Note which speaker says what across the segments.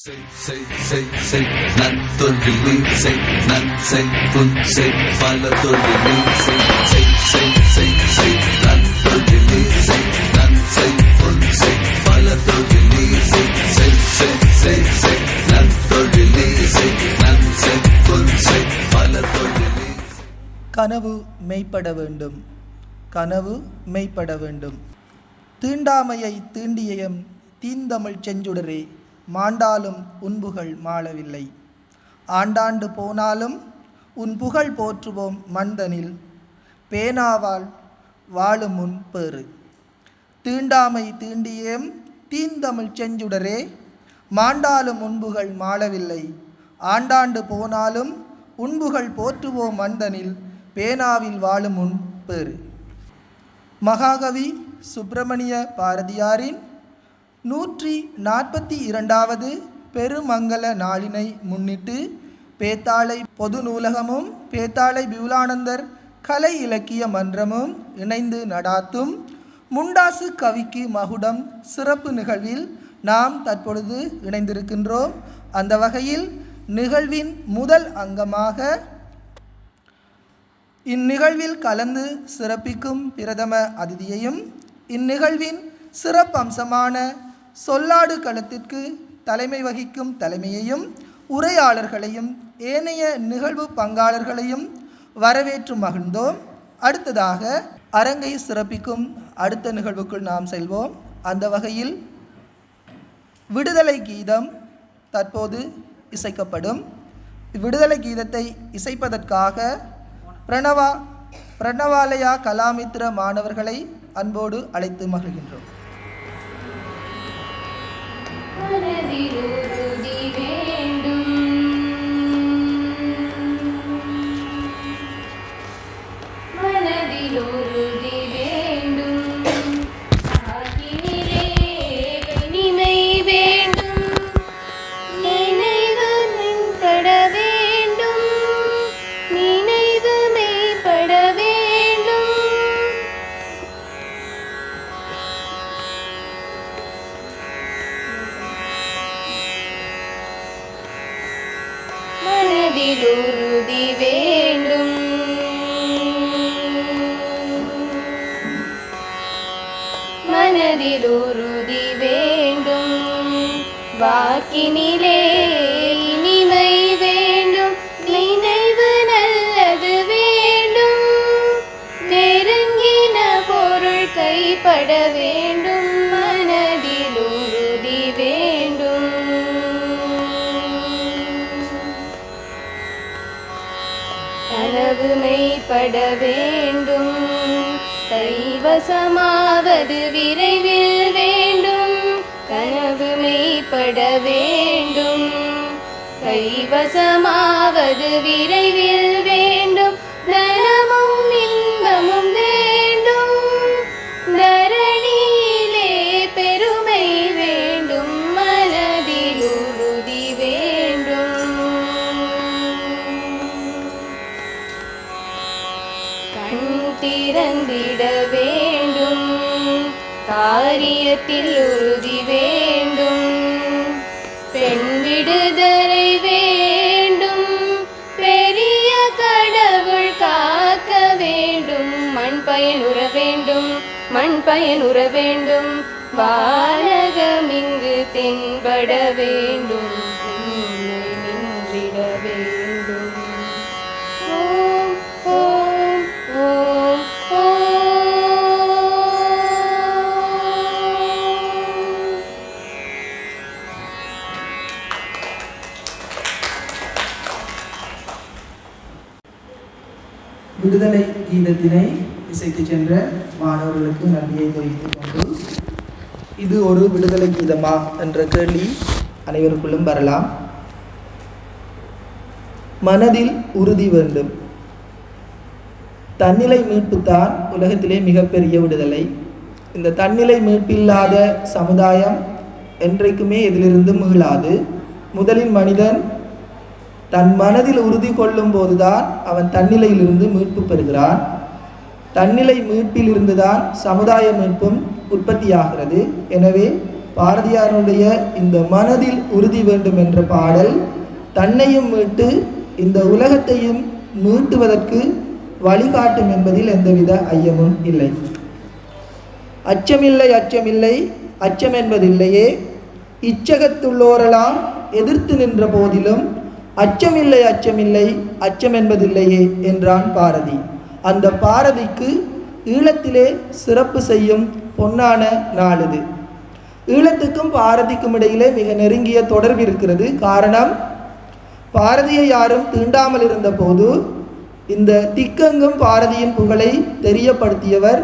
Speaker 1: கனவு மெய்ப்பட வேண்டும், கனவு மெய்ப்பட வேண்டும். தீண்டாமையை தீண்டியம் தீந்தமிழ் செஞ்சுடரே, மாண்டாலும் உன்புகள் மாளவில்லை. ஆண்டாண்டு போனாலும் உன் புகழ் போற்றுவோம் மண்தனில், பேனாவால் வாழும் முன் பேறு. தீண்டாமை தீண்டியம் தீந்தமிழ் செஞ்சுடரே, மாண்டாலும் உன்புகள் மாளவில்லை. ஆண்டாண்டு போனாலும் உன்புகள் போற்றுவோம் மண்தனில், பேனாவில் வாழும் முன் பேறு. மகாகவி சுப்பிரமணிய பாரதியாரின் 142வது பெருமங்கல நாளினை முன்னிட்டு பேத்தாளை பொது நூலகமும் பேத்தாளை பியூலானந்தர் கலை இலக்கிய மன்றமும் இணைந்து நடாத்தும் முண்டாசு கவிக்கு மகுடம் சிறப்பு நிகழ்வில் நாம் தற்பொழுது இணைந்திருக்கின்றோம். அந்த வகையில் நிகழ்வின் முதல் அங்கமாக இந்நிகழ்வில் கலந்து சிறப்பிக்கும் பிரதம அதிதியையும் இந்நிகழ்வின் சிறப்பம்சமான சொல்லாடு களத்திற்கு தலைமை வகிக்கும் தலைமையையும் உரையாளர்களையும் ஏனைய நிகழ்வு பங்காளர்களையும் வரவேற்று மகிழ்ந்தோம். அடுத்ததாக அரங்கை சிறப்பிக்கும் அடுத்த நிகழ்வுக்குள் நாம் செல்வோம். அந்த வகையில் விடுதலை கீதம் தற்போது இசைக்கப்படும். விடுதலை கீதத்தை இசைப்பதற்காக பிரணவாலயா கலாமித்திர மாணவர்களை அன்போடு அழைத்து மகிழ்கின்றோம்.
Speaker 2: மனதிலுறுதி வேண்டும், மனதிலுறுதி வேண்டும். வாக்கினிலே இனிமை வேண்டும், நினைவு நல்லது வேண்டும். நெருங்கின பொருள் கைப்பட வேண்டும், மனதிலுறுதி வேண்டும். கனவு மெய்ப்பட வேண்டும், கைவசமாவது விரைவில் வேண்டும். கனவு மெய்ப்பட வேண்டும், கைவசமாவது விரைவில் வேண்டும். தனமும் இன்பமும் வேண்டும், தரணியிலே பெருமை வேண்டும், மனதில் உறுதி வேண்டும். கண் திறந்திட வேண்டும், காரியத்தில் உறுதி வேண்டும். பெண் விடுதலை வேண்டும், பெரிய கடவுள் காக்க வேண்டும். மண் பயனுற வேண்டும், மண் பயனுற வேண்டும். வானகம் இங்கு தென்பட வேண்டும், நின்றிட வேண்டும். ஓம் ஓம் ஓம் ஓம்.
Speaker 1: விடுதலை கீதத்தினை இசைத்து சென்ற மாணவர்களுக்கு நன்றியை தெரிவித்துக் கொண்டு, இது ஒரு விடுதலை கீதமா என்ற கேள்வி அனைவருக்குள்ளும் வரலாம். மனதில் உறுதி வேண்டும். தன்னிலை மீட்புத்தான் உலகத்திலே மிகப்பெரிய விடுதலை. இந்த தன்னிலை மீட்பில்லாத சமுதாயம் என்றைக்குமே இதிலிருந்து மீளாது. முதலில் மனிதன் தன் மனதில் உறுதி கொள்ளும் போதுதான் அவன் தன்னிலையிலிருந்து மீட்பு பெறுகிறான். தன்னிலை மீட்பில் இருந்துதான் சமுதாய மீட்பும் உற்பத்தியாகிறது. எனவே பாரதியாருடைய இந்த மனதில் உறுதி வேண்டும் என்ற பாடல் தன்னையும் மீட்டு இந்த உலகத்தையும் மீட்டுவதற்கு வழிகாட்டும் என்பதில் எந்தவித ஐயமும் இல்லை. அச்சமில்லை அச்சமில்லை அச்சம் என்பதில்லையே, இச்சகத்துள்ளோரெல்லாம் எதிர்த்து நின்ற போதிலும் அச்சமில்லை அச்சமில்லை அச்சம் என்பதில்லையே என்றான் பாரதி. அந்த பாரதிக்கு ஈழத்திலே சிறப்பு செய்யும் பொன்னான நாள் இது. ஈழத்துக்கும் பாரதிக்கும் இடையிலே மிக நெருங்கிய தொடர்பு இருக்கிறது. காரணம், பாரதியை யாரும் தீண்டாமல் இருந்த போது இந்த திக்கெங்கும் பாரதியின் புகழை தெரியப்படுத்தியவர்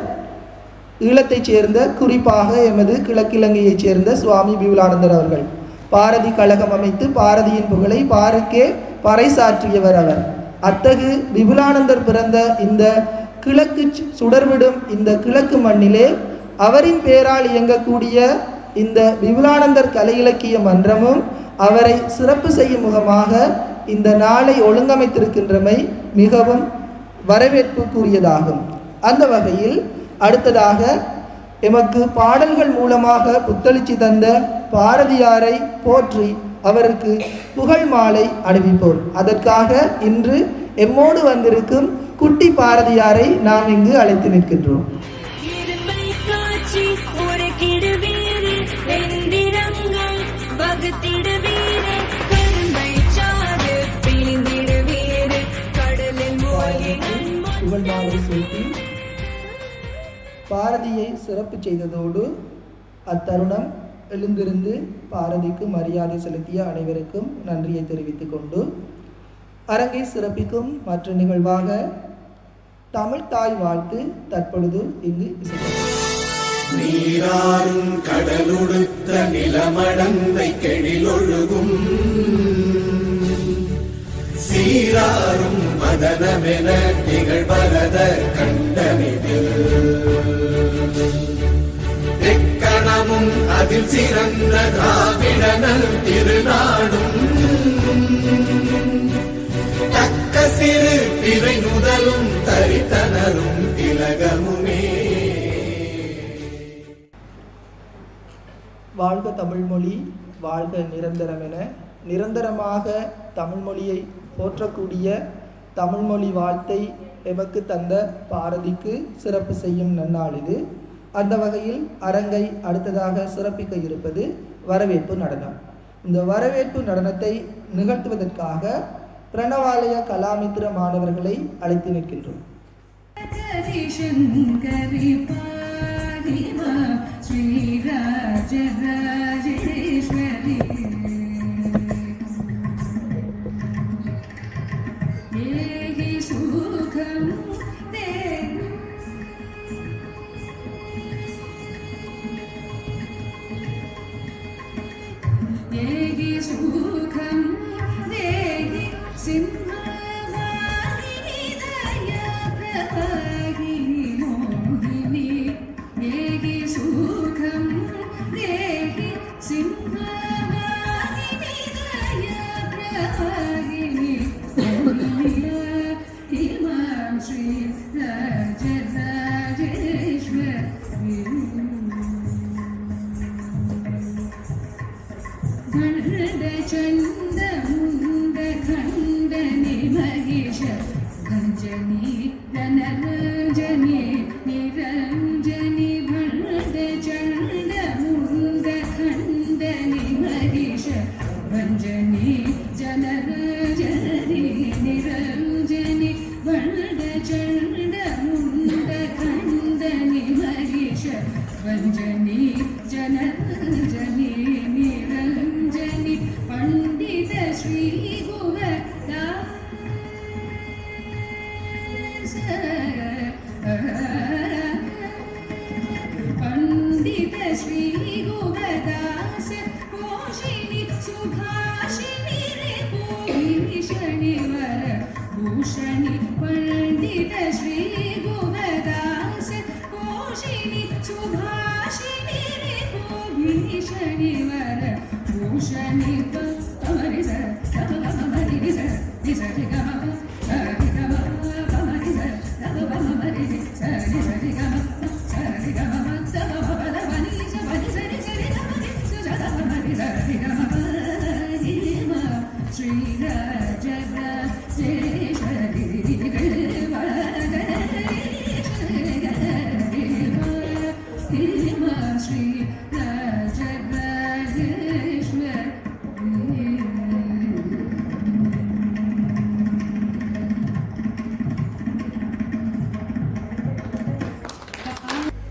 Speaker 1: ஈழத்தைச் சேர்ந்த, குறிப்பாக எமது கிழக்கிழங்கையைச் சேர்ந்த சுவாமி விபுலானந்தர் அவர்கள். பாரதி கழகம் அமைத்து பாரதியின் புகழை பாருக்கே பறைசாற்றியவர் அவர். அத்தகு விபுலானந்தர் பிறந்த இந்த கிழக்கு சுடர்விடும் இந்த கிழக்கு மண்ணிலே அவரின் பெயரால் இயங்கக்கூடிய இந்த விபுலானந்தர் கலை இலக்கிய மன்றமும் அவரை சிறப்பு செய்யும் முகமாக இந்த நாளை ஒழுங்கமைத்திருக்கின்றமை மிகவும் வரவேற்புக்குரியதாகும். அந்த வகையில் அடுத்ததாக எமக்கு பாடல்கள் மூலமாக புத்தளிச்சி தந்த பாரதியாரை போற்றி அவருக்கு புகழ் மாலை அணிவிப்போம். அதற்காக இன்று எம்மோடு வந்திருக்கும் குட்டி பாரதியாரை நாம் இங்கு அழைத்து நிற்கின்றோம். புகழ் மாலை சூட்டி பாரதியை சிறப்பு செய்ததோடு அத்தருணம் எழுந்திருந்து பாரதிக்கு மரியாதை செலுத்திய அனைவருக்கும் நன்றியை தெரிவித்துக் கொண்டு அரங்கை சிறப்பிக்கும் மற்ற நிகழ்வாக தமிழ் தாய் வாழ்த்து தற்பொழுது இங்கு
Speaker 3: நீராறும் கடலுடுத்த நிலமடந்தை கெழிலொழுகும் சீராறும் மதனமென நிகழ்வரத கண்டனிதில் எக்கணமும் அதில் சிறந்த திராவிடனல் திருநாடும் தக்க சிறு பிறை முதலும் தரித்தனரும் திலகமுமே.
Speaker 1: வாழ்க தமிழ்மொழி, வாழ்க நிரந்தரம் என நிரந்தரமாக தமிழ்மொழியை போற்றக்கூடிய தமிழ்மொழி வாழ்த்தை எமக்கு தந்த பாரதிக்கு சிறப்பு செய்யும் நன்னாள் இது. அந்த வகையில் அரங்கை அடுத்ததாக சிறப்பிக்க இருப்பது வரவேற்பு நடனம். இந்த வரவேற்பு நடனத்தை நிகழ்த்துவதற்காக பிரணவாலய கலாமித்திர மாணவர்களை அழைத்து நிற்கின்றோம்.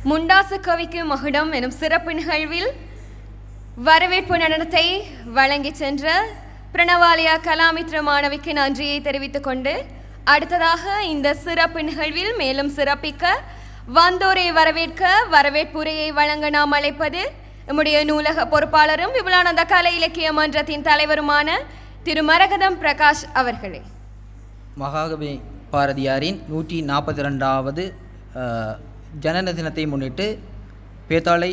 Speaker 2: முண்டாசு கவிக்கு மகுடம் எனும் சிறப்பு நிகழ்வில் வரவேற்பு நடனத்தை வழங்கி சென்ற பிரணவாலயா கலாமித்ர மாணவிக்கு நன்றியை தெரிவித்துக் கொண்டு அடுத்ததாக இந்த சிறப்பு நிகழ்வில் மேலும் சிறப்பிக்க வந்தோரை வரவேற்க வரவேற்புரையை வழங்க நாம் அழைப்பது நம்முடைய நூலக பொறுப்பாளரும் விபுலானந்த கலை இலக்கிய மன்றத்தின் தலைவருமான திரு மரகதம் பிரகாஷ் அவர்களே.
Speaker 4: மகாகவி பாரதியாரின் 142வது ஜனன தினத்தை முன்னிட்டு பேத்தாளை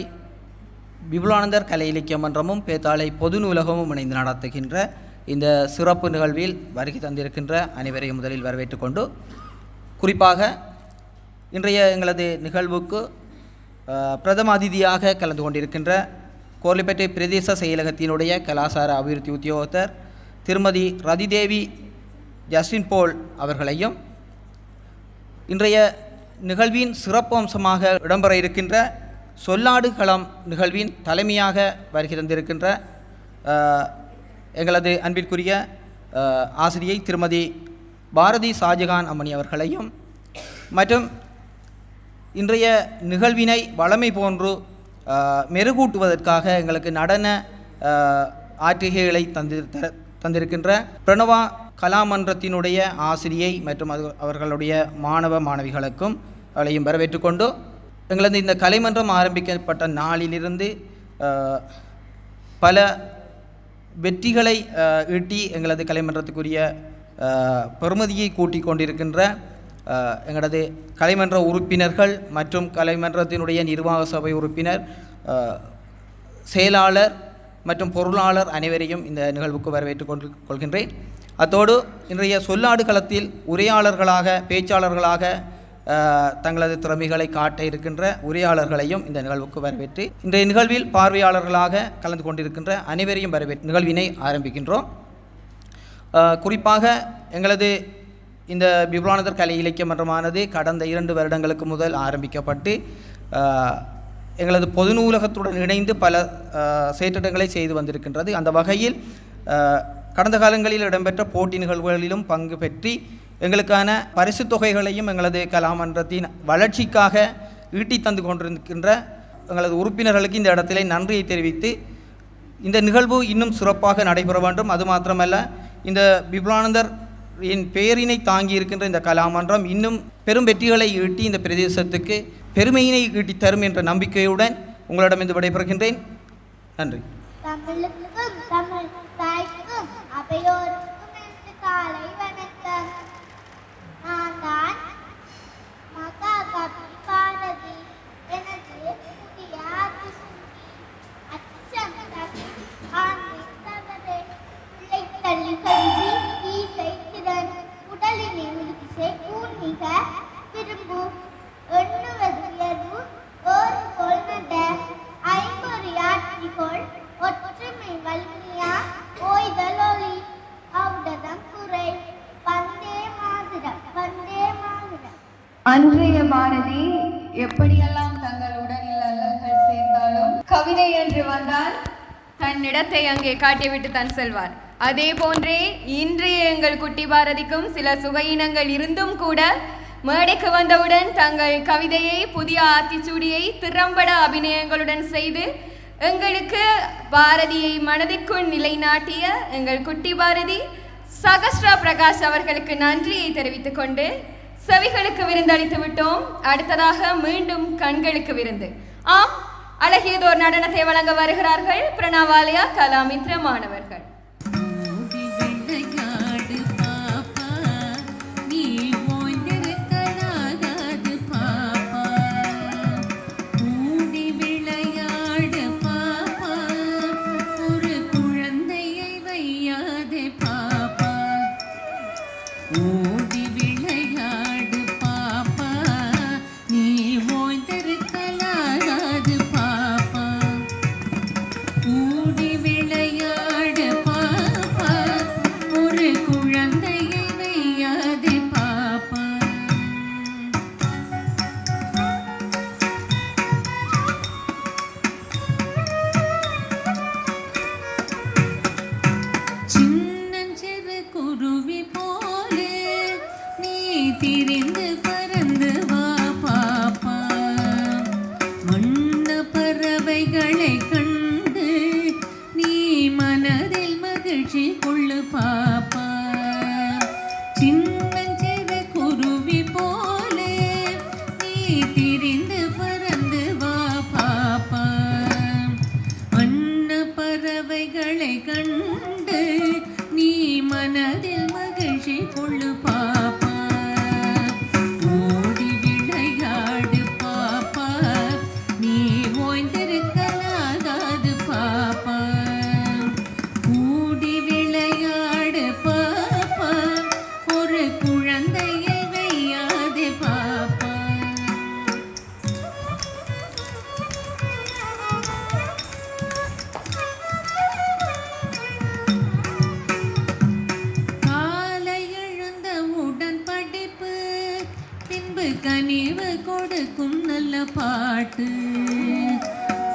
Speaker 4: விபுலானந்தர் கலை இலக்கிய மன்றமும் பேத்தாளை பொது நூலகமும் இணைந்து நடத்துகின்ற இந்த சிறப்பு நிகழ்வில் வருகை தந்திருக்கின்ற அனைவரையும் முதலில் வரவேற்றுக் கொண்டு குறிப்பாக இன்றைய எங்களது நிகழ்வுக்கு பிரதம அதிதியாக கலந்து கொண்டிருக்கின்ற கோர்லிப்பேட்டை பிரதேச செயலகத்தினுடைய கலாசார அபிவிருத்தி உத்தியோகத்தர் திருமதி ரதிதேவி ஜஸ்டின் போல் அவர்களையும் இன்றைய நிகழ்வின் சிறப்பு அம்சமாக இடம்பெற இருக்கின்ற சொல்லாடு களம் நிகழ்வின் தலைமையாக வருகை தந்திருக்கின்ற எங்களது அன்பிற்குரிய ஆசிரியை திருமதி பாரதி ஷாஜகான் அம்மணி அவர்களையும் மற்றும் இன்றைய நிகழ்வினை வளமை போன்று மெருகூட்டுவதற்காக எங்களுக்கு நடன ஆற்றுகைகளை தந்திருக்கின்ற பிரணவா கலாமன்றத்தினுடைய ஆசிரியை மற்றும் அவர்களுடைய மாணவ மாணவிகளுக்கும் அவளையும் வரவேற்றுக்கொண்டு எங்களது இந்த கலைமன்றம் ஆரம்பிக்கப்பட்ட நாளிலிருந்து பல வெற்றிகளை ஈட்டி எங்களது கலைமன்றத்துக்குரிய பெறுமதியை கூட்டிக் கொண்டிருக்கின்ற எங்களது கலைமன்ற உறுப்பினர்கள் மற்றும் கலைமன்றத்தினுடைய நிர்வாக சபை உறுப்பினர், செயலாளர் மற்றும் பொருளாளர் அனைவரையும் இந்த நிகழ்வுக்கு வரவேற்றுக் கொள்கின்றேன். அத்தோடு இன்றைய சொல்லாடு களத்தில் உரையாளர்களாக பேச்சாளர்களாக தங்களது திறமைகளை காட்ட இருக்கின்ற உரையாளர்களையும் இந்த நிகழ்வுக்கு வரவேற்று இன்றைய நிகழ்வில் பார்வையாளர்களாக கலந்து கொண்டிருக்கின்ற அனைவரையும் வரவேற்று நிகழ்வினை ஆரம்பிக்கின்றோம். குறிப்பாக எங்களது இந்த விபுலானந்தர் கலை இலக்கிய மன்றமானது கடந்த 2 வருடங்களுக்கு முதல் ஆரம்பிக்கப்பட்டு எங்களது பொது நூலகத்துடன் இணைந்து பல செயற்றிட்டங்களை செய்து வந்திருக்கின்றது. அந்த வகையில் கடந்த காலங்களில் இடம்பெற்ற போட்டி நிகழ்வுகளிலும் பங்கு பெற்றி எங்களுக்கான பரிசு தொகைகளையும் எங்களது கலாமன்றத்தின் வளர்ச்சிக்காக ஈட்டி தந்து கொண்டிருக்கின்ற எங்களது உறுப்பினர்களுக்கு இந்த இடத்திலே நன்றியை தெரிவித்து இந்த நிகழ்வு இன்னும் சிறப்பாக நடைபெற வேண்டும். அது மாத்திரமல்ல, இந்த விபுலானந்தர் பெயரினை தாங்கி இருக்கின்ற இந்த கலாமன்றம் இன்னும் பெரும் வெற்றிகளை ஈட்டி இந்த பிரதேசத்துக்கு பெருமையினை ஈட்டி தரும் என்ற நம்பிக்கையுடன் உங்களிடமிருந்து விடைபெறுகின்றேன். நன்றி.
Speaker 5: தமிழுக்கும் தமிழ் தாய்க்கும் அவையோருக்கும் என்று காலை வணக்கம். நான் தான் மகாகவி பாரதி. எனது புதிய அச்சம் தவி ஆண்மை தவறு பிள்ளை தள்ளி கல்வி ஈகை திறன் உடலினை உறுதிசை ஊன்மிக விரும்பு எண்ணுவது உயர்வு ஒரு கொள்நட ஐம்பொறி ஆற்றிகொள் ஒற்றுமை வலிமையா ஓய்தல் ஒளி ஔடதம் குறை வந்தே மாதிரம் வந்தே மாதிரம்.
Speaker 2: அன்றைய பாரதி எப்படியெல்லாம் தங்கள் உடலில் அல்லல்கள் சேர்ந்தாலும் கவிதை என்று வந்தால் தன் இடத்தை அங்கே காட்டிவிட்டு தான் செல்வார். அதே போன்றே இன்றைய எங்கள் குட்டி பாரதிக்கும் சில சுகையினங்கள் இருந்தும் கூட மேடைக்கு வந்தவுடன் தங்கள் கவிதையை புதிய ஆத்திச்சூடியை திறம்பட அபிநயங்களுடன் செய்து எங்களுக்கு பாரதியை மனதிற்குள் நிலைநாட்டிய எங்கள் குட்டி பாரதி சகஸ்ரா பிரகாஷ் அவர்களுக்கு நன்றியை தெரிவித்துக் கொண்டு செவிகளுக்கு விருந்தளித்து விட்டோம். அடுத்ததாக மீண்டும் கண்களுக்கு விருந்து. ஆம், அழகியதோர் நடனத்தை வழங்க வருகிறார்கள் பிரணவாலயா கலாமித்ர மாணவர்கள்.
Speaker 6: சின்னஞ்சிறு குருவி போலே மகிழ்ச்சி கொள்ளு பாப்பா. சின்னஞ்சிறு குருவி போலே நீ திரிந்து பறந்து வா பாப்பா. அன்ன பறவைகளை கண்டு நீ மனதில் மகிழ்ச்சி கொள்ளு பாப்பா. ஓடி விளையாடு பாப்பா, நீ ஓய்ந்திருக்கலாகாது பாப்பா. கூடி விளையாடு பாப்பா, ஒரு குழந்தையை வையாதே பாப்பா. காலை எழுந்தவுடன் படிப்பு, பின்பு கனிவு கொடுக்கும் நல்ல பாட்டு.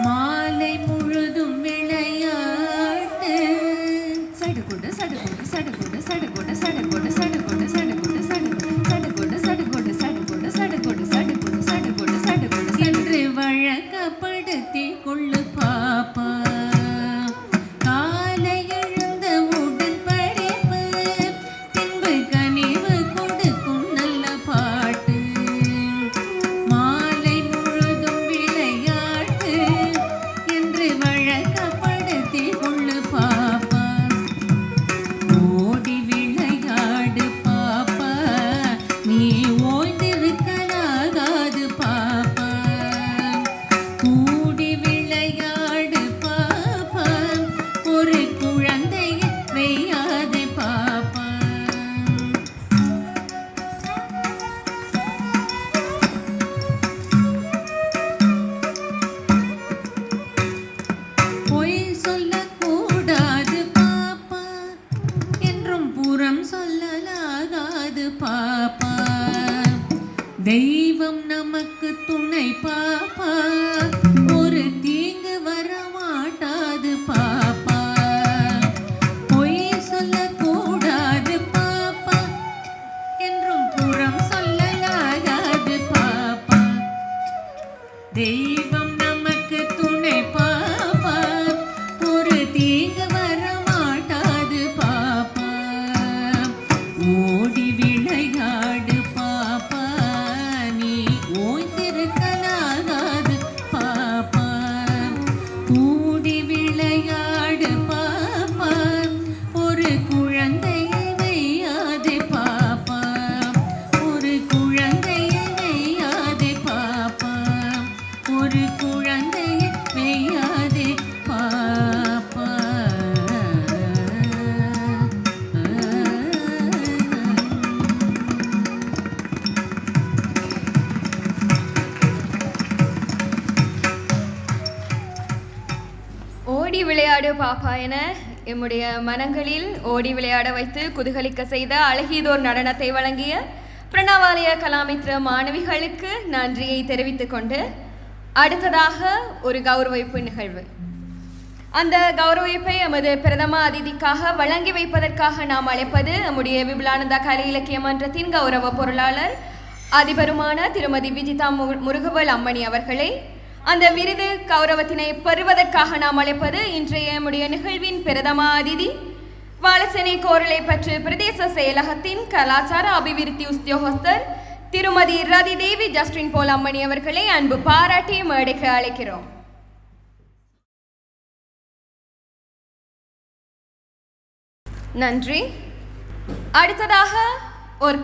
Speaker 6: மாலை முழுதும் விளையாட்டு. சடுகுடு சடுகுடு சடுகுடு சடுகுடு சடுகுடு சடுகுடு சடுகுடு சடுகுடு சடுகுடு சடுகுடு சடுகுடு சடுகுடு சடுகுடு சடுகுடு என்று வழக்கப்படுத்தி கொள்ளு பாப்பா. காலை எழுந்தவுடன் படிப்பு, பின்பு கனிவு கொடுக்கும் நல்ல பாட்டு. மாலை முழுதும் விளையாட்டு என்று வழக்கப்படுத்தி கொள்ளு பாப்பா. ஓடி விளையாடு பாப்பா, நீ ஓய்ந்திருக்கலாகாது பாப்பா. கூடி விளையாடு பாப்பா, ஒரு குழந்தையை வையாதே பாப்பா. பொய் சொல்லக்கூடாது பாப்பா, என்றும் புறம் சொல்லலாகாது பாப்பா. தெய்வம் நமக்கு துணை பாப்பா, ஒரு தீங்கு வரமாட்டாது பாப்பா. பொய் சொல்லக்கூடாது பாப்பா, என்றும் புறம் சொல்லலாகாது பாப்பா. தெய்வம் நமக்கு துணை பாப்பா, ஒரு தீங்கு வரமாட்டாது பாப்பா. ஓடி விளையாடு பாப்பா, நீ ஓய்ந்திருக்கலாகாது பாப்பா. கூடி விளையாடு பாப்பா, ஒரு குழந்தையை வையாதே பாப்பா. ஒரு குழந்தையை வையாதே பாப்பா. ஒரு குழந்தையை வையாதே பாப்பா.
Speaker 2: ஓடி விளையாடு பாப்பா என எம்முடைய மனங்களில் ஓடி விளையாட வைத்து குதூகலிக்க செய்த அழகியதோர் நடனத்தை வழங்கிய பிரணவாலய கலாமித்ர மாணவிகளுக்கு நன்றியை தெரிவித்துக் கொண்டு அடுத்ததாக ஒரு கௌரவிப்பு நிகழ்வு. அந்த கௌரவிப்பை எமது பிரதம அதிதிக்காக வழங்கி வைப்பதற்காக நாம் அழைப்பது நம்முடைய விபுலானந்தா கலை இலக்கிய மன்றத்தின் கௌரவ பொருளாளர் அதிபருமான திருமதி விஜிதா முருகவல் அம்மணி அவர்களை. அந்த விருது கௌரவத்தினை பெறுவதற்காக நாம் அழைப்பது இன்றைய நம்முடைய நிகழ்வின் பிரதம அதிதி வாலசேனை கோரளை பற்று பிரதேச செயலகத்தின் கலாச்சார அபிவிருத்தி உத்தியோகஸ்தர் திருமதி ரதி தேவி ஜஸ்டின் போல் அம்மணி அவர்களை அன்பு பாராட்டி மேடைக்கு அழைக்கிறோம். நன்றி. அடுத்ததாக ஒரு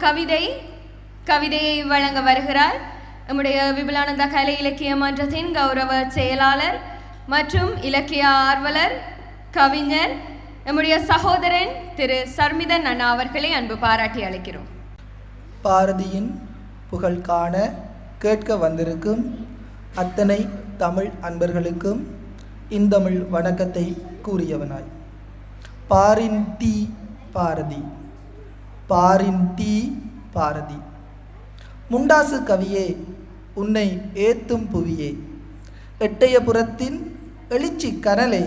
Speaker 2: கவிதையை வழங்க வருகிறார் நம்முடைய விபுலானந்தா கலை இலக்கிய மன்றத்தின் கௌரவ செயலாளர் மற்றும் இலக்கிய ஆர்வலர் கவிஞர் நம்முடைய சகோதரன் திரு சர்மிதன் அண்ணா அவர்களை அன்பு பாராட்டி அழைக்கிறோம்.
Speaker 1: பாரதியின் புகழ் காண கேட்க வந்திருக்கும் அத்தனை தமிழ் அன்பர்களுக்கும் இந்தமிழ் வணக்கத்தை கூறியவனாய். பாரின் தீ பாரதி, பாரின் தீ பாரதி. முண்டாசு கவியே உன்னை ஏத்தும் புவியே, எட்டயபுரத்தின் எழுச்சி கனலே,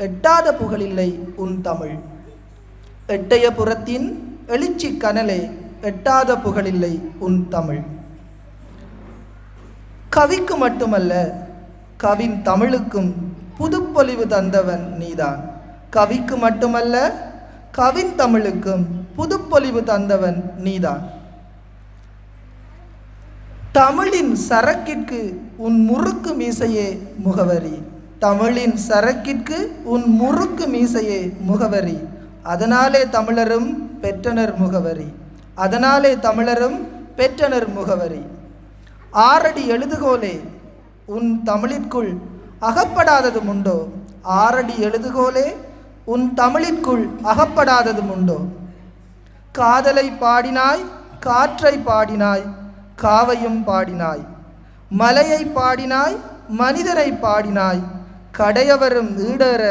Speaker 1: எட்டாத புகழில்லை உன் தமிழ். எட்டயபுரத்தின் எழுச்சி கனலே, எட்டாத புகழில்லை உன் தமிழ். கவிக்கு மட்டுமல்ல கவின் தமிழுக்கும் புதுப்பொலிவு தந்தவன் நீதான். கவிக்கு மட்டுமல்ல கவின் தமிழுக்கும் புதுப்பொலிவு தந்தவன் நீதான். தமிழின் சரக்கிற்கு உன் முறுக்கு மீசையே முகவரி. தமிழின் சரக்கிற்கு உன் முறுக்கு மீசையே முகவரி. அதனாலே தமிழரும் பெற்றனர் முகவரி. அதனாலே தமிழரும் பெற்றனர் முகவரி. 6 அடி எழுதுகோலே உன் தமிழிற்குள் அகப்படாததும் உண்டோ? 6 அடி எழுதுகோலே உன் தமிழிற்குள் அகப்படாததும் உண்டோ? காதலை பாடினாய், காற்றை பாடினாய், காவையும் பாடினாய், மலையை பாடினாய், மனிதரை பாடினாய், கடையவரும் ஈடேற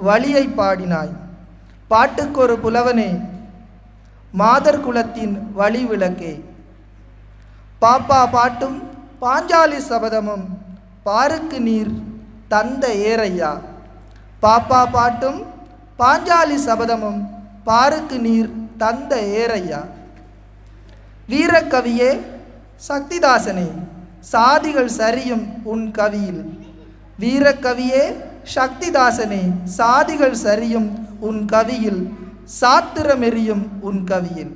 Speaker 1: வழியை பாடினாய். பாட்டுக்கொரு புலவனே, மாதர் குலத்தின் வழி விளக்கே. பாப்பா பாட்டும் பாஞ்சாலி சபதமும் பாருக்கு நீர் தந்த ஏரையா. பாப்பா பாட்டும் பாஞ்சாலி சபதமும் பாருக்கு நீர் தந்த ஏரையா. வீரக்கவியே சக்திதாசனே, சாதிகள் சரியும் உன் கவியில். வீரக்கவியே சக்திதாசனே, சாதிகள் சரியும் உன் கவியில், சாத்திரமெறியும் உன் கவியில்.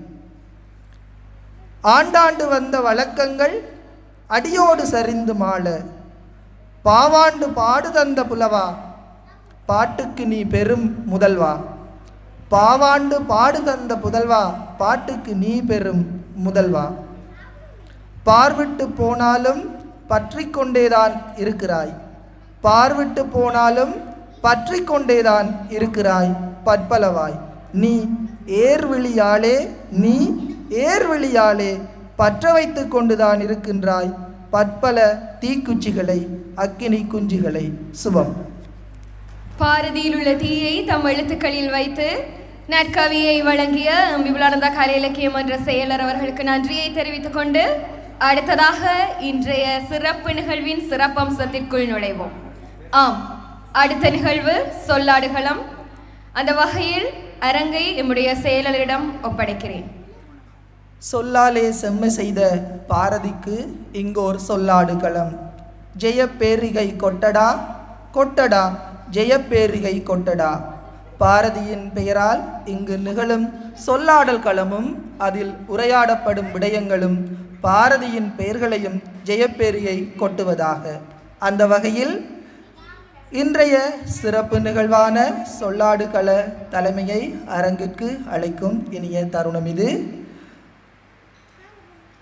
Speaker 1: ஆண்டாண்டு வந்த வழக்கங்கள் அடியோடு சரிந்து மாள, பாவாண்டு பாடு தந்த புலவா, பாட்டுக்கு நீ பெரும் முதல்வா. பாவாண்டு பாடு தந்த புதல்வா, பாட்டுக்கு நீ பெரும் முதல்வா. பார்விட்டு போனாலும் பற்றி கொண்டேதான் இருக்கிறாய். பார்விட்டு போனாலும் பற்றி கொண்டேதான் இருக்கிறாய் பற்பலவாய். நீ ஏர்விழியாலே, நீ ஏர்விழியாலே பற்ற வைத்து கொண்டுதான் இருக்கின்றாய் பற்பல தீக்குச்சிகளை, அக்கினி குஞ்சுகளை. சுபம்.
Speaker 2: பாரதியில் உள்ள தீயை தம் எழுத்துக்களில் வைத்து நற்கவியை வழங்கிய விபுலானந்தா கலை இலக்கியம் என்ற செயலர் அவர்களுக்கு நன்றியை தெரிவித்துக் கொண்டு அடுத்ததாக இன்றைய சிறப்பு நிகழ்வின் சிறப்பம்சத்திற்குள் நுழைவோம். ஆம், அடுத்த நிகழ்வு சொல்லாடுகளம். அந்த வகையில் அரங்கை நம்முடைய செயலரிடம் ஒப்படைக்கிறேன்.
Speaker 1: சொல்லாலே செம்மை செய்த பாரதிக்கு இங்கோர் சொல்லாடுகளம். ஜெயப்பேரிகை கொட்டடா கொட்டடா, ஜெயப்பேரிகை கொட்டடா. பாரதியின் பெயரால் இங்கு நிகழும் சொல்லாடல் களமும் அதில் உரையாடப்படும் விடயங்களும் பாரதியின் பெயர்களையும் ஜெயப்பேரியை கொட்டுவதாக. அந்த வகையில் இன்றைய சிறப்பு நிகழ்வான சொல்லாடுகள தலைமையை அரங்கிற்கு அழைக்கும் இனிய தருணம் இது.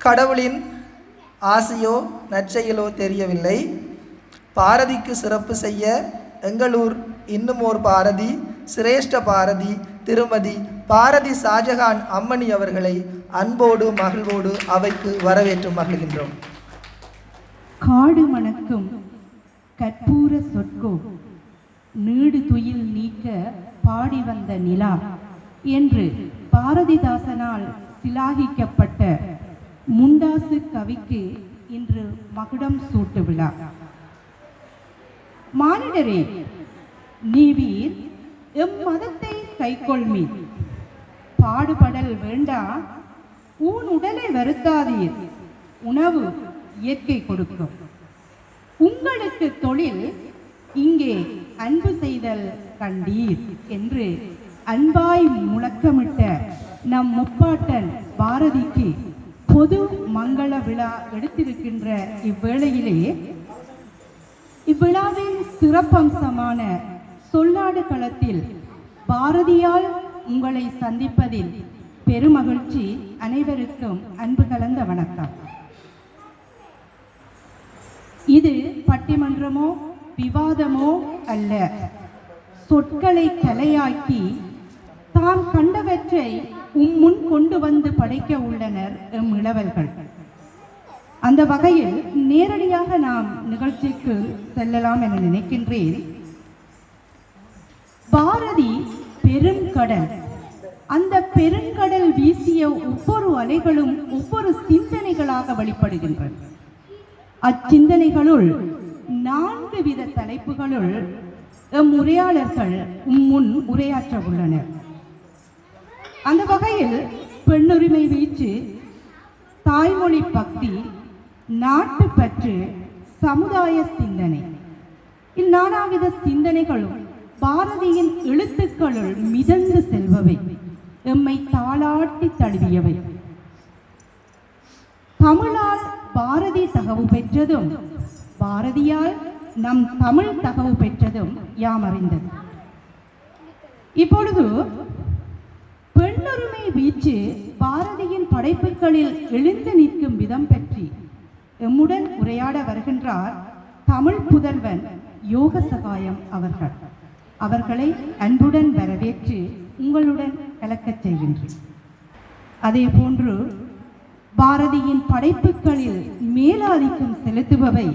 Speaker 1: கடவுளின் ஆசையோ நற்செயலோ தெரியவில்லை. பாரதிக்கு சிறப்பு செய்ய எங்களூர் இன்னும் ஓர் பாரதி, சிரேஷ்ட பாரதி திருமதி பாரதி ஷாஜகான் அம்மணி அவர்களை அன்போடு மகிழ்வோடு அவைக்கு வரவேற்று மகிழ்கின்றோம்.
Speaker 7: காடு மணக்கும் கற்பூர சொற்கோ நீடு துயில் நீக்க பாடி வந்த நிலா என்று பாரதிதாசனால் சிலாகிக்கப்பட்ட முண்டாசு கவிக்கு இன்று மகுடம் சூட்டு விழா. மானிடரே, நீவீர் எம் மதத்தை கைக்கொள்மீர். பாடுபடல் வேண்டா, ஊன் உடலை வருத்தாதீர். உணவு இயற்கை கொடுக்கும். உங்களுக்கு தொழில் இங்கே அன்பு செய்தல் கண்டீர் என்று அன்பாய் முழக்கமிட்ட நம் முப்பாட்டன் பாரதிக்கு பொது மங்கள விழா எடுத்திருக்கின்ற இவ்வேளையிலே இவ்விழாவின் சிறப்பம்சமான சொல்லாடு களத்தில் பாரதியால் உங்களை சந்திப்பதில் பெருமகிழ்ச்சி. அனைவருக்கும் அன்பு கலந்த வணக்கம். இது பட்டிமன்றமோ விவாதமோ அல்ல. சொற்களை கலையாக்கி தாம் கண்டவற்றை முன் கொண்டு வந்து படைக்க உள்ளனர் எம் இளவல்கள். அந்த வகையில் நேரடியாக நாம் நிகழ்ச்சிக்கு செல்லலாம் என நினைக்கின்றேன். பாரதி பெருங்கடல். அந்த பெருங்கடல் வீசிய ஒவ்வொரு அலைகளும் ஒவ்வொரு சிந்தனைகளாக வெளிப்படுகின்றன. அச்சிந்தனைகளுள் 4 வித தலைப்புகளுள் எம் உரையாளர்கள் முன் உரையாற்ற உள்ளனர். அந்த வகையில் பெண்ணுரிமை வீச்சு, தாய்மொழி பக்தி, நாட்டுப்பற்று, சமுதாய சிந்தனை, இந்நானாவித சிந்தனைகளும் பாரதியின் எழுத்துக்களுள் மிதந்து செல்பவை, எம்மை தாளாட்டி தழுவியவை. தமிழால் பாரதி தகவு பெற்றதும் பாரதியால் நம் தமிழ் தகவு பெற்றதும் யாம் அறிந்தது. இப்பொழுது பெண்ணுரிமை வீச்சு பாரதியின் படைப்புகளில் எழுந்து நிற்கும் விதம் பற்றி எம்முடன் உரையாட வருகின்றார் தமிழ் புதல்வன் யோகசகாயம் அவர்கள். அவர்களை அன்புடன் வரவேற்று உங்களுடன் கலக்கச் செய்கின்றேன். அதே போன்று பாரதியின் படைப்புகளில் மேலாதிக்கம் செலுத்துபவை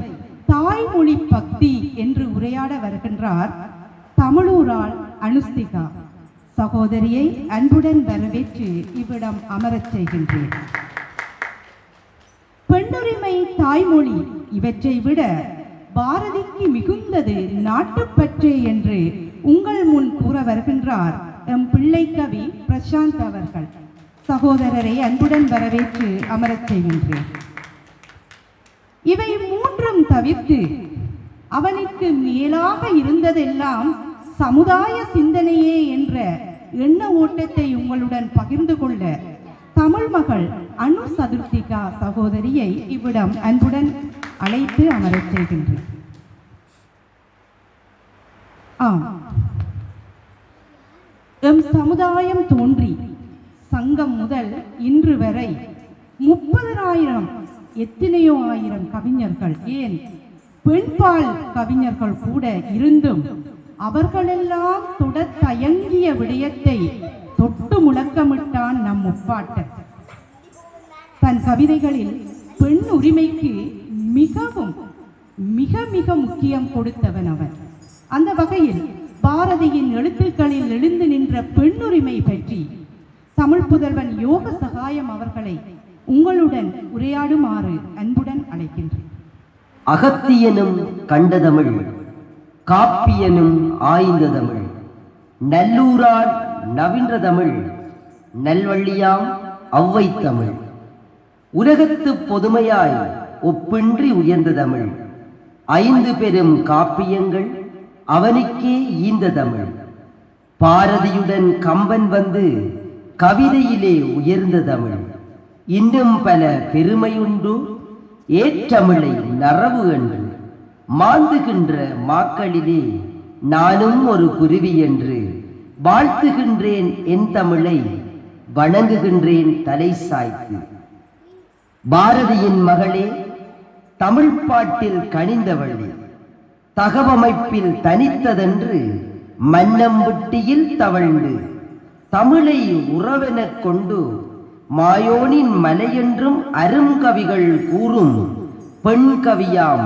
Speaker 7: தாய்மொழி பக்தி என்று உரையாட வருகின்றார் தமிழூரால் அனுஸ்திகா. சகோதரியை அன்புடன் வரவேற்று இவ்விடம் அமரச் செய்கின்றேன். பெண்ணுரிமை, தாய்மொழி இவற்றை விட பாரதிக்கு மிகுந்தது நாட்டுப்பற்றே என்று உங்கள் முன் கூற வருகின்றார் எம் பிள்ளை கவி பிரசாந்த் அவர்கள். சகோதரரை அன்புடன் வரவேற்று அமரச் செய்கின்றேன். இவை மூன்றும் தவிர்த்து அவனுக்கு மேலாக இருந்ததெல்லாம் சமுதாய சிந்தனையே என்ற எண்ண ஓட்டத்தை உங்களுடன் பகிர்ந்து கொள்ள தமிழ் மகள் அனு சதுர்த்திகா சகோதரியை இவ்விடம் அன்புடன் அழைத்து அமரச் செய்கின்றேன். எம் சமுதாயம் தோன்றி சங்கம் முதல் இன்று வரை 30,000 எத்தனையோ ஆயிரம் கவிஞர்கள், ஏன் பெண்பால் கவிஞர்கள் கூட இருந்தும் அவர்களெல்லாம் தொட தயங்கிய விடயத்தை தொட்டு முழக்கமிட்டான் நம் முப்பாட்டன். தன் கவிதைகளில் பெண் உரிமைக்கு மிகவும் மிக மிக முக்கியம் கொடுத்தவன் அவன். அந்த வகையில் பாரதியின் எழுத்துக்களில் எழுந்து நின்ற பெண்ணுரிமை பற்றி தமிழ் புதல்வன் யோக சகாயம் அவர்களை உங்களுடன் உரையாடுமாறு அன்புடன் அழைக்கின்றேன்.
Speaker 8: அகத்தியனும் கண்ட தமிழ், காப்பியனும் ஆய்ந்த தமிழ், நல்லூரால் நவின்ற தமிழ், நல்வள்ளியாம் அவ்வை தமிழ், உலகத்து பொதுமையாய் ஒப்பின்றி உயர்ந்த தமிழ், 5 பெரும் காப்பியங்கள் அவனுக்கே ஈந்த தமிழ், பாரதியுடன் கம்பன் வந்து கவிதையிலே உயர்ந்த தமிழ், இன்னும் பல பெருமையுண்டு ஏற்றமிழை நரவு என்று மாந்துகின்ற மாக்களிலே நானும் ஒரு குருவி என்று வாழ்த்துகின்றேன் என் தமிழை, வணங்குகின்றேன் தலை சாய்த்து. பாரதியின் மகளே, தமிழ் பாட்டில் கனிந்தவளே, தகவமைப்பில் தனித்ததென்று மன்னம்புட்டியில் தவழ்ந்து தமிழை உறவெனக் கொண்டு மாயோனின் மலையென்றும் அருங்கவிகள் கூறும் பெண் கவியாம்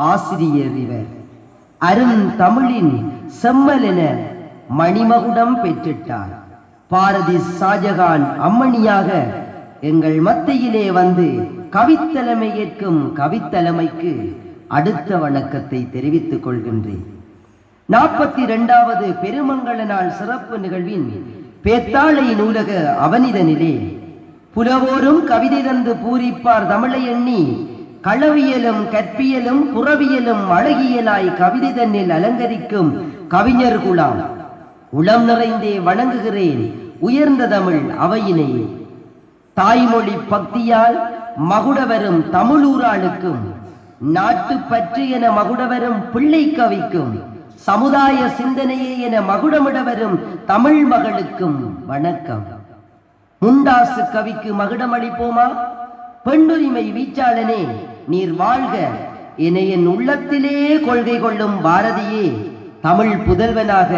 Speaker 8: ஆசிரியர் இவர். அருந்தமிழின் செம்மலென மணிமகுடம் பெற்றிட்டார். பாரதி ஷாஜகான் அம்மணியாக எங்கள் மத்தியிலே வந்து கவித்தலைமை ஏற்கும் கவித்தலைமைக்கு அடுத்த வணக்கத்தை தெரிவித்துக் கொள்கின்றேன். 42வது பெருமங்கள நாள் சிறப்பு நிகழ்வின் பேத்தாளை நூலக அவனிதனிலே புலவோரும் கவிதை தந்து பூரிப்பார் தமிழை எண்ணி களவியலும் கற்பியலும் புறவியலும் அழகியலாய் கவிதை தன்னில் அலங்கரிக்கும் கவிஞர் குலாம் உளம் நிறைந்தே வணங்குகிறேன் உயர்ந்த தமிழ் அவையினை. தாய்மொழி பக்தியால் மகுடவரும் தமிழூராளுக்கும், நாட்டு பற்று என மகுடவரும் பிள்ளை கவிக்கும், சமுதாய சிந்தனையே என மகுடமிடவரும் தமிழ் மகளுக்கும் வணக்கம். முண்டாசு கவிக்கு மகுடம் அளிப்போமா? பெண்ணுரிமை வீச்சாளனே நீர் வாழ்க என என் உள்ளத்திலே கொள்கை கொள்ளும் பாரதியே, தமிழ் புதல்வனாக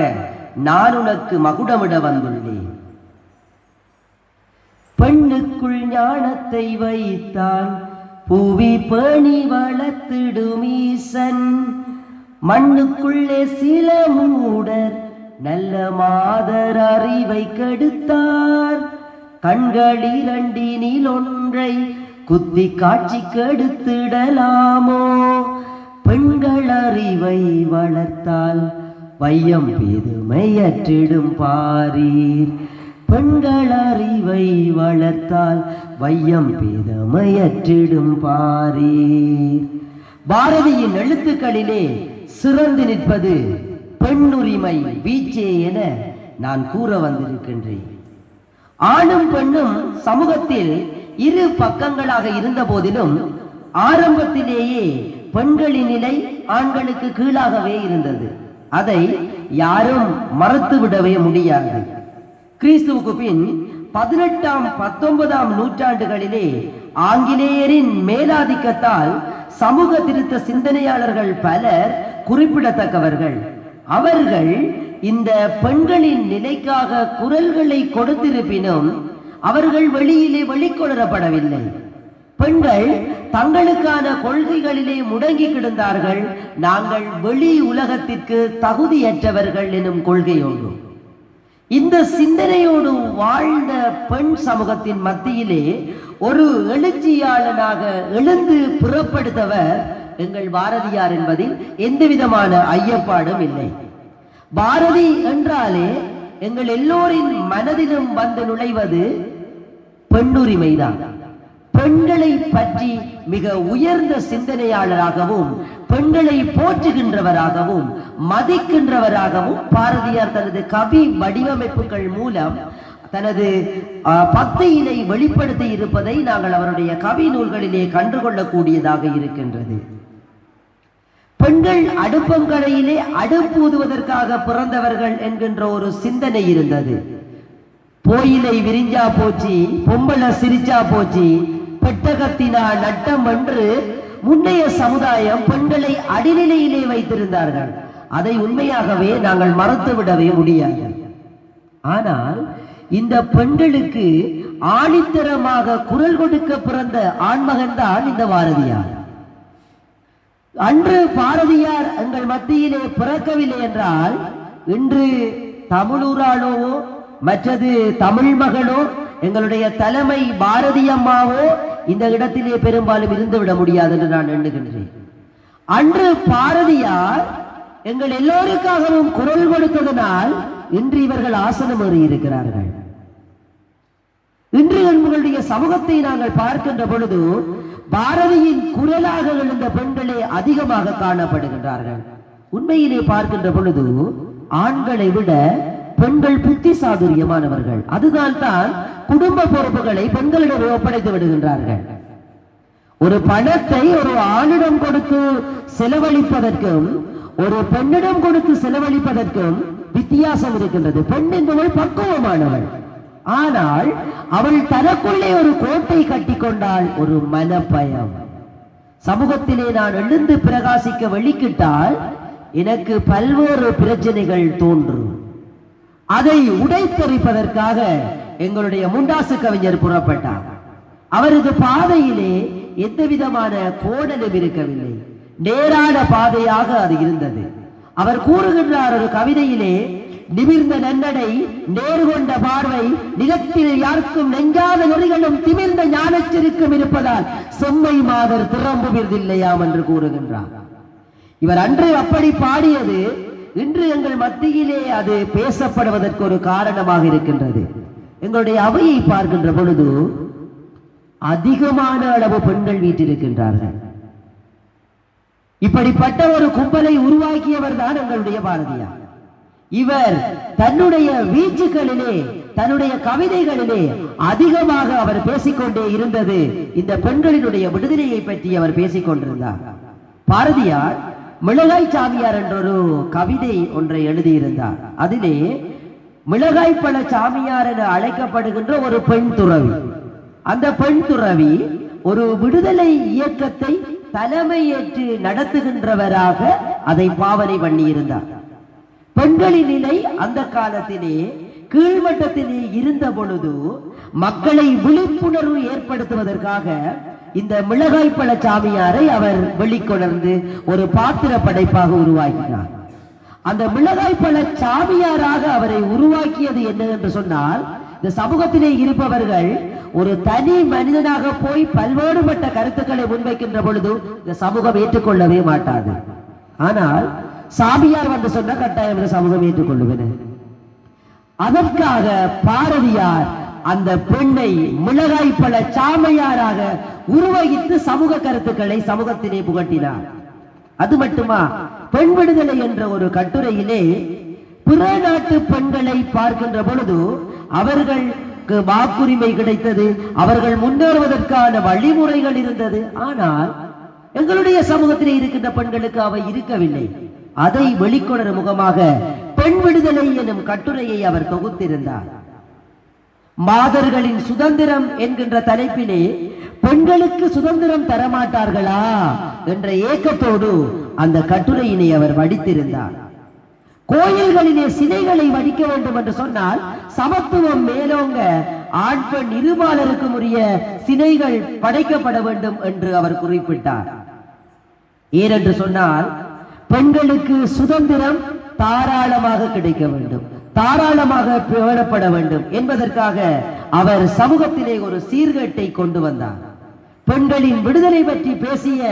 Speaker 8: நான் உனக்கு மகுடமிட வந்துள்ளேன். பெண்ணுக்குள் ஞானத்தை வைத்தான் பூவி பேணி வளர்த்திடுமீசன், மண்ணுக்குள்ளே சில மூடர் நல்ல மாதர் அறிவை கெடுத்தார், கண்களிரண்டினில் ஒன்றை குத்தி காட்சி கெடுத்திடலாமோ, பெண்கள் அறிவை வளர்த்தால் வையம் பெருமையற்றிடும் பாரீர், பெண்கள் அறிவை வளர்த்தால் வையம் பெருமையற்றிடும் பாரீர். பாரதியின் எழுத்துக்களிலே சிறந்து நிற்பது பெண்ணுரிமை வீச்சே என நான் கூற வந்திருக்கின்றேன். ஆணும் பெண்ணும் சமூகத்தில் இரு பக்கங்களாக இருந்த போதிலும் ஆரம்பத்திலேயே பெண்களின் நிலை ஆண்களுக்கு கீழாகவே இருந்தது. அதை யாரும் மறுத்துவிடவே முடியாது. கிறிஸ்துவுக்கு பின் 18ஆம் 19ஆம் நூற்றாண்டுகளிலே ஆங்கிலேயரின் மேலாதிக்கத்தால் சமூக திருத்த சிந்தனையாளர்கள் பலர் குறிப்பிடத்தக்கவர்கள். அவர்கள் இந்த பெண்களின் நிலைக்காக குரல்களை கொடுத்திருப்பினும் அவர்கள் வெளியிலே வெளிக்கொணரப்படவில்லை. பெண்கள் தங்களுக்கான கொள்கைகளிலே முடங்கி கிடந்தார்கள். நாங்கள் வெளி உலகத்திற்கு தகுதியற்றவர்கள் எனும் கொள்கை ஒன்று. இந்த சிந்தனையோடு வாழ்ந்த பெண் சமூகத்தின் மத்தியிலே ஒரு எழுச்சியாளனாக எழுந்து புறப்படுத்தவர் எங்கள் பாரதியார் என்பதில் எந்தவிதமான ஐயப்பாடும் இல்லை. பாரதி என்றாலே எங்கள் எல்லோரின் மனதிலும் வந்து நுழைவது பெண்ணுரிமைதான். பெண்களை பற்றி மிக உயர்ந்த சிந்தனையாளராகவும் பெண்களை போற்றுகின்றவராகவும் மதிக்கின்றவராகவும் பாரதியார் தனது கவி வடிவமைப்புகள் மூலம் தனது பக்தியினை வெளிப்படுத்தி இருப்பதை நாங்கள் அவருடைய கவி நூல்களிலே கண்டுகொள்ளக்கூடியதாக இருக்கின்றது. பெண்கள் அடுப்பங்கரையிலே அடுப்பு ஊதுவதற்காக பிறந்தவர்கள் என்கின்ற ஒரு சிந்தனை இருந்தது. போயிலை விரிஞ்சா போச்சு, பொம்பள சிரிச்சா போச்சு, பெட்டகத்தினா நட்டம் என்று முன்னைய சமுதாயம் பெண்களை அடிநிலையிலே வைத்திருந்தார்கள். அதை உண்மையாகவே நாங்கள் மறுத்துவிடவே முடியாது. ஆனால் இந்த பெண்களுக்கு ஆணித்தரமாக குரல் கொடுக்க பிறந்த ஆண்மகன் தான் இந்த பாரதியார். அன்று பாரதியார் எங்கள் மத்தியிலே பிறக்கவில்லை என்றால் இன்று தமிழூராளோ மற்றது தமிழ் மகளோ எங்களுடைய தலைமை பாரதி அம்மாவோ இந்த இடத்திலே பெரும்பாலும் இருந்துவிட முடியாது என்று நான் எண்ணுகின்றேன். அன்று பாரதியார் எங்கள் எல்லோருக்காகவும் குரல் கொடுத்ததனால் இன்று இவர்கள் ஆசனம் ஏறி இருக்கிறார்கள். இன்று எங்களுடைய சமூகத்தை நாங்கள் பார்க்கின்ற பொழுது பாரதியின் குரலாக எழுந்த பெண்களே அதிகமாக காணப்படுகின்றார்கள். உண்மையிலே பார்க்கின்ற பொழுது ஆண்களை விட பெண்கள் புத்தி சாதுரியமானவர்கள். அதுதான் தான் குடும்ப பொறுப்புகளை பெண்களிடம் ஒப்படைத்து விடுகின்றார்கள். ஒரு பணத்தை ஒரு ஆணிடம் கொடுத்து செலவழிப்பதற்கும் ஒரு பெண்ணிடம் கொடுத்து செலவழிப்பதற்கும் வித்தியாசம் இருக்கின்றது. பெண் என்பவள் பக்குவமானவள். ஆனால் அவள் தனக்குள்ளே ஒரு கோட்டை கட்டி கொண்டால் ஒரு மனப்பயம். சமூகத்திலே நான் எழுந்து பிரகாசிக்க வெளிக்கிட்டால் எனக்கு பல்வேறு பிரச்சனைகள் தோன்றும். அதை உடைத்தறிப்பதற்காக எங்களுடைய முண்டாசு கவிஞர் புறப்பட்டார். அவரது பாதையிலே எந்த விதமான கோணலும் இருக்கவில்லை, நேரான பாதையாக அது இருந்தது. அவர் கூறுகின்றார் ஒரு கவிதையிலே, நிமிர்ந்த நன்னடை, நேர்கொண்ட பார்வை, நிலத்தில் யாருக்கும் நெஞ்சாத நெறிகளும் திமிர்ந்த ஞானச்சிருக்கும் இருப்பதால் செம்மை மாதர் திறம்புவில்லையாம் என்று கூறுகின்றார். இவர் அன்று அப்படி பாடியது இன்று எங்கள் மத்தியிலே அது பேசப்படுவதற்கு ஒரு காரணமாக இருக்கின்றது. எங்களுடைய அவையை பார்க்கின்ற பொழுது அதிகமான அளவு பெண்கள் வீட்டிருக்கின்றார்கள். இப்படிப்பட்ட ஒரு கும்பலை உருவாக்கியவர் தான் எங்களுடைய பாரதியார். இவர் தன்னுடைய வீச்சுகளிலே தன்னுடைய கவிதைகளிலே அதிகமாக அவர் பேசிக்கொண்டே இருந்தது இந்த பெண்களினுடைய விடுதலையை பற்றி அவர் பேசிக் கொண்டிருந்தார். பாரதியார் மிளகாய் சாமியார் என்ற ஒரு கவிதை ஒன்றை எழுதியிருந்தார். அதிலே மிளகாய் பழ சாமியார் என அழைக்கப்படுகின்ற ஒரு பெண் துறவி, அந்த பெண் துறவி ஒரு விடுதலை இயக்கத்தை தலைமையேற்று நடத்துகின்றவராக அதை பாவனை பண்ணியிருந்தார். பெண்களின் நிலை அந்த காலத்திலே கீழ்மட்டத்திலே இருந்த பொழுது மக்களை விழிப்புணர்வு ஏற்படுத்துவதற்காக இந்த மிளகாய் பழ சாமியாரை அவர் வெளிக்கொணர்ந்து ஒரு பாத்திர படைப்பாக உருவாக்கினார். அந்த மிளகாய் பழ சாமியாராக அவரை உருவாக்கியது என்ன என்று சொன்னால், இந்த சமூகத்திலே இருப்பவர்கள் ஒரு தனி மனிதனாக போய் பல்வேறுபட்ட கருத்துக்களை முன்வைக்கின்ற பொழுது இந்த சமூகம் ஏற்றுக்கொள்ளவே மாட்டாது. ஆனால் சாமியார் வந்து சொன்ன கட்டாயம் இந்த சமூகம் ஏற்றுக்கொள்ளுவேன். அதற்காக பாரதியார் அந்த பெண்ணை மிளகாய் பழ சாமியாராக உருவகித்து சமூக கருத்துக்களை சமூகத்திலே புகட்டினார். அது மட்டுமா, பெண் விடுதலை என்ற ஒரு கட்டுரையிலே பிற நாட்டு பெண்களை பார்க்கின்ற பொழுது அவர்களுக்கு வாக்குரிமை கிடைத்தது, அவர்கள் முன்னேறுவதற்கான வழிமுறைகள் இருந்தது. ஆனால் எங்களுடைய சமூகத்திலே இருக்கின்ற பெண்களுக்கு அவை இருக்கவில்லை. அதை வெளிக்கொணரும் முகமாக பெண் விடுதலை எனும் கட்டுரையை அவர் தொகுத்திருந்தார். மாதர்களின் சுதந்திரம் என்கின்ற தலைப்பிலே பெண்களுக்கு சுதந்திரம் தரமாட்டார்களா என்ற ஏக்கத்தோடு அந்த கட்டுரையினை அவர் வடித்திருந்தார். கோயில்களிலே சிலைகளை வடிக்க வேண்டும் என்று சொன்னால் சமத்துவம் மேலோங்க ஆண் பெண் இருபாலருக்கும் உரிய சிலைகள் படைக்கப்பட வேண்டும் என்று அவர் குறிப்பிட்டார். ஏனென்று சொன்னால் பெண்களுக்கு சுதந்திரம் தாராளமாக கிடைக்க வேண்டும், தாராளமாக பேணப்பட வேண்டும் என்பதற்காக அவர் சமூகத்திலே ஒரு சீர்கேட்டை கொண்டு வந்தார். பெண்களின் விடுதலை பற்றி பேசிய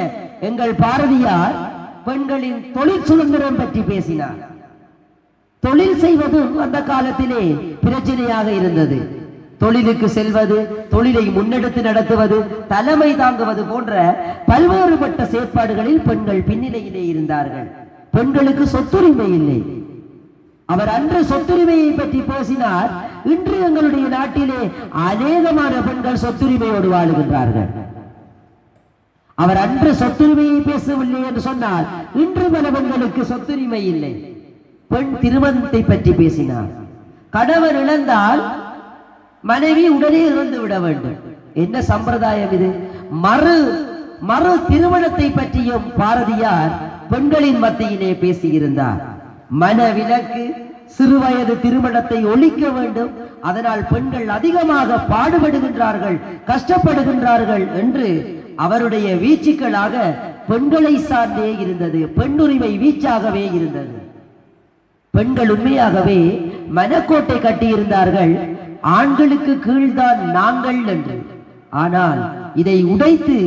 Speaker 8: எங்கள் பாரதியார் பெண்களின் தொழில் சுதந்திரம் பற்றி பேசினார். தொழில் செய்வதும் அந்த காலத்திலே பிரச்சனையாக இருந்தது. தொழிலுக்கு செல்வது, தொழிலை முன்னெடுத்து நடத்துவது, தலைமை தாங்குவது போன்ற பல்வேறுபட்ட செயற்பாடுகளில் பெண்கள் பின்னிலையிலே இருந்தார்கள். பெண்களுக்கு சொத்துரிமை இல்லை. அவர் அன்று சொத்துரிமையை பற்றி பேசினார். இன்று எங்களுடைய நாட்டிலே அநேகமான பெண்கள் சொத்துரிமையோடு வாழுகின்றார்கள். அவர் அன்று சொத்துரிமையை பேசவில்லை என்று சொன்னால் இன்று பல பெண்களுக்கு சொத்துரிமை இல்லை. பெண் திருமணத்தை பற்றி பேசினார். கணவன் இழந்தால் மனைவி உடனே இறந்து விட வேண்டும். என்ன சம்பிரதாயம் இது? மறு திருமணத்தை பற்றியும் பாரதியார் பெண்களின் மத்தியிலே பேசியிருந்தார். மனவிலக்கு, சிறுவயது திருமணத்தை ஒழிக்க வேண்டும், அதனால் பெண்கள் அதிகமாக பாடுபடுகின்றார்கள், கஷ்டப்படுகின்றார்கள் என்று அவருடைய வீச்சுக்களாக பெண்களை சார்ந்தே இருந்தது. பெண்ணுரிமை வீச்சாகவே இருந்தது. பெண்கள் உண்மையாகவே மனக்கோட்டை கட்டியிருந்தார்கள், ஆண்களுக்கு கீழ்தான் நாங்கள் என்று. ஆனால் இதை உடைத்து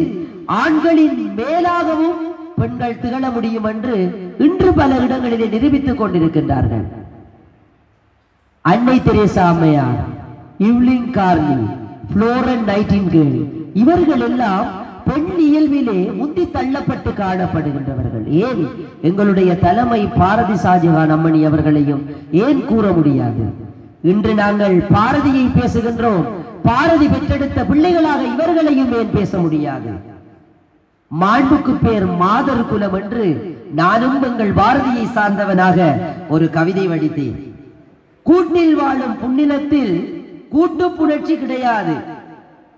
Speaker 8: ஆண்களின் மேலாகவும் பெண்கள் திகழ முடியும் என்று இன்று பல இடங்களிலே நிரூபித்துக் கொண்டிருக்கின்றார்கள். அன்னை தெரேசா அம்மையார், இவ்லிங் கார்னி, புளோரன்ஸ் நைட்டிங்கேல் இவர்கள் எல்லாம் பெண் இயல்பிலே முந்தி தள்ளப்பட்டு காணப்படுகின்றவர்கள். ஏன் எங்களுடைய தலைமை பாரதி ஷாஜகான் அம்மணி அவர்களையும் ஏன் கூற முடியாது? இன்று நாங்கள் பாரதியை பேசுகின்றோம், பாரதி பெற்றெடுத்த பிள்ளைகளாக இவர்களையும் ஏன் பேச முடியாது? மாண்புக்கு பேர் மாதர் குலம் என்று நானும் எங்கள் பாரதியை சார்ந்தவனாக ஒரு கவிதை வடித்தேன். கூட்டில் வாழும் புன்னிலத்தில் கூட்டு புணர்ச்சி கிடையாது,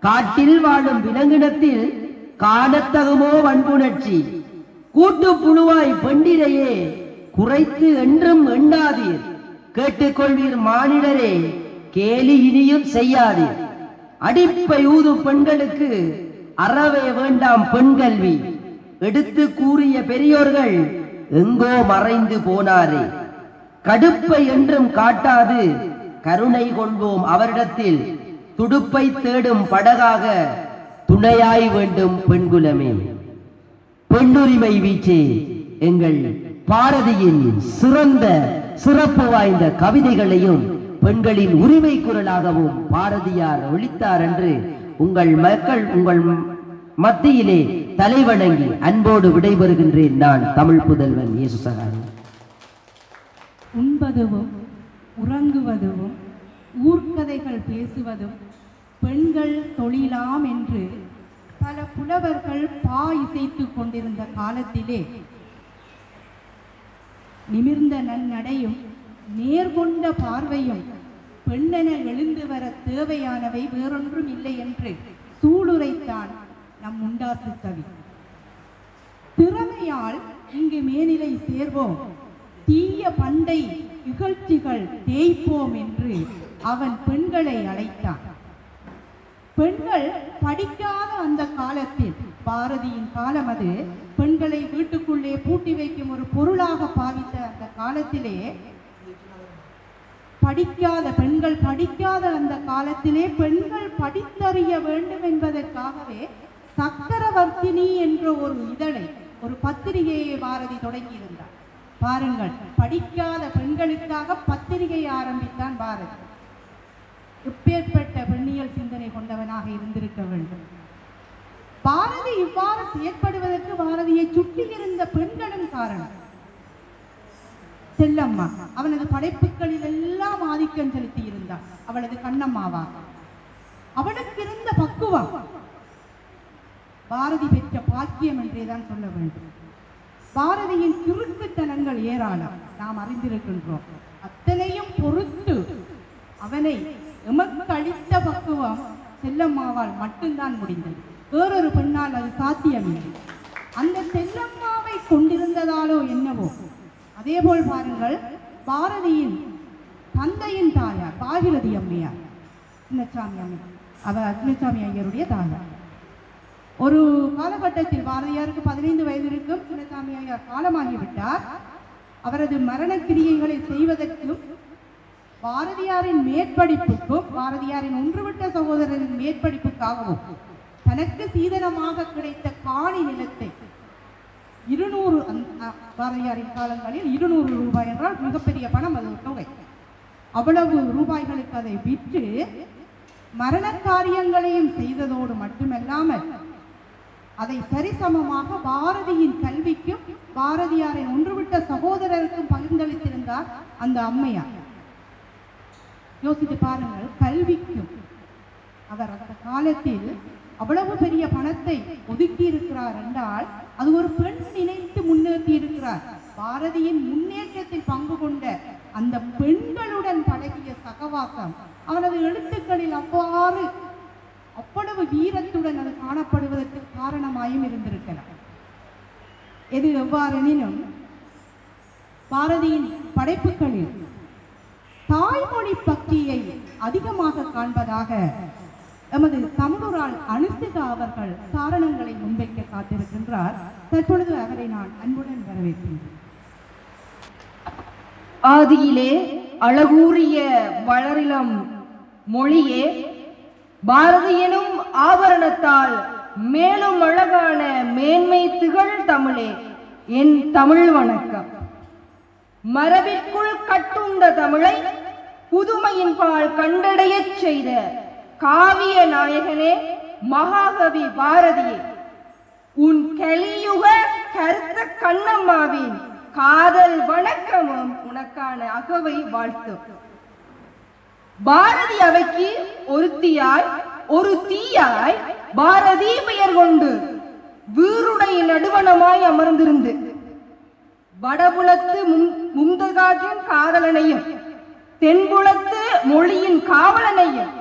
Speaker 8: காட்டில் வாழும் விலங்கினத்தில் காணத்தகுமோ வன்புணர்ச்சி. கூட்டு புழுவாய் பெண்டிரையே குறைத்து என்றும் எண்ணாதீர், கேட்டுக்கொள்வீர் மானிடரே கேலி இனியும் செய்யாதீர். அடிப்பை ஊதும் பெண்களுக்கு அறவே வேண்டாம் பெண் கல்வி, எடுத்து கூறிய பெரியோர்கள் எங்கோ மறைந்து போனாரே. கடுப்பை என்றும் காட்டாது கருணை கொள்வோம் அவரிடத்தில், துடுப்பை தேடும் படகாக துணையாய் வேண்டும் பெண்குலமே. பெண்ணுரிமை வீச்சே எங்கள் பாரதியின் சிறந்த சிறப்பு வாய்ந்த கவிதைகளையும் பெண்களின் உரிமை குரலாகவும் பாரதியார் ஒழித்தார் என்று உங்கள் மக்கள் உங்கள் மத்தியிலே தலைவணங்கி அன்போடு விடைபெறுகின்றேன். நான் தமிழ் புதல்வன் இயேசு சகாரி.
Speaker 7: உண்பதுவும் உறங்குவதும் ஊர்க்கதைகள் பேசுவதும் பெண்கள் தொழிலாம் என்று பல புலவர்கள் இசைத்துக் கொண்டிருந்த காலத்திலே நிமிர்ந்த நன்னடையும் நேர்கொண்ட பார்வையும் பெண்ணென எழுந்து வர தேவையானவை வேறொன்றும் இல்லை என்று சூளுரைத்தான் நம் முண்டாசு கவி. திறமையால் இங்கு மேனிலை சேர்வோம், தீய பண்டை இகழ்ச்சிகள் தேய்ப்போம் என்று அவன் பெண்களை அழைத்தான். பெண்கள் படிக்காத அந்த காலத்தில், பாரதியின் காலம் அது, பெண்களை வீட்டுக்குள்ளே பூட்டி வைக்கும் ஒரு பொருளாக பாவித்த அந்த காலத்திலே, பெண்கள் படிக்காத அந்த காலத்திலே பெண்கள் படித்தறிய வேண்டும் என்பதற்காகவே சக்கரவர்த்தினி என்ற ஒரு இதழை, ஒரு பத்திரிகையை பாரதி தொடங்கியிருந்தார். பாருங்கள், படிக்காத பெண்களுக்காக பத்திரிகை ஆரம்பித்தான் பாரதி. எப்பேற்பட்ட பெண்ணியல் சிந்தனை கொண்டவனாக இருந்திருக்க வேண்டும். பாரதி இவ்வாறு செயற்படுவதற்கு பாரதியை சுற்றி இருந்த பெண்களும் காரணம். செல்லம்மா அவனது படைப்புகளில் எல்லாம் ஆதிக்கம் செலுத்தி இருந்தாள். அவளது கண்ணம்மாவா. அவளுக்கு இருந்த பக்குவம் பாரதி பெற்ற பாக்கியம் என்றேதான் சொல்ல வேண்டும். பாரதியின் கிறுக்குத்தனங்கள் ஏராளம், நாம் அறிந்திருக்கின்றோம். அத்தனையும் பொறுத்து அவனை எமக்கு அளித்த பக்குவம் செல்லம்மாவால் மட்டும்தான் முடிந்தது. வேறொரு பெண்ணால் அது சாத்தியமில்லை. அந்த செல்லம்மாவை கொண்டிருந்ததாலோ என்னவோ. அதேபோல் பாருங்கள், பாரதியின் தந்தையின் தாயார் பாகிரதி அம்மையார், சின்னசாமி அம்மையார், அவர் சின்னசாமி ஐயருடைய தாயார். ஒரு காலகட்டத்தில் பாரதியாருக்கு 15 வயது இருக்கும். சின்னசாமி ஐயர் காலமாகிவிட்டார். அவரது மரணக்கிரியைகளை செய்வதற்கும் பாரதியாரின் மேற்படிப்புக்கும் பாரதியாரின் ஒன்றுவிட்ட சகோதரரின் மேற்படிப்புக்காகவும் தனக்கு சீதனமாக கிடைத்த காணி நிலத்தை 200 பாரதியாரின் காலங்களில் 200 ரூபாய் என்றால் மிகப்பெரிய பணம், அது ஒரு தொகை. அவ்வளவு ரூபாய்களுக்கு அதை விற்று மரண காரியங்களையும் செய்ததோடு மட்டுமல்லாமல் அதை சரிசமமாக பாரதியின் கல்விக்கும் பாரதியாரின் ஒன்றுவிட்ட சகோதரருக்கும் பகிர்ந்தளித்திருந்தார் அந்த அம்மையார். யோசித்து பாருங்கள், கல்விக்கும் அவர் அந்த காலத்தில் அவ்வளவு பெரிய பணத்தை ஒதுக்கி இருக்கிறார் என்றால் அது ஒரு பெண் நினைத்து முன்னேற்றி இருக்கிறார். பாரதியின் முன்னேற்றத்தில் பங்கு கொண்ட அந்த பெண்களுடன் பழகிய சகவாசம் அவனது எழுத்துக்களில் அவ்வளவு வீரத்துடன் அது காணப்படுவதற்கு காரணமாயும் இருந்திருக்கலாம். எது எவ்வாறெனினும் பாரதியின் படைப்புகளில் தாய்மொழி பக்தியை அதிகமாக காண்பதாக எமது தமிழரால் அனுசிகா அவர்கள் காரணங்களை முன்வைக்க காத்திருக்கின்றார். தற்பொழுது அவரை நான் அன்புடன் வரவேற்கின்றேன்.
Speaker 9: ஆதியிலே அழகூறிய வளரிளம் மொழியே, பாரதி எனும் ஆபரணத்தால் மேலும் அழகான மேன்மை திகழ் தமிழே, என் தமிழ் வணக்கம். மரபிற்குள் கட்டுண்ட தமிழை புதுமையின் பால் கண்டடையச் செய்த காவிய நாயகனே, மகாகவி பாரதியே, உன் கலியுக கருத்த கண்ணம்மாவின் காதல் வணக்கமும் உனக்கான அகவை வாழ்த்தும். பாரதி அவைக்கு ஒருத்தியாய் ஒரு தீயாய் பாரதி பெயர் கொண்டு வீருடை நடுவனமாய் அமர்ந்திருந்து வடபுலத்து மும்தகாஜின் காதலனையும் தென்புலத்து மொழியின் காவலனையும்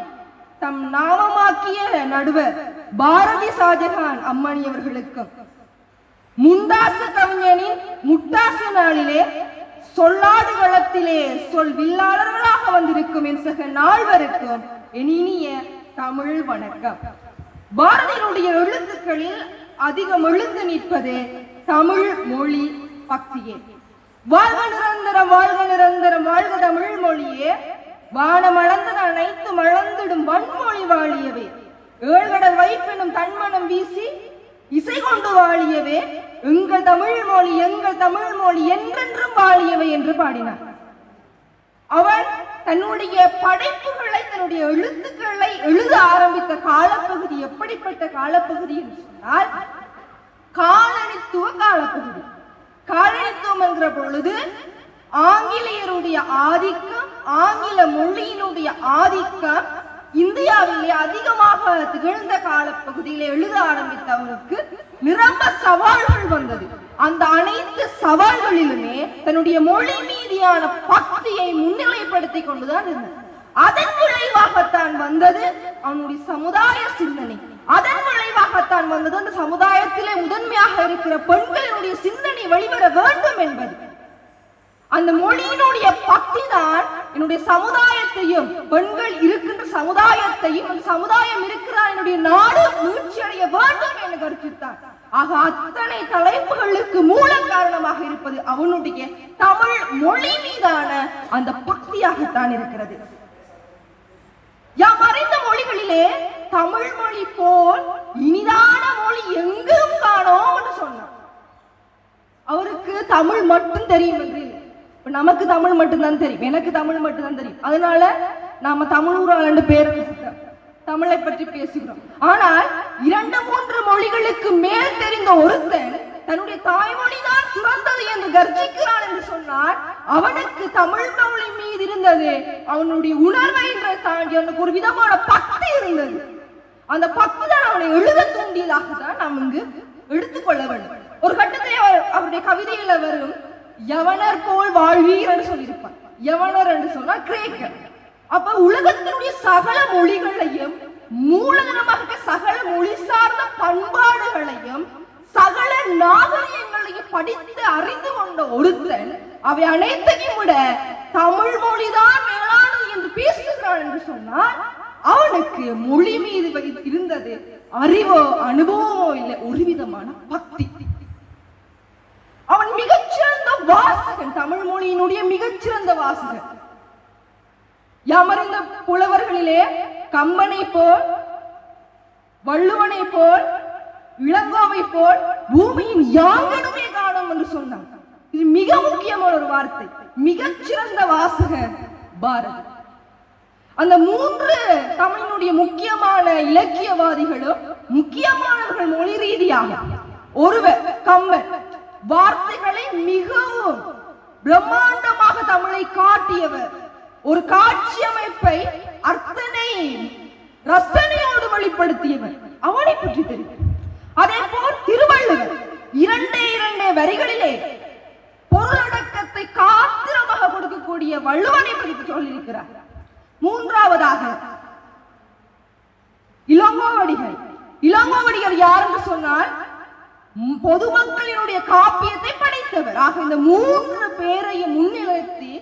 Speaker 9: தம் நாமமாக்கிய நடுவர் பாரதி ஷாஜகான் அம்மணியவர்களுக்கும் முண்டாசு கவிஞனின் முட்டாசு நாளிலே சொல்லாடு களத்திலே சொல் வில்லாளர்களாக வந்திருக்கும் என் சக நால்வருக்கும் என் இனிய தமிழ் வணக்கம். பாரதியினுடைய எழுத்துக்களில் அதிகம் எழுந்து நிற்பது தமிழ் மொழி பக்தியே. வாழ்க நிரந்தரம், வாழ்க நிரந்தரம், வாழ்க தமிழ் மொழியே, வானம் அளந்தது அனைத்து மழந்திடும் வன்மொழி வாழியவே, ஏழ்கடல் வைப்பெனும் தன்மனம் வீசி இசை கொண்டு வாழியவே, எங்கள் தமிழ் மொழி எங்கள் தமிழ் மொழி என்றென்றும் வாழியவை என்று பாடினார். அவன் தன்னுடைய படைப்புகளை, தன்னுடைய எழுத்துக்களை எழுத ஆரம்பித்த காலப்பகுதி எப்படிப்பட்ட காலப்பகுதி என்று சொன்னால் காலனித்துவ காலப்பகுதி. காலனித்துவம் என்கிற பொழுது ஆங்கிலேயருடைய ஆதிக்கம், ஆங்கில மொழியினுடைய ஆதிக்கம் இந்தியாவிலே அதிகமாக திகழ்ந்த காலப்பகுதியிலே எழுத ஆரம்பித்தவருக்கு நிரம்ப சவால்கள் வந்தது. அந்த அனைத்து சவால்களிலுமே தன்னுடைய மொழி மீதியான பக்தியை முன்னிலைப்படுத்தி கொண்டுதான் இருந்தது. அதன் விளைவாகத்தான் வந்தது அவனுடைய சமுதாய சிந்தனை. அதன் விளைவாகத்தான் வந்தது அந்த சமுதாயத்திலே முதன்மையாக இருக்கிற பெண்களினுடைய சிந்தனை வெளிவர வேண்டும் என்பது. அந்த மொழியினுடைய பக்தி தான் என்னுடைய சமுதாயத்தையும், பெண்கள் இருக்கின்ற சமுதாயத்தையும், அந்த சமுதாயம் இருக்கிறார் என்னுடைய நாடு மீழ்ச்சி அடைய வேண்டும் என்று கருத்துத்தான். ஆக அத்தனை தலைப்புகளுக்கு மூல காரணமாக இருப்பது அவனுடைய தமிழ் மொழி மீதான அந்த பக்தியாகத்தான் இருக்கிறது. யாம் அறிந்த மொழிகளிலே தமிழ் மொழி போல் இனிதான மொழி எங்கும் காணோம் என்று சொன்னார். அவருக்கு தமிழ் மட்டும் தெரியும் என்று இல்லை. நமக்கு தமிழ் மட்டும்தான் தெரியும், எனக்கு தமிழ் மட்டும்தான் தெரியும். அதனால நாம தமிழ் ஊராளண்டு பேர் தமிழை பற்றி பேசுகிறோம். ஆனால் 2-3 மொழிகளுக்கு மேல் தெரிந்த ஒருத்தன் தன்னுடைய தாய்மொழி தான் சிறந்தது என்று கர்ஜிக்கிறான் என்று சொன்னார். அவனுக்கு தமிழ் மொழி மீது இருந்தது அவனுடைய உணர்வை என்ற தாண்டி அவனுக்கு ஒரு விதமான பக்தி இருந்தது. அந்த பக்தி தான் அவனை எழுத தூண்டியதாக தான் நாம் இங்கு எடுத்துக்கொள்ள வேண்டும். ஒரு கட்டத்தில் அவருடைய கவிதையில வரும் யவனர் போல் வாழ்வீர் என்று சொல்லியிருப்பார். யவனர் என்று சொன்னால் கிரேக்கர். அப்ப உலகத்தினுடைய சகல மொழிகளையும் மூலதனமாக சகல மொழி சார்ந்த பண்பாடுகளையும் சகல நாகரிகங்களையும் படித்து அறிந்து கொண்ட ஒருத்தன் அவை அனைத்தையும் விட தமிழ் மொழிதான் மேலானது என்று பேசுகிறான் என்று சொன்னால் அவனுக்கு மொழி மீது இருந்தது அறிவோ அனுபவமோ இல்லை, ஒரு விதமான பக்தி. அவன் மிகச்சிறந்த வாசகன், தமிழ் மொழியினுடைய மிகச்சிறந்த வாசகன். யாமறிந்த புலவர்களிலே கம்பனை போல், வள்ளுவனை போல், இளங்கோவை போல் பூமியின் யாங்கனுமே காணும் என்று சொன்னான். இது மிக முக்கியமான ஒரு வார்த்தை. மிகச்சிறந்த வாசகர் பாரதி. அந்த 3 தமிழினுடைய முக்கியமான இலக்கியவாதிகளும் முக்கியமானவர்கள் மொழி ரீதியாக. ஒருவர் கம்பன், வார்த்தைகளை மிகவும் பிரம்மாண்டமாக தமிழை காட்டியவர். ஒரு காட்சி அமைப்பை அத்தனை ரசனையோடு வெளிப்படுத்தியவர். அவனை பற்றி தெரியும். அதே போல் திருவள்ளுவர் 2 வரிகளிலே பொருளடக்கத்தை காத்திரமாக கொடுக்கக்கூடிய வள்ளுவனை பற்றி சொல்லியிருக்கிறார். 3வதாக இளங்கோவடிகள் யார் என்று சொன்னால் பொதுமக்களினுடைய காப்பியத்தை படைத்தவர். ஆக இந்த 3 பேரையும் முன்னிறுத்தி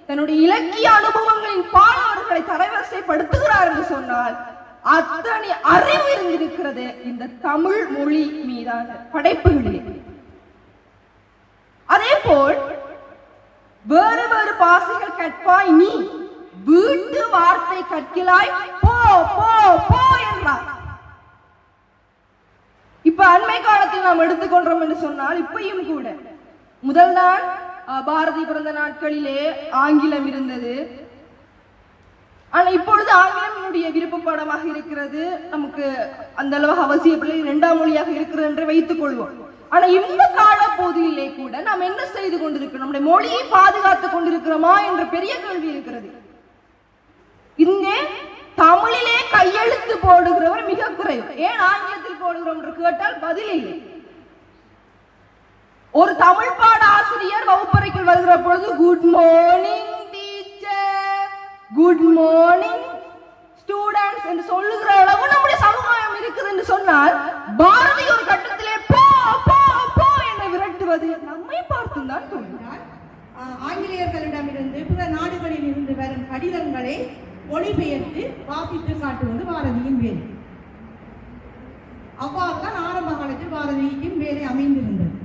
Speaker 9: தன்னுடைய இலக்கிய அனுபவங்களின் பால் அவர்களை தரவரிசைப்படுத்துகிறார் என்று சொன்னால் அத்தனை அறிவு இருந்திருக்கிறது இந்த தமிழ் மொழி மீதான படைப்புகளில். அதே போல் வேறு வேறு பாசைகள் கற்பாய் நீ, வீட்டு வார்த்தை கற்கிலாய் போ போ போ என்றார். இப்ப அண்மை காலத்தில் நாம் எடுத்துக்கொண்டோம் என்று சொன்னால் இப்பயும் கூட முதல் நாள் பாரதி பிறந்த நாட்களிலே ஆங்கிலம் இருந்தது. ஆனா இப்பொழுது ஆங்கிலமுடைய விருப்ப பாடமாக இருக்கிறது. நமக்கு அந்த அளவு அவசியமில்லை, 2ஆம் மொழியாக இருக்கிறது என்று வைத்துக் கொள்வோம். ஆனா இந்த கால பகுதியிலே கூட நாம் என்ன செய்து கொண்டிருக்கிறோம்? நம்முடைய மொழியை பாதுகாத்துக் கொண்டிருக்கிறோமா என்ற பெரிய கேள்வி இருக்கிறது. இங்கே தமிழிலே கையெழுத்து போடுகிறவர் மிக குறைவு. ஏன் ஆங்கிலத்தில் போடுகிறோம் என்று கேட்டால் பதில் இல்லை. ஒரு தமிழ் பாட ஆசிரியர் வகுப்பறைக்குள் வருகிற பொழுது good morning teacher, good morning students என்று சொல்லுகிற அளவு நம்முடைய சமுதாயம் இருக்குது என்று சொன்னால் பாரதி ஒரு கட்டத்திலே போ போ போ என விரட்டுவது நம்மை பார்த்து தான் தோன்றினார்.
Speaker 7: ஆங்கிலேயர்களிடமிருந்து பிற நாடுகளில் இருந்து வரும் கடிதங்களை மொழிபெயர்த்து வாசித்து காட்டுவது பாரதியின் வேலை. அவ்வாறுதான் ஆரம்ப காலத்தில் பாரதியின் வேலை அமைந்திருந்தது.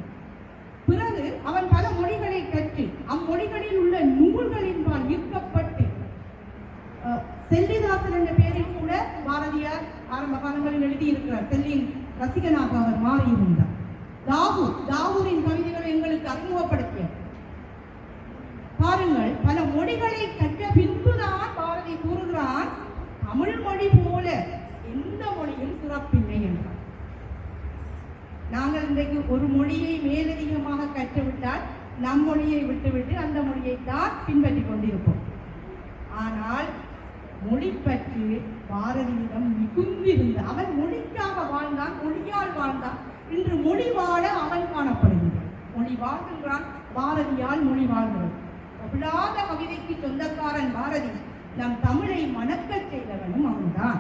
Speaker 7: பிறகு அவன் பல மொழிகளை கற்று அம்மொழிகளில் உள்ள நூல்களின்பால் ஈர்க்கப்பட்டு செல்லிதாசன் என்ற பெயரில் கூட பாரதியார் ஆரம்ப காலங்களில் எழுதியிருக்கிறார். செல்லியின் ரசிகனாக அவர் மாறியிருந்தார். தாகூரின் கவிதைகளை எங்களுக்கு அறிமுகப்படுத்திய பாருங்கள். பல மொழிகளை கற்ற பின்புதான் பாரதி கூறுகிறான், தமிழ் மொழி போல எந்த மொழியும் சிறப்பில்லை என்றார். நாங்கள் இன்றைக்கு ஒரு மொழியை மேலதிகமாக கற்றுவிட்டால் நம் மொழியை விட்டுவிட்டு அந்த மொழியை தான் பின்பற்றி கொண்டிருப்போம். ஆனால் மொழி பற்றி பாரதியிடம் மிகுந்திருந்த அவன் மொழிக்காக வாழ்ந்தான், மொழியால் வாழ்ந்தான். இன்று மொழி வாழ அவன் காணப்படுகின்றான். மொழி வாழ்கின்றான், பாரதியால் மொழி வாழ்கிறது. விழாத கவிதைக்கு சொந்தக்காரன் பாரதி. நம் தமிழை மணக்கச் செய்தவனும் அவன்தான்.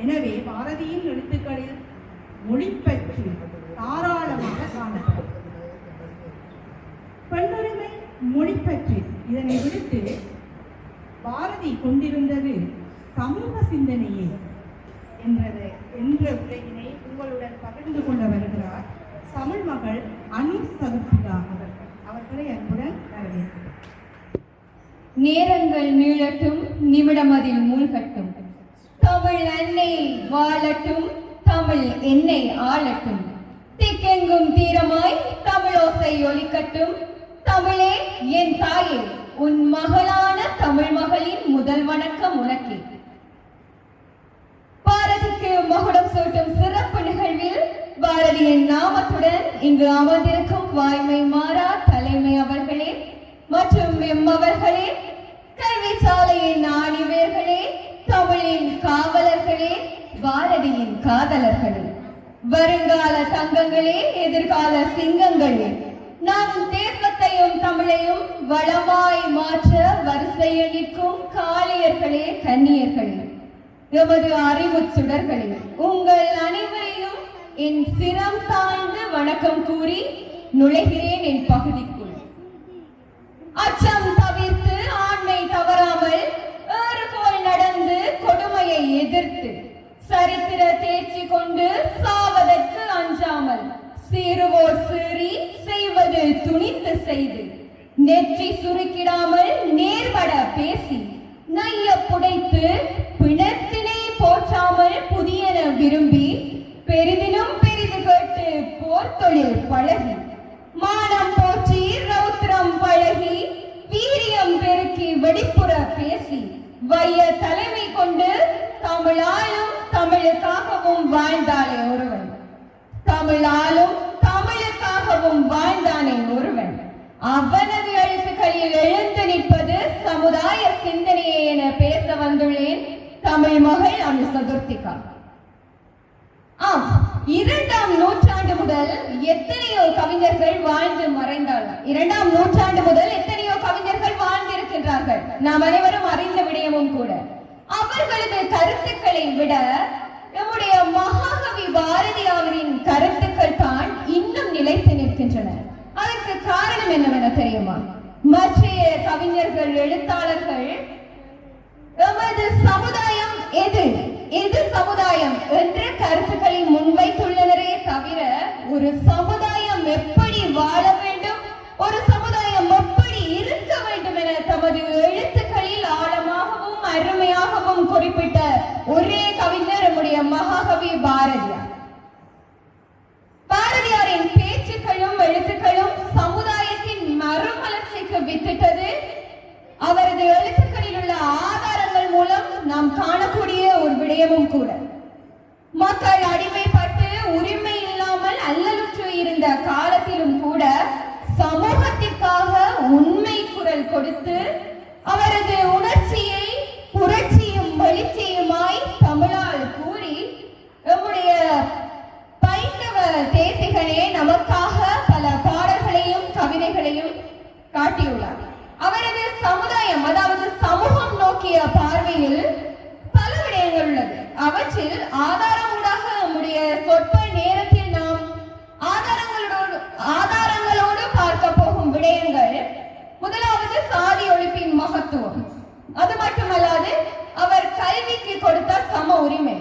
Speaker 7: எனவே பாரதியின் எழுத்துக்களில் மொழி பற்றி தாராளமாக காணப்படும். பெண்ணுரிமை, மொழி பற்றி இதனை விடுத்து பாரதி கொண்டிருந்தது சமூக சிந்தனையே என்ற உரையினை உங்களுடன் பகிர்ந்து கொள்ள வருகிறார் தமிழ் மகள் அனு சதுர்த்திகா அவர்களை அன்புடன் வரவேற்கிறேன்.
Speaker 2: நேரங்கள் மீளட்டும், நிமிடம் அதில் மூழ்கட்டும். தமிழ் அன்னை வாழட்டும், தமிழ் என்னை ஆளட்டும். திக்கெங்கும் தீரமாய் தமிழோசை ஒலிக்கட்டும். தமிழே என் தாயே, உன் மகளான தமிழ் மகளின் முதல் வணக்கம் உனக்கே. பாரதிக்கு மகுடம் சூட்டும் சிறப்பு நிகழ்வில் பாரதி கணபதியின் நாமத்துடன் இங்கு அமர்ந்திருக்கும் வாய்மை மாறா தலைமை அவர்களே மற்றும் எம்மவர்களே, கல்வி சாலையின் ஆணிவேர்களே, தமிழின் காவலர்களே, பாரதியின் காதலர்களே, வருங்கால தங்கங்களே, எதிர்கால சிங்கங்களே, நம் தேசத்தையும் தமிழையும் வளமாய் மாற்ற வரிசையில் நிற்கும் காளியர்களே, கன்னியர்களே, எமது அறிவு சுடர்களே, உங்கள் அனைவரையும் என் சிரம் தாழ்ந்து வணக்கம் கூறி நுழைகிறேன் என் பகுதிக்குள். அச்சம் தவிர்த்து ஆண்மை தவறாமல் ஏறுபோல் நடந்து கொடுமையை எதிர்த்து சரித்திர தேர்ச்சி கொண்டு சாவதற்கு அஞ்சாமல் சீருவோர் சீறி செய்வது துணிந்து செய்து நெற்றி சுருக்கிடாமல் நேர்பட பேசி நைய புடைத்து பிணத்தினை போற்றாமல் புதியன விரும்பி பெரிதிலும் பெரிது கேட்டு போர் தொழில் பழகி மானம் போற்றி ரௌத்ரம் பழகி வீரியம் பெருக்கி வெடிப்புற பேசி வைய தலைமை கொண்டு தமிழாலும் தமிழுக்காகவும் வாழ்ந்தாலே ஒருவன், தமிழாலும் தமிழுக்காகவும் வாழ்ந்தானே ஒருவன், அவனது எழுத்துக்களில் எழுந்து நிற்பது சமுதாய சிந்தனையே என பேச வந்துள்ளேன் தமிழ் மகள் அனு சதுர்த்திகா. ஆம், 2ஆம் நூற்றாண்டு முதல் எத்தனையோ கவிஞர்கள் வாழ்ந்து மறைந்தார்கள். 2ஆம் நூற்றாண்டு முதல் எத்தனையோ கவிஞர்கள் வாழ்ந்திருக்கின்றார்கள். நாம் அனைவரும் அறிந்த விடயமும் கூட. அவர்களது கருத்துக்களை விட நம்முடைய மகாகவி பாரதியாரின் கருத்துக்கள் தான் இன்னும் நிலைத்து நிற்கின்றன. அதற்கு காரணம் என்னவென தெரியுமா? மற்றைய கவிஞர்கள், எழுத்தாளர்கள் எமது சமுதாயம் எது சமுதாயம் என்ற கருத்துக்களை முன்வைத்துள்ளனரே தவிர ஒரு சமுதாயம் எப்படி வாழ வேண்டும், ஒரு சமுதாயம் எப்படி இருக்க வேண்டும் என தமது எழுத்துக்களில் ஆழமாகவும் அருமையாகவும் குறிப்பிட்ட ஒரே கவிஞர் நம்முடைய மகாகவி பாரதியார். பாரதியாரின் பேச்சுக்களும் எழுத்துக்களும் சமுதாயத்தின் மறுமலர்ச்சிக்கு வித்திட்டது அவரது எழுத்துக்களில் உள்ள ஆதாரங்கள் மூலம் நாம் காணக்கூடிய ஒரு விடயமும் கூட. மக்கள் அடிமைப்பட்டு உரிமை இல்லாமல் அல்லலுற்று இருந்த காலத்திலும் கூட சமூகத்திற்காக உண்மை குரல் கொடுத்து அவரது உணர்ச்சியை புரட்சியும் வெளிச்சியுமாய் தமிழால் கூறி நம்முடைய பைந்தவ தேசிகனே நமக்காக பல பாடல்களையும் கவிதைகளையும் காட்டியுள்ளார். அவரது சமுதாயம், அதாவது சமூகம் நோக்கிய பார்வையில் பல விடயங்கள் உள்ளது. அவற்றில் ஆதாரமூடாக நம்முடைய சொற்ப நேரத்தில் நாம் ஆதாரங்களோடு பார்க்க போகும் விடயங்கள், முதலாவது சாதி ஒழிப்பின் மகத்துவம். அது மட்டுமல்லாது அவர் கல்விக்கு கொடுத்த சம உரிமை,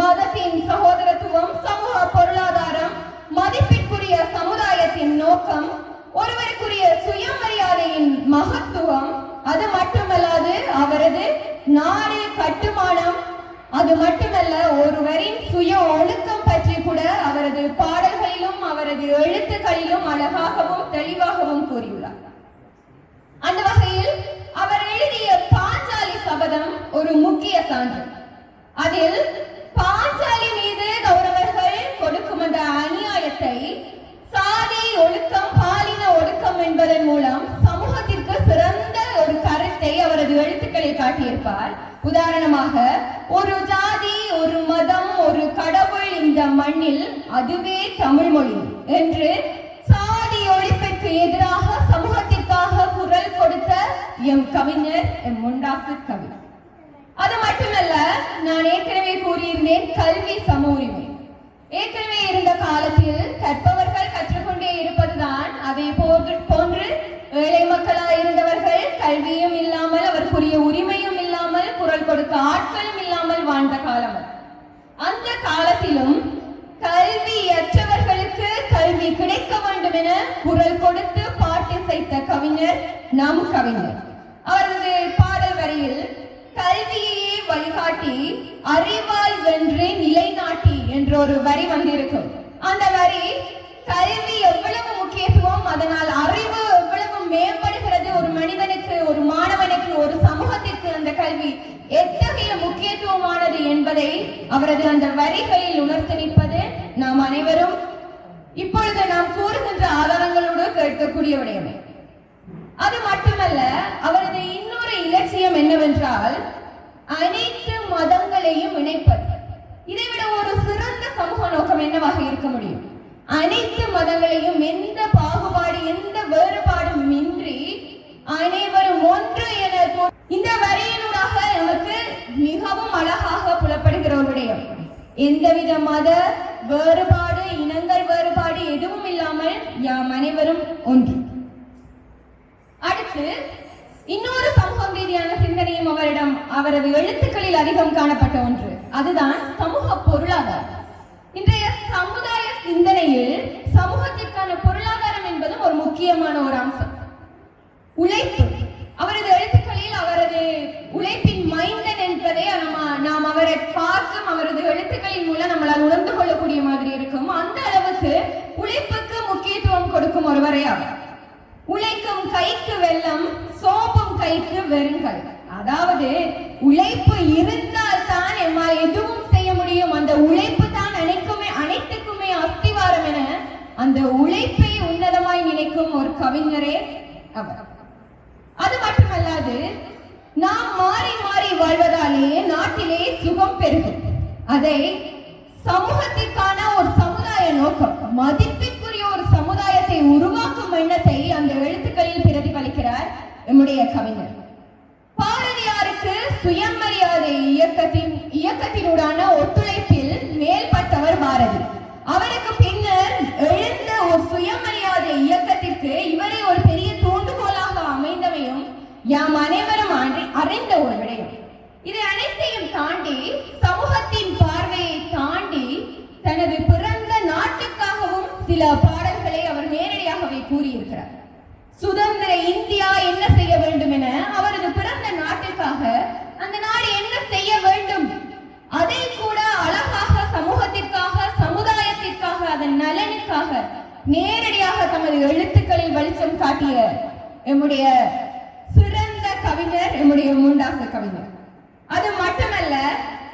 Speaker 2: மதத்தின் சகோதரத்துவம், சமூக பொருளாதாரம், மதிப்பிற்குரிய சமுதாயத்தின் நோக்கம், ஒருவருக்குரிய சுயமரியாதையின் மகத்துவம், அது மட்டுமல்லாது அவரது நாடு கட்டுமானம், அது மட்டுமல்ல ஒருவரின் சுய ஒழுக்கம் பற்றி கூட அவரது பாடல்களிலும் அவரது எழுத்துக்களிலும் அழகாகவும் தெளிவாகவும் கூறியுள்ளார். அந்த வகையில் அவர் எழுதிய பாஞ்சாலி சபதம் ஒரு முக்கிய சான்று. அதில் பாஞ்சாலி மீது கௌரவர்கள் கொடுக்கும் அந்த அநியாயத்தை சாதி ஒழுக்கம், பாலின ஒழுக்கம் என்பதன் மூலம் சமூகத்திற்கு சிறந்த ஒரு கருத்தை அவரது எழுத்துக்களில் காட்டியிருப்பார். உதாரணமாக, ஒரு ஜாதி, ஒரு மதம், ஒரு கடவுள் இந்த மண்ணில், அதுவே தமிழ் மொழி என்று சாதி ஒழிப்பிற்கு எதிராக சமூகத்திற்காக குரல் கொடுத்த எம் கவிஞர் எம் முண்டாசு கவி. அது மட்டுமல்ல, நான் ஏற்கனவே கூறியிருந்தேன் கல்வி சம உரிமை. ஏற்கனவே இருந்த காலத்தில் கற்பவர்கள் கற்றுக்கொண்டே இருப்பதுதான். அதே போன்று ஏழை மக்களாய் இருந்தவர்கள் கல்வியும் இல்லாமல், அவருக்குரிய உரிமையும் இல்லாமல், குரல் கொடுக்க ஆட்களும் இல்லாமல் வாழ்ந்த காலம். அந்த காலத்திலும் கல்வியற்றவர்களுக்கு கல்வி கிடைக்க வேண்டும் என குரல் கொடுத்து பாட்டு செய்த கவிஞர் நம் கவிஞர். அவரது பாடல் வரியில் கல்வியையே வழிகாட்டி அறிவால் வென்று நிலைநாட்டி என்ற ஒரு வரி வந்திருக்கும். அந்த வரி கல்வி எவ்வளவு முக்கியத்துவம், அதனால் அறிவு எவ்வளவு மேம்படுகிறது, ஒரு மனிதனுக்கு, ஒரு மாணவனுக்கு, ஒரு சமூகத்திற்கு அந்த கல்வி எத்தகைய முக்கியத்துவமானது என்பதை அவரது அந்த வரிகளில் உணர்த்தி நிற்பது நாம் அனைவரும் இப்பொழுது நாம் கூறுகின்ற ஆதாரங்களோடு கேட்கக்கூடிய விடயமே. அது மட்டுமல்ல, அவரது இன்னொரு இலட்சியம் என்னவென்றால் அனைத்து மதங்களையும் இணைப்பது. இதைவிட ஒரு சிறந்த சமூக நோக்கம் என்னவாக இருக்க முடியும்? அனைத்து மதங்களையும் எந்த பாகுபாடு எந்த வேறுபாடும் இன்றி அனைவரும் ஒன்று என இந்த வரியினூடாக நமக்கு மிகவும் அழகாக புலப்படுகிற ஒரு விடயம். எந்தவித மத வேறுபாடு இனங்கள் வேறுபாடு எதுவும் இல்லாமல் யாம் அனைவரும் ஒன்று. அடுத்து இன்னொரு சமூக ரீதியான சிந்தனையும் அவரது எழுத்துக்களில் அதிகம் காணப்பட்ட ஒன்று, அதுதான் சமூக பொருளாதாரம். இன்றைய சமுதாய சிந்தனையில் சமூகத்திற்கான பொருளாதாரம் என்பதும் ஒரு முக்கியமான ஒரு அம்சம். உழைப்பு, அவரது எழுத்துக்களில் அவரது உழைப்பின் மைந்தன் என்பதை நாம் அவரை பார்க்கும் அவரது எழுத்துக்களின் மூலம் நம்மளால் உணர்ந்து கொள்ளக்கூடிய மாதிரி இருக்கும். அந்த அளவுக்கு உழைப்புக்கு முக்கியத்துவம் கொடுக்கும் ஒருவரையாகும். உழைக்கும் கைக்கு வெல்லம், சோப்பும் கைக்கு வெறுங்கல். அதாவது உழைப்பு இருந்தால் தான் எம்மால் எதுவும் செய்ய முடியும். அந்த உழைப்பு தான் அனைத்துக்குமே அஸ்திவாரம் என அந்த உழைப்பை உன்னதமாய் நினைக்கும் ஒரு கவிஞரே அவர். அது மட்டுமல்லாது, நாம் மாறி மாறி வாழ்வதாலே நாட்டிலே சுகம் பெருகும். அதை சமூகத்திற்கான ஒரு சமுதாய நோக்கம், மதிப்பிற்குரிய ஒரு சமுதாயத்தை உருவாக்கும் எண்ணத்தை அந்த எழுத்துக்களில் பிரதிபலிக்கிறார் நம்முடைய கவிஞர். பாரதியாருக்கு சுயமரியாதை இயக்கத்தினூடான ஒத்துழைப்பில் மேல்பட்டவர் பாரதி. அவருக்கு பின்னர் எழுந்த ஒரு சுயமரியாதை இயக்கத்திற்கு இவரை ஒரு பெரிய தூண்டுகோலாக அமைந்தவையும் யாம் அனைவரும் அறிந்த ஒரு விடயம். இதை அனைத்தையும் தாண்டி, சமூகத்தின் பார்வையை தாண்டி, தனது பிறந்த நாட்டுக்காகவும் சில பாடல்களை அவர் நேரடியாகவே கூறியிருக்கிறார். சுதந்திர இந்தியா என்ன செய்ய வேண்டும் என அவரது பிறந்த நாட்டுக்காக அந்த நாடு என்ன செய்ய வேண்டும் அதை கூட அழகாக சமூகத்திற்காக சமுதாயத்திற்காக அதன் நலனுக்காக நேரடியாக தமது எழுத்துக்களில் வெளிச்சம் காட்டிய எம்முடைய சிறந்த கவிஞர் எம்முடைய மூண்டாசு கவிஞர். அது மட்டுமல்ல,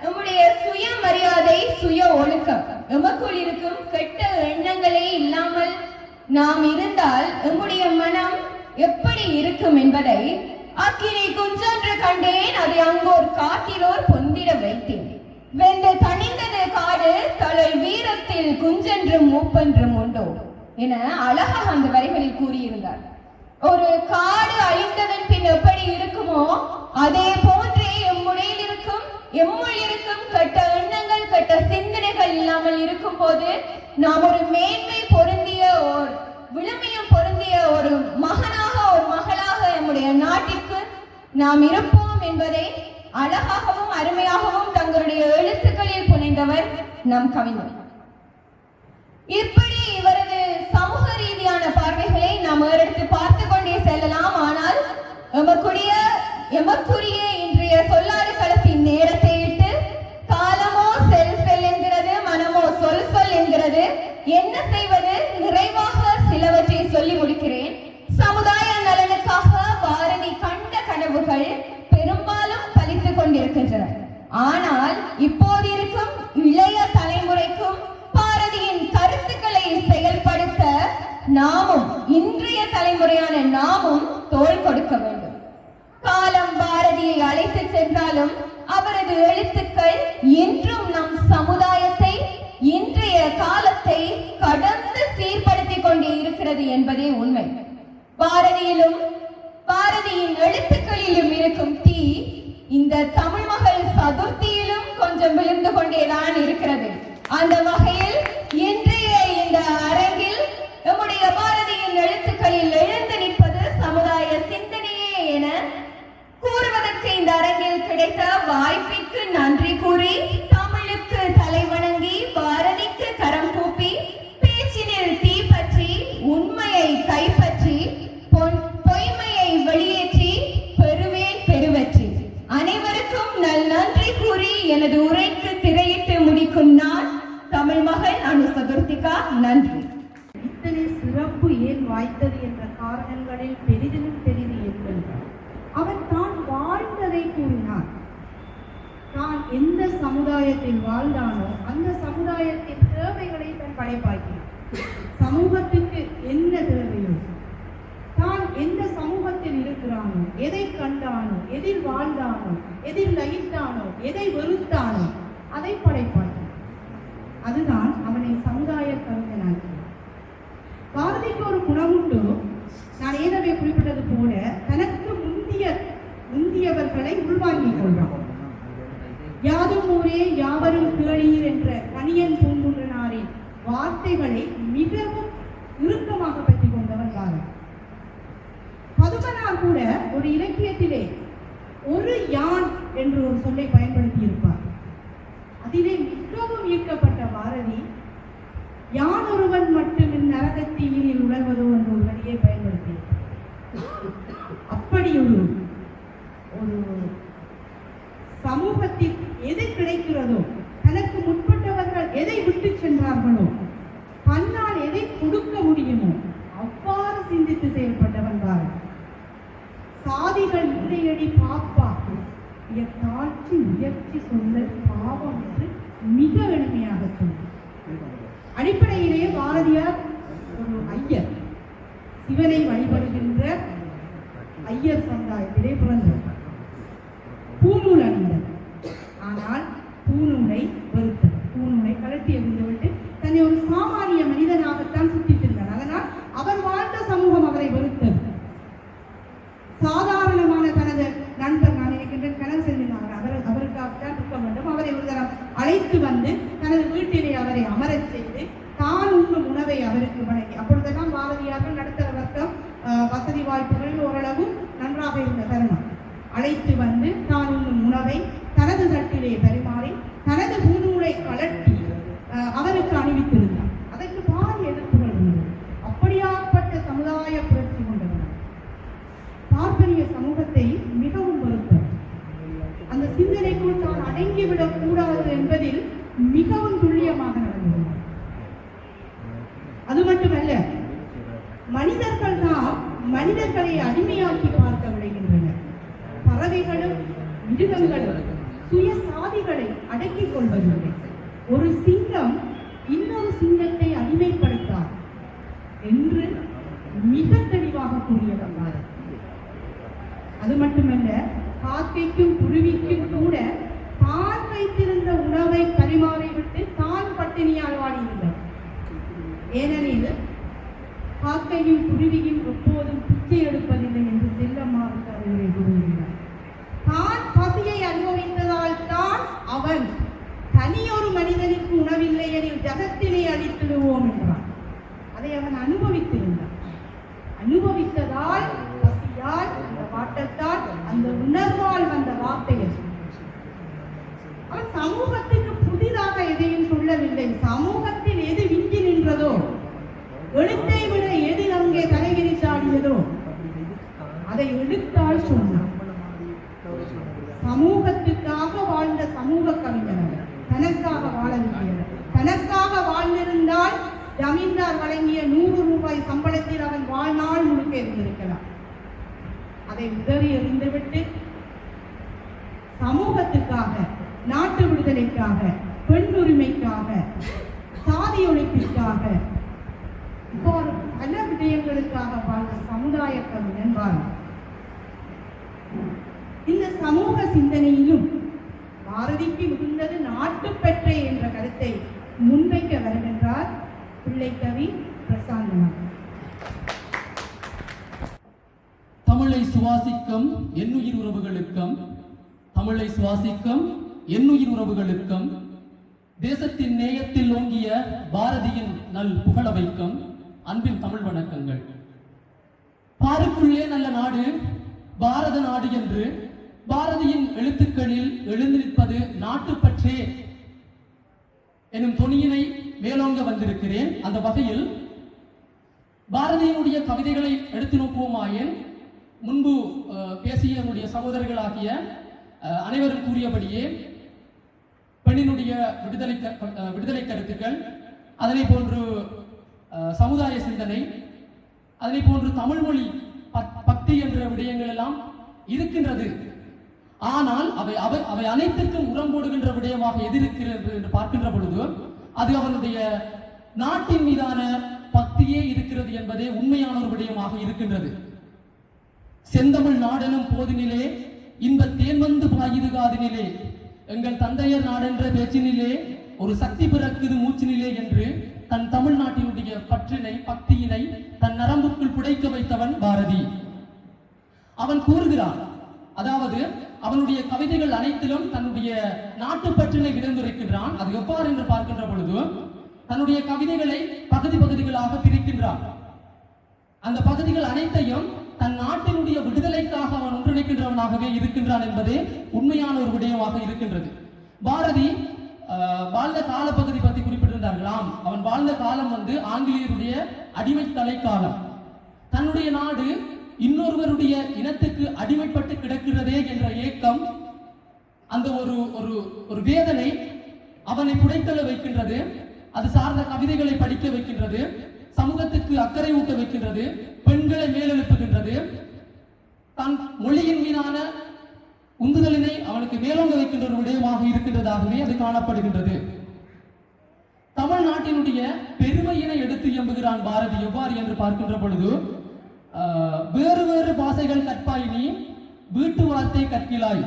Speaker 2: நம்முடைய சுயமரியாதை சுய ஒழுக்கம், எமக்குள் இருக்கும் கெட்ட எண்ணங்களே இல்லாமல் நாம் இருந்தால் நம்முடைய மனம் எப்படி இருக்கும் என்பதை அக்கினி குஞ்சொன்று கண்டேன், அதை அங்கோர் காட்டிலோர் பொந்திட வைத்தேன். வெந்து தணிந்தது காடு தழல் வீரத்தில் குஞ்சென்றும் மூப்பென்றும் உண்டோ என அழகாக அந்த வரிகளில் கூறியிருந்தார். ஒரு காடு அழிந்ததன் பின் எப்படி இருக்குமோ அதே போன்றே எம்முள் இருக்கும் கெட்ட எண்ணங்கள் கெட்ட சிந்தனைகள் இல்லாமல் இருக்கும் போது நாம் ஒரு மேன்மை பொருந்திய ஒரு விழுமையும் பொருந்திய ஒரு மகனாக ஒரு மகளாக நம்முடைய நாட்டிற்கு நாம் இருப்போம் என்பதை அழகாகவும் அருமையாகவும் தங்களுடைய எழுத்துக்களில் புனைந்தவர் நம் கவிஞர். இப்படி இவரது சமூக ரீதியான பார்வைகளை நாம் எடுத்து பார்த்து கொண்டே செல்லலாம். ஆனால் எமக்குரிய இன்றைய சொல்லாறு களத்தின் நேரத்தை இட்டு காலமோ செல் என்கிறது, மனமோ சொல் என்கிறது. என்ன செய்வது? நிறைவாக சிலவற்றை சொல்லி முடிக்கிறேன். சமுதாய நலனுக்காக பாரதி கண்ட கனவுகள் பெரும்பாலும் பலித்துக் கொண்டிருக்கின்றன. ஆனால் இப்போது இருக்கும் இளைய தலைமுறைக்கும் பாரதியின் கருத்துக்களை செயல்படுத்த நாமும் இன்றைய தலைமுறையான நாமும் தோள் கொடுக்க வேண்டும். காலம் பாரதியை அழைத்து சென்றாலும் அவரது எழுத்துக்கள் இன்றும் நம் சமுதாயத்தை இன்றைய காலத்தை கடந்து சீர்படுத்திக் கொண்டே இருக்கிறது என்பதே உண்மை. பாரதியின் எழுத்துக்களிலும் இருக்கும் தீ இந்த தமிழ் மகள் சதுர்த்தியிலும் கொஞ்சம் விழுந்து கொண்டேதான் இருக்கிறது. அந்த வகையில் இன்றைய இந்த அரங்கில் நம்முடைய பாரதியின் எழுத்துக்களில் எழுந்து நிற்பது சமுதாய சிந்தனையே என கூறுவதற்கு இந்த அரங்கில் கிடைத்த வாய்ப்பிற்கு நன்றி கூறி, தமிழுக்கு தலைவணங்கி, பாரதிக்கு கரம் கூப்பி, பேச்சினில் தீ பற்றி, உண்மையை கைப்பற்றி, பொய்மையை வெளியேற்றி பெறுவேன் பெருவெற்றி. அனைவருக்கும் நன்றி கூறி எனது உரைக்கு திரையிட்டு முடிக்கும் நான் தமிழ் மகள் அனு சதுர்த்திகா. நன்றி.
Speaker 7: இத்தனை சிறப்பு ஏன் வாய்த்தது என்ற காரணங்களில் பெரிதிலும் பெரிது என்பது அவர் தான் வாழ்ந்ததை கூறினார். தான் எந்த சமுதாயத்தில் வாழ்ந்தானோ அந்த சமுதாயத்தின் தேவைகளை தன் படைப்பாக்கினார். சமூகத்துக்கு என்ன தேவையோ, தான் எந்த சமூகத்தில் இருக்கிறானோ, எதை கண்டானோ, எதில் வாழ்ந்தானோ, எதில் லயித்தானோ, எதை வெறுத்தானோ அதை படைப்பான். அதுதான் அவனை சமுதாய கவிஞனாக்கி. பாரதிக்கு ஒரு குணமுண்டு. நான் ஏற்கனவே குறிப்பிட்டது போல தனக்கு முந்தியவர்களை உள்வாங்கிக் கொள்வான். யாதும் ஊரே யாவரும் கேளீர் என்ற கணியன் பூங்குன்றனாரின் வார்த்தைகளை மிகவும் இறுக்கமாக பற்றி கொண்டவர் பாரதி. பதுமனார் கூட ஒரு இலக்கியத்திலே ஒரு யான் என்று ஒரு சொல்லை பயன்படுத்தி இருப்பார். அதிலே மிகவும் ஈர்க்கப்பட்ட பாரதி யான் ஒருவன் மட்டும் நரகத்தீயில் உழல்வதோ என்ற ஒரு வழியை பயன்படுத்தி அப்படி ஒரு சமூகத்தில் எது கிடைக்கிறதோ, தனக்கு முற்பட்டவர்கள் எதை விட்டு சென்றார்களோ, தன்னால் எதை கொடுக்க முடியுமோ அவ்வாறு சிந்தித்து செயல்பட்டவன் பாரதி. சாதிகள் இல்லையடி பாப்பா தாழ்ச்சி உயர்ச்சி சொல்ல பாவம் என்று மிக எளிமையாக சொன்னார். அடிப்படையிலே பாரதியார் ஒரு ஐயர், சிவனை வழிபடுகின்ற ஐயர் சமுதாயத்திலே பிறந்தார். பூநூல் அணிந்தார். ஆனால் பூநூலை வெறுத்தார். பூநூலை கலட்டி எறிந்துவிட்டு தன்னை ஒரு சாமானிய மனிதனாகத்தான் சுற்றித்திருந்தார். அதனால் அவர் வாழ்ந்த சமூகம் அவரை வெறுத்தது. சாதாரணமான தனது நண்பர், நான் நினைக்கின்ற கனவு சென்றினார், அவருக்காகத்தான் இருக்க வேண்டும். அவரை ஒரு தரம் அழைத்து வந்து தனது வீட்டிலே அவரை அமரச் செய்து தான் உண்ணும் உணவை அவருக்கு வழங்கி, அப்பொழுதெல்லாம் பாரதியார்கள் நடுத்தர வர்க்கம், வசதி வாய்ப்புகள் ஓரளவு நன்றாக இருந்த தருணம். அழைத்து வந்து தான் உண்ணும் உணவை தனது தட்டிலே பரிமாறி தனது பூநூலை கலட்டி அவருக்கு அணிவித்திருந்தார். அதற்கு பாரிய எதிர்ப்புகள் இருந்தது. அப்படியாப்பட்ட சமுதாய புரட்சி கொண்டவர். பார்ப்பனிய சமூகத்தை மிகவும் வெறுத்தார். அந்த சிந்தனைக்குள் தான் அடங்கிவிடக் கூடாது என்பதில் மிகவும் துல்லியமாக நடந்தது. அது மட்டுமல்ல, மனிதர்கள் தான் மனிதர்களை அடிமையாக்கி பார்க்க விளைகின்றனர். பறவைகளும் மிருகங்களும் சுய சாதிகளை அடக்கிக் கொள்வதில்லை. ஒரு சிங்கம் இன்னொரு சிங்கத்தை அடிமைப்படுத்தார் என்று மிக தெளிவாக கூறியவர். அது மட்டுமல்ல, காக்கைக்கும் குருவிக்கும் கூட தான் வைத்திருந்த உணவை பரிமாறிவிட்டு தான் பட்டினியால் வாடியிருந்தார். ஏனெனில் காக்கையும் குருவியும் எப்போதும் பிச்சை எடுப்பதில்லை என்று செல்லம்மாவுக்கு அறிவுரை கூறுகிறார். தான் பசியை அனுபவித்ததால் தான் அவன் தனியொரு மனிதனுக்கு உணவில்லை எனில் ஜகத்தினை அழித்திடுவோம் என்றான். அதை அவன் அனுபவித்திருந்தான். அனுபவித்ததால், பசியால், அந்த வாட்டத்தால், அந்த உணர்வால் வந்த வார்த்தைகள். அவன் சமூகத்துக்கு புதிதாக எதையும் சொல்லவில்லை. சமூகத்தில் எது விஞ்சி நின்றதோ, எழுத்தை விட எது அங்கே தலைவிரி சாடியதோ அதை எழுத்தால் சொன்னான். சமூகத்துக்காக வாழ்ந்த சமூக கவிஞர், தனக்காக வாழவில்லையவர். தனக்காக வாழ்ந்திருந்தால் ஜமீன்தார் வழங்கிய 100 ரூபாய் சம்பளத்தில் அவன் வாழ்நாள் முழுக்க இருந்திருக்கலாம். அதை உதறி எறிந்துவிட்டு சமூகத்துக்காக, நாட்டு விடுதலைக்காக, பெண் உரிமைக்காக, சாதி ஒழிப்பிற்காக, இவ்வாறு பல விடயங்களுக்காக வாழ்ந்த சமுதாய கவிஞன் பாரதி. இந்த சமூக சிந்தனையிலும் பாரதிக்கு மிகுந்தது நாட்டுப்பற்றை என்ற கருத்தை முன்வைக்க வருகின்றார் பிள்ளைக்கவி பிரசாந்தனா.
Speaker 10: தமிழை சுவாசிக்கும் என்னுயிர் உறவுகளுக்கும், தமிழை சுவாசிக்கும் என்னுயிர் உறவுகளுக்கும், தேசத்தின் நேயத்தில் ஓங்கிய பாரதியின் நல் புகழ வைக்கும் அன்பின் தமிழ் வணக்கங்கள். பாருக்குள்ளே நல்ல நாடு பாரத நாடு என்று பாரதியின் எழுத்துக்களில் எழுந்து நிற்பது நாட்டுப்பற்றே எனும் தொனியினை மேலோங்க வந்திருக்கிறேன். அந்த வகையில் பாரதியினுடைய கவிதைகளை எடுத்து நோக்குவோமாயின், முன்பு பேசிய என்னுடைய சகோதரர்களாகிய அனைவரும் கூறியபடியே பெண்ணினுடைய விடுதலை கருத்துக்கள், அதனை போன்று சமுதாய சிந்தனை, அதனை போன்று தமிழ் மொழி பக்தி என்ற விடயங்கள் எல்லாம் இருக்கின்றது. ஆனால் அவை அனைத்திற்கும் உரம் போடுகின்ற விடயமாக எது இருக்கிறது என்று பார்க்கின்ற பொழுது அது அவனுடைய நாட்டின் மீதான பக்தியே இருக்கிறது என்பதே உண்மையான ஒரு விடயமாக இருக்கின்றது. செந்தமிழ் நாடெனும் போதினிலே இன்ப தேன் வந்து பாயுது காதினிலே, எங்கள் தந்தையர் நாடென்ற பேச்சினிலே ஒரு சக்தி பிறக்குது மூச்சினிலே என்று தன் தமிழ்நாட்டினுடைய பற்றினை பக்தியினை தன் நரம்புக்குள் புடைக்க வைத்தவன் பாரதி. அவன் கூறுகிறான், அதாவது அவனுடைய கவிதைகள் அனைத்திலும் தன்னுடைய நாட்டுப்பற்றினை விளைந்துரைக்கின்றான். அது எவ்வாறு என்று பார்க்கின்ற பொழுது தன்னுடைய கவிதைகளை பகுதிகளாக பிரிக்கின்றான். அந்த பகுதிகள் அனைத்தையும் தன் நாட்டினுடைய விடுதலைக்காக அவன் ஒன்றிணைக்கின்றவனாகவே இருக்கின்றான் என்பதே உண்மையான ஒரு விடயமாக இருக்கின்றது. பாரதி வாழ்ந்த காலப்பகுதி பற்றி குறிப்பிட்டிருந்தார்களாம். அவன் வாழ்ந்த காலம் ஆங்கிலேயருடைய அடிமைத்தலை காலம். தன்னுடைய நாடு இன்னொருவருடைய இனத்துக்கு அடிமைப்பட்டு கிடக்கிறதே என்ற ஏக்கம், அந்த ஒரு வேதனை அவனை புடைத்தள்ள வைக்கின்றது. அது சார்ந்த கவிதைகளை படிக்க வைக்கின்றது, சமூகத்துக்கு அக்கறை ஊட்ட வைக்கின்றது, பெண்களை மேலெழுப்புகின்றது, தன் மொழியின் மீதான உந்துதலினை அவனுக்கு மேலோங்க வைக்கின்ற ஒரு விடயமாக இருக்கின்றதாகவே அது காணப்படுகின்றது. தமிழ்நாட்டினுடைய பெருமையினை எடுத்து எம்புகிறான் பாரதி. எவ்வாறு என்று பார்க்கின்ற பொழுது, வேறு வேறு பாசைகள் கற்பாய் நீ, வீட்டு வார்த்தை கற்கிலாய்,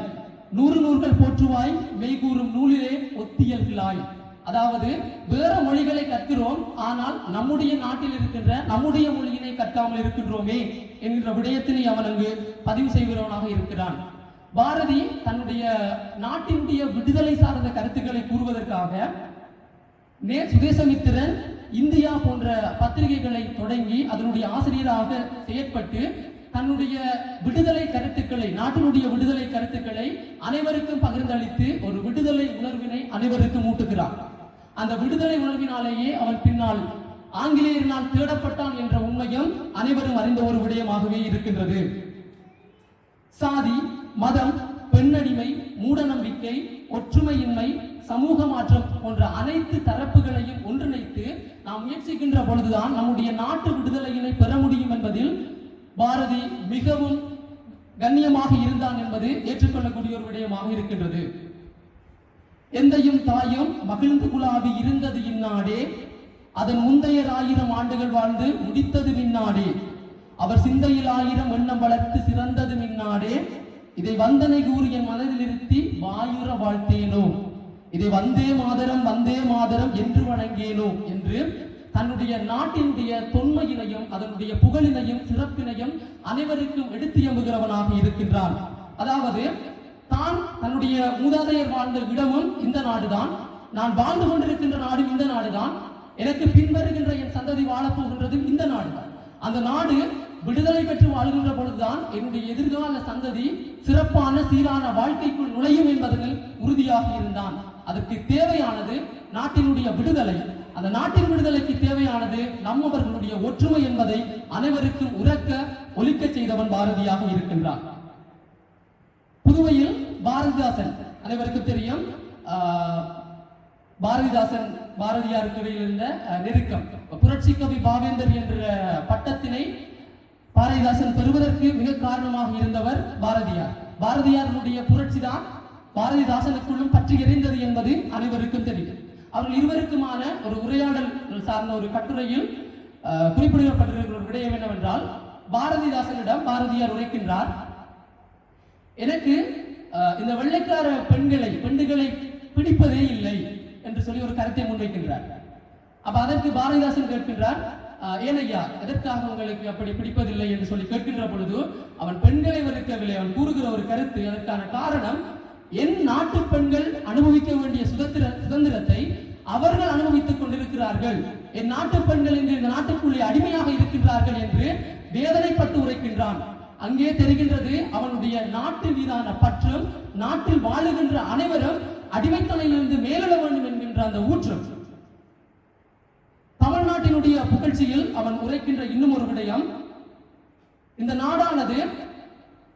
Speaker 10: 100 நூல்கள் போற்றுவாய், மெய்கூறும் நூலிலே ஒத்தியல்கிலாய். அதாவது வேற மொழிகளை கற்கிறோம், ஆனால் நம்முடைய நாட்டில் இருக்கின்ற நம்முடைய மொழியினை கற்காமல் இருக்கின்றோமே என்கின்ற விடயத்தினை அவன் அங்கு பதிவு செய்கிறவனாக இருக்கிறான். பாரதி தன்னுடைய நாட்டினுடைய விடுதலை சார்ந்த கருத்துக்களை கூறுவதற்காக சுதேசமித்திரன், இந்தியா போன்ற பத்திரிகைகளை தொடங்கி அதனுடைய ஆசிரியராக செயற்பட்டு தன்னுடைய விடுதலை கருத்துக்களை, நாட்டினுடைய விடுதலை கருத்துக்களை அனைவருக்கும் பகிர்ந்தளித்து ஒரு விடுதலை உணர்வினை அனைவருக்கும் ஊட்டுகிறார். அந்த விடுதலை உணர்வினாலேயே அவன் பின்னால் ஆங்கிலேயரினால் தேடப்பட்டான் என்ற உண்மையும் அனைவரும் அறிந்த ஒரு விடயமாகவே இருக்கின்றது. சாதி, மதம், பெண்ணடிமை, மூடநம்பிக்கை, ஒற்றுமையின்மை, சமூக மாற்றம் போன்ற அனைத்து தரப்புகளையும் ஒன்றிணைத்து நாம் முயற்சிக்கின்ற பொழுதுதான் நம்முடைய நாட்டு விடுதலையினை பெற முடியும் என்பதில் பாரதி மிகவும் கண்ணியமாக இருந்தான் என்பது ஏற்றுக்கொள்ளக்கூடிய ஒரு விடயமாக இருக்கின்றது. எந்தையும் தாயும் மகிழ்ந்து குழாவி இருந்தது இந்நாடே, அதன் முந்தைய 1000 ஆண்டுகள் வாழ்ந்து முடித்தது மின்னாடே, அவர் சிந்தையில் 1000 எண்ணம் வளர்த்து சிறந்தது மின்னாடே, இதை வந்தனை கூறி என் மனதில் இருத்தி வாயுற வாழ்த்தேனோ, இதை வந்தே மாதரம் என்று வணங்கேனோ என்று தன்னுடைய நாட்டினுடைய தொன்மையினையும் அதனுடைய புகழினையும் சிறப்பினையும் அனைவருக்கும் எடுத்து எம்புகிறவனாக இருக்கின்றான். அதாவது தான் தன்னுடைய மூதாதையர் வாழ்ந்த இடமும் இந்த நாடுதான், நான் வாழ்ந்து கொண்டிருக்கின்ற நாடும் இந்த நாடுதான், எனக்கு பின்வருகின்ற என் சந்ததி வாழப்போகின்றதும் இந்த நாடுதான். அந்த நாடு விடுதலை பெற்று வாழ்கின்ற பொழுதுதான் என்னுடைய எதிர்கால சந்ததி சிறப்பான சீரான வாழ்க்கைக்குள் நுழையும் என்பதில் உறுதியாக இருந்தான். அதற்கு தேவையானது நாட்டினுடைய விடுதலை. அந்த நாட்டின் விடுதலைக்கு தேவையானது நம்மவர்களுடைய ஒற்றுமை என்பதை அனைவருக்கும் உரக்க ஒலிக்க செய்தவன் பாரதியாக இருக்கின்றான். புதுவையில் பாரதிதாசன் அனைவருக்கும் தெரியும். பாரதியாருக்கு இடையில் இருந்த நெருக்கம், புரட்சி கவி பாவேந்தர் என்ற பட்டத்தினை பாரதிதாசன் பெறுவதற்கு மிக காரணமாக இருந்தவர் பாரதியார். பாரதியாருடைய புரட்சி தான் பாரதிதாசனுக்குள்ளும் பற்றி எறிந்தது என்பது அனைவருக்கும் தெரியும். அவர்கள் இருவருக்குமான ஒரு உரையாடல் சார்ந்த ஒரு கட்டுரையில் குறிப்பிடப்பட்டிருக்கிற ஒரு விடயம் என்னவென்றால், பாரதிதாசனிடம் பாரதியார் உரைக்கின்றார், எனக்கு இந்த வெள்ளைக்கார பெண்களை பிடிப்பதே இல்லை என்று சொல்லி ஒரு கருத்தை முன்வைக்கின்றார். அப்ப அதற்கு பாரதிதாசன் கேட்கின்றார், ஏனையா எதற்காக உங்களுக்கு அப்படி பிடிப்பதில்லை என்று சொல்லி கேட்கின்ற பொழுது அவன் பெண்களை வெறுக்கவில்லை. அவன் கூறுகிற ஒரு கருத்து, அதற்கான காரணம், என் நாட்டு பெண்கள் அனுபவிக்க வேண்டிய சுதந்திரத்தை அவர்கள் அனுபவித்துக் கொண்டிருக்கிறார்கள், என் நாட்டு பெண்கள் என்று இந்த நாட்டுக்குள்ளே அடிமையாக இருக்கின்றார்கள் என்று வேதனைப்பட்டு உரைக்கின்றான். அங்கே தெரிகின்றது அவனுடைய நாட்டு மீதான பற்றும், நாட்டில் வாழுகின்ற அனைவரும் அடிமைத்தலையிலிருந்து மேலெழ வேண்டும் என்கின்ற அந்த ஊற்றம். தமிழ்நாட்டினுடைய புகழ்ச்சியில் அவன் உரைக்கின்ற இன்னும் ஒரு விடயம், இந்த நாடானது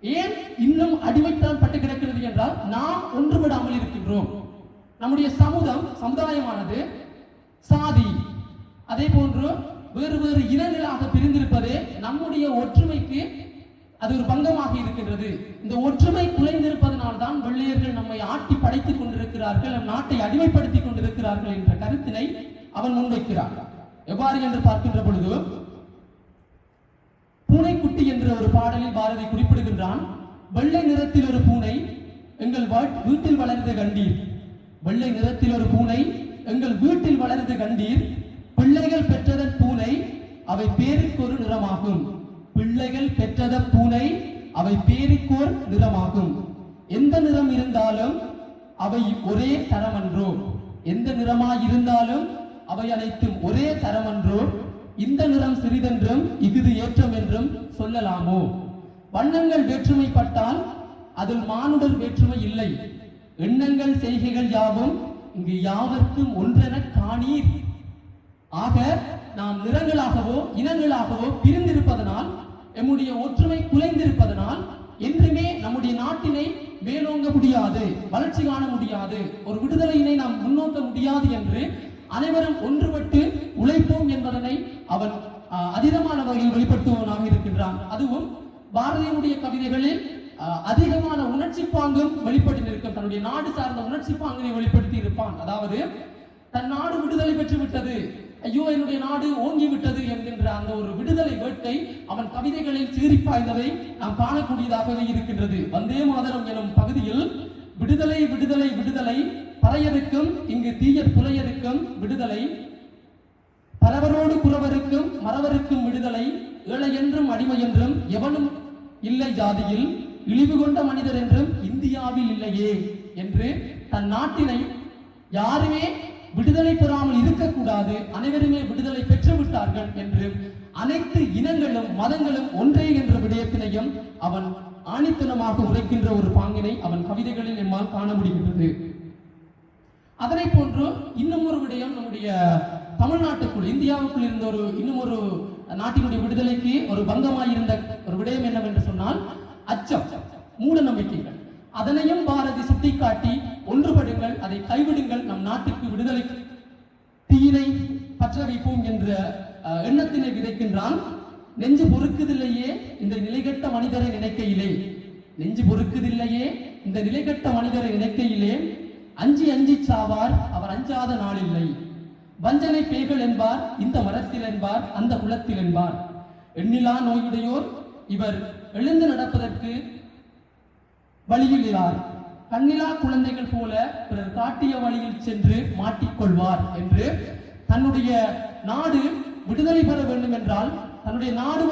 Speaker 10: ஏன் இன்னும் அடிமைத்தான் பட்டு கிடக்கிறது என்றால், நாம் ஒன்றுபடாமல் இருக்கின்றோம். நம்முடைய சமுதாயமானது சாதி, அதே போன்று வேறு வேறு இனங்களாக பிரிந்திருப்பதே நம்முடைய ஒற்றுமைக்கு அது ஒரு பங்கமாக இருக்கின்றது. இந்த ஒற்றுமை குலைந்திருப்பதனால் தான் வெள்ளையர்கள் நம்மை ஆட்டி படைத்துக் கொண்டிருக்கிறார்கள், நம் நாட்டை அடிமைப்படுத்திக் கொண்டிருக்கிறார்கள் என்ற கருத்தினை அவன் முன்வைக்கிறான். எவ்வாறு என்று பார்க்கின்ற பொழுது பூனைக்குட்டி என்ற ஒரு பாடலில் பாரதி குறிப்பிடுகின்றான், வெள்ளை நிறத்தில் ஒரு பூனை எங்கள் வீட்டில் வளர்ந்து கண்டீர். வெள்ளை நிறத்தில் ஒரு பூனை எங்கள் வீட்டில் வளர்ந்து கண்டீர். பிள்ளைகள் பெற்றதன் பூனை அவை பேருக்கொரு நிறமாகும். பிள்ளைகள் பெற்றத பூனை அவை பேருக்கோர் நிறமாகும். எந்த நிறம் இருந்தாலும் அவை ஒரே தரமன்றோ, எந்த நிறமாய் இருந்தாலும் அவை அனைத்தும் ஒரே தரமன்றோ, இந்த நிறம் சிறிதென்றும் இஃது ஏற்றம் என்றும் சொல்லலாமோ? வண்ணங்கள் வேற்றுமைப்பட்டால் அதில் மானுடர் வேற்றுமை இல்லை. எண்ணங்கள் செய்கைகள் யாவும் இங்கு யாவர்க்கும் ஒன்றென காணீர். ஆக நாம் நிறங்களாகவோ இனங்களாகவோ பிரிந்திருப்பதனால், நம்முடைய ஒற்றுமை குலைந்திருப்பதனால் என்றுமே நம்முடைய நாட்டினை மேலோங்க முடியாது, வளர்ச்சி காண முடியாது, ஒரு விடுதலையினை நாம் முன்னோக்க முடியாது என்று அனைவரும் ஒன்றுபட்டு உழைப்போம் என்பதனை அவன் அதிகமான வகையில் வெளிப்படுத்துவனாக இருக்கின்றான். அதுவும் பாரதியினுடைய கவிதைகளில் அதிகமான உணர்ச்சி பாங்கும் வெளிப்பட்டு நிற்கும். தன்னுடைய நாடு சார்ந்த உணர்ச்சி பாங்கினை வெளிப்படுத்தி இருப்பான். அதாவது தன் நாடு விடுதலை பெற்று விட்டது, ஐயோ என்னுடைய நாடு ஓங்கி விட்டது என்கின்ற அந்த ஒரு விடுதலை வேட்டை அவன் கவிதைகளில் சீறிப்பாய்ந்ததை நாம் காணக்கூடியதாகவே இருக்கின்றது. வந்தே மாதரம் எனும் பகுதியில் விடுதலை விடுதலை விடுதலை, பறையருக்கும் இங்கு தீயர் புலையருக்கும் விடுதலை, பரவரோடு குறவருக்கும் மறவருக்கும் விடுதலை, ஏழை என்றும் அடிமை என்றும் எவனும் இல்லை ஜாதியில், இழிவு கொண்ட மனிதர் என்றும் இந்தியாவில் இல்லையே என்று தன் நாட்டினை யாருமே விடுதலை பெறாமல் இருக்கக்கூடாது, அனைவருமே விடுதலை பெற்றுவிட்டார்கள் என்று அனைத்து இனங்களும் மதங்களும் ஒன்றே என்ற விடயத்தினையும் அவன் ஆணித்தனமாக உரைக்கின்ற ஒரு பாங்கினை அவன் கவிதைகளில் நம்மால் காண முடிகின்றது. அதனை போன்று இன்னும் ஒரு விடயம் நம்முடைய தமிழ்நாட்டுக்குள் இந்தியாவுக்குள் இருந்த ஒரு இன்னும் ஒரு நாட்டினுடைய விடுதலைக்கு ஒரு பங்கமாயிருந்த ஒரு விடயம் என்னவென்று சொன்னால் அச்சம், மூட நம்பிக்கைகள். அதனையும் பாரதி சுட்டிக்காட்டி ஒன்றுபடுங்கள், அதை கைவிடுங்கள், நம் நாட்டுக்கு விடுதலை தீயினை பற்ற வைப்போம் என்ற எண்ணத்தினை விதைக்கின்றான். நெஞ்சு பொறுக்குதில்லையே இந்த நிலைகட்ட மனிதரை நினைக்கையிலே, நெஞ்சு பொறுக்குதில்லையே இந்த நிலைகட்ட மனிதரை நினைக்கையிலே, அஞ்சி அஞ்சி சாவார் அவர் அஞ்சாத நாளில்லை, வஞ்சனை பேய்கள் என்பார் இந்த மரத்தில் என்பார் அந்த குலத்தில் என்பார், எண்ணிலா நோயுடையோர் இவர் எழுந்து நடப்பதற்கு வழியிலார், கண்ணிலா குழந்தைகள் போல பிறர் காட்டிய வழியில் சென்று மாட்டிக்கொள்வார் என்று தன்னுடைய நாடு விடுதலை பெற வேண்டும் என்றால், தன்னுடைய நாடு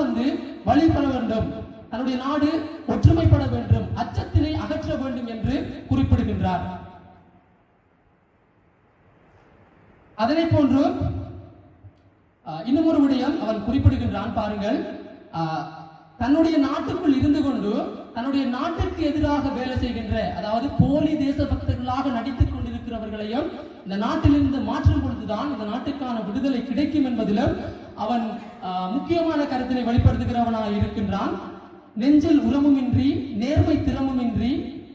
Speaker 10: வழி பெற வேண்டும், தன்னுடைய நாடு ஒற்றுமைப்பட வேண்டும், அச்சத்தினை அகற்ற வேண்டும் என்று குறிப்பிடுகின்றார். அதனை போன்று இன்னும் ஒரு விடயம் அவன் குறிப்பிடுகின்றான். பாருங்கள், தன்னுடைய நாட்டுக்குள் இருந்து கொண்டு தன்னுடைய நாட்டிற்கு எதிராக வேலை செய்கின்ற, அதாவது போலி தேசபக்தர்களாக நடித்துக் கொண்டிருக்கிறவர்களையும் இந்த நாட்டிலிருந்து மாற்றும் பொழுதுதான் இந்த நாட்டுக்கான விடுதலை கிடைக்கும் என்பதிலும் அவன் முக்கியமான கருத்தினை வெளிப்படுத்துகிறவனாக இருக்கின்றான். நெஞ்சில் உரமுமின்றி நேர்மை திறமுமின்றி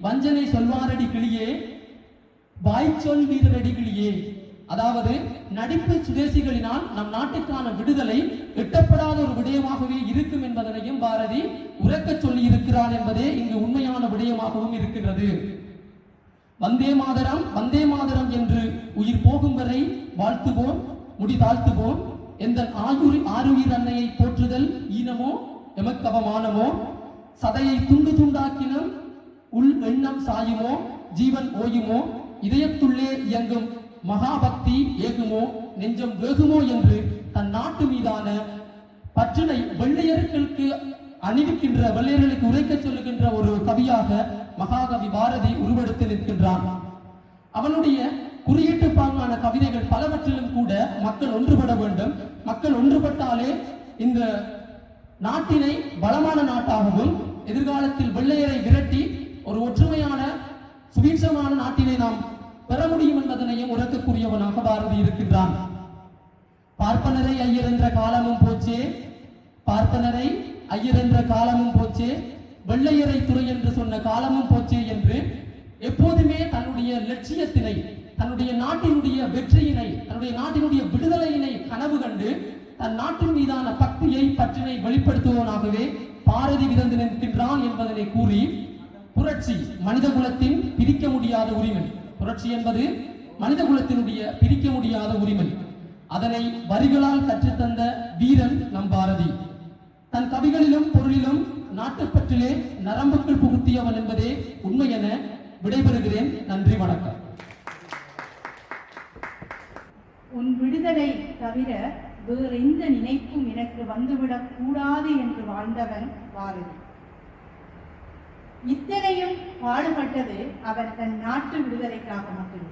Speaker 10: வஞ்சனை சொல்வாரடி கிளியே வாய்ச்சொல் வீரரடி கிளியே, அதாவது நடிப்பு சுதேசிகளினால் நம் நாட்டுக்கான விடுதலை எட்டப்படாத ஒரு விடயமாகவே இருக்கும் என்பதனையும் பாரதி உரக்க சொல்லி இருக்கிறான் என்பதே இங்கு உண்மையான விடயமாகவும் இருக்கின்றது. வந்தே மாதரம் வந்தே மாதரம் என்று உயிர் போகும் வரை வாழ்த்துவோம், முடி தாழ்த்துவோம், எந்த ஆருயிர் அன்னையை போற்றுதல் ஈனமோ எமக்கு அவமானமோ, சதையை துண்டு துண்டாக்கினும் உள் எண்ணம் சாயுமோ, ஜீவன் ஓயுமோ, இதயத்துள்ளே இயங்கும் மகாபக்தி ஏகுமோ, நெஞ்சம் வேகுமோ என்று தன் நாட்டு மீதான பற்றினை வெள்ளையர்களுக்கு அணிவிக்கின்ற, வெள்ளையர்களுக்கு உரைக்க சொல்லுகின்ற ஒரு கவியாக மகாகவி பாரதி உருவெடுத்து நிற்கின்றான். அவனுடைய குறியீட்டு பாங்கான கவிதைகள் பலவற்றிலும் கூட மக்கள் ஒன்றுபட வேண்டும், மக்கள் ஒன்றுபட்டாலே இந்த நாட்டினை பலமான நாட்டாகவும் எதிர்காலத்தில் வெள்ளையரை விரட்டி ஒரு ஒற்றுமையான சுபீட்சமான நாட்டினை நாம் பெற முடியும் என்பதனையும் உரக்கக்கூடியவனாக பாரதி இருக்கின்றான். பார்ப்பனரை ஐயர் என்ற காலமும் போச்சே, பார்ப்பனரை ஐயர் என்ற காலமும் போச்சே, வெள்ளையரை துறை என்று சொன்ன காலமும் போச்சே என்று எப்போதுமே தன்னுடைய லட்சியத்தினை, தன்னுடைய நாட்டினுடைய வெற்றியினை, தன்னுடைய நாட்டினுடைய விடுதலையினை கனவு கண்டு தன் நாட்டின் மீதான பக்தியை பற்றினை வெளிப்படுத்துவனாகவே பாரதி விதந்து நிற்கின்றான் என்பதனை கூறி, புரட்சி மனித குலத்தின் பிரிக்க முடியாத உரிமை, புரட்சி என்பது மனித குலத்தினுடைய பிரிக்க முடியாத உரிமை. அதனை வரிகளால் கற்றுத்தந்த வீரன் நம் பாரதி. தன் கவிகளிலும் பொருளிலும் நாட்டுப்பற்றிலே நரம்புக்குள் புகுத்தியவன் என்பதே உண்மை என விடைபெறுகிறேன். நன்றி, வணக்கம்.
Speaker 7: உன் விடுதலை தவிர வேறு எந்த நினைப்பும் எனக்கு வந்துவிடக் கூடாது என்று வாழ்ந்தவன் பாரதி. இத்தனையும் பாடுபட்டது அவன் தன் நாட்டு விடுதலைக்காக மட்டுமே.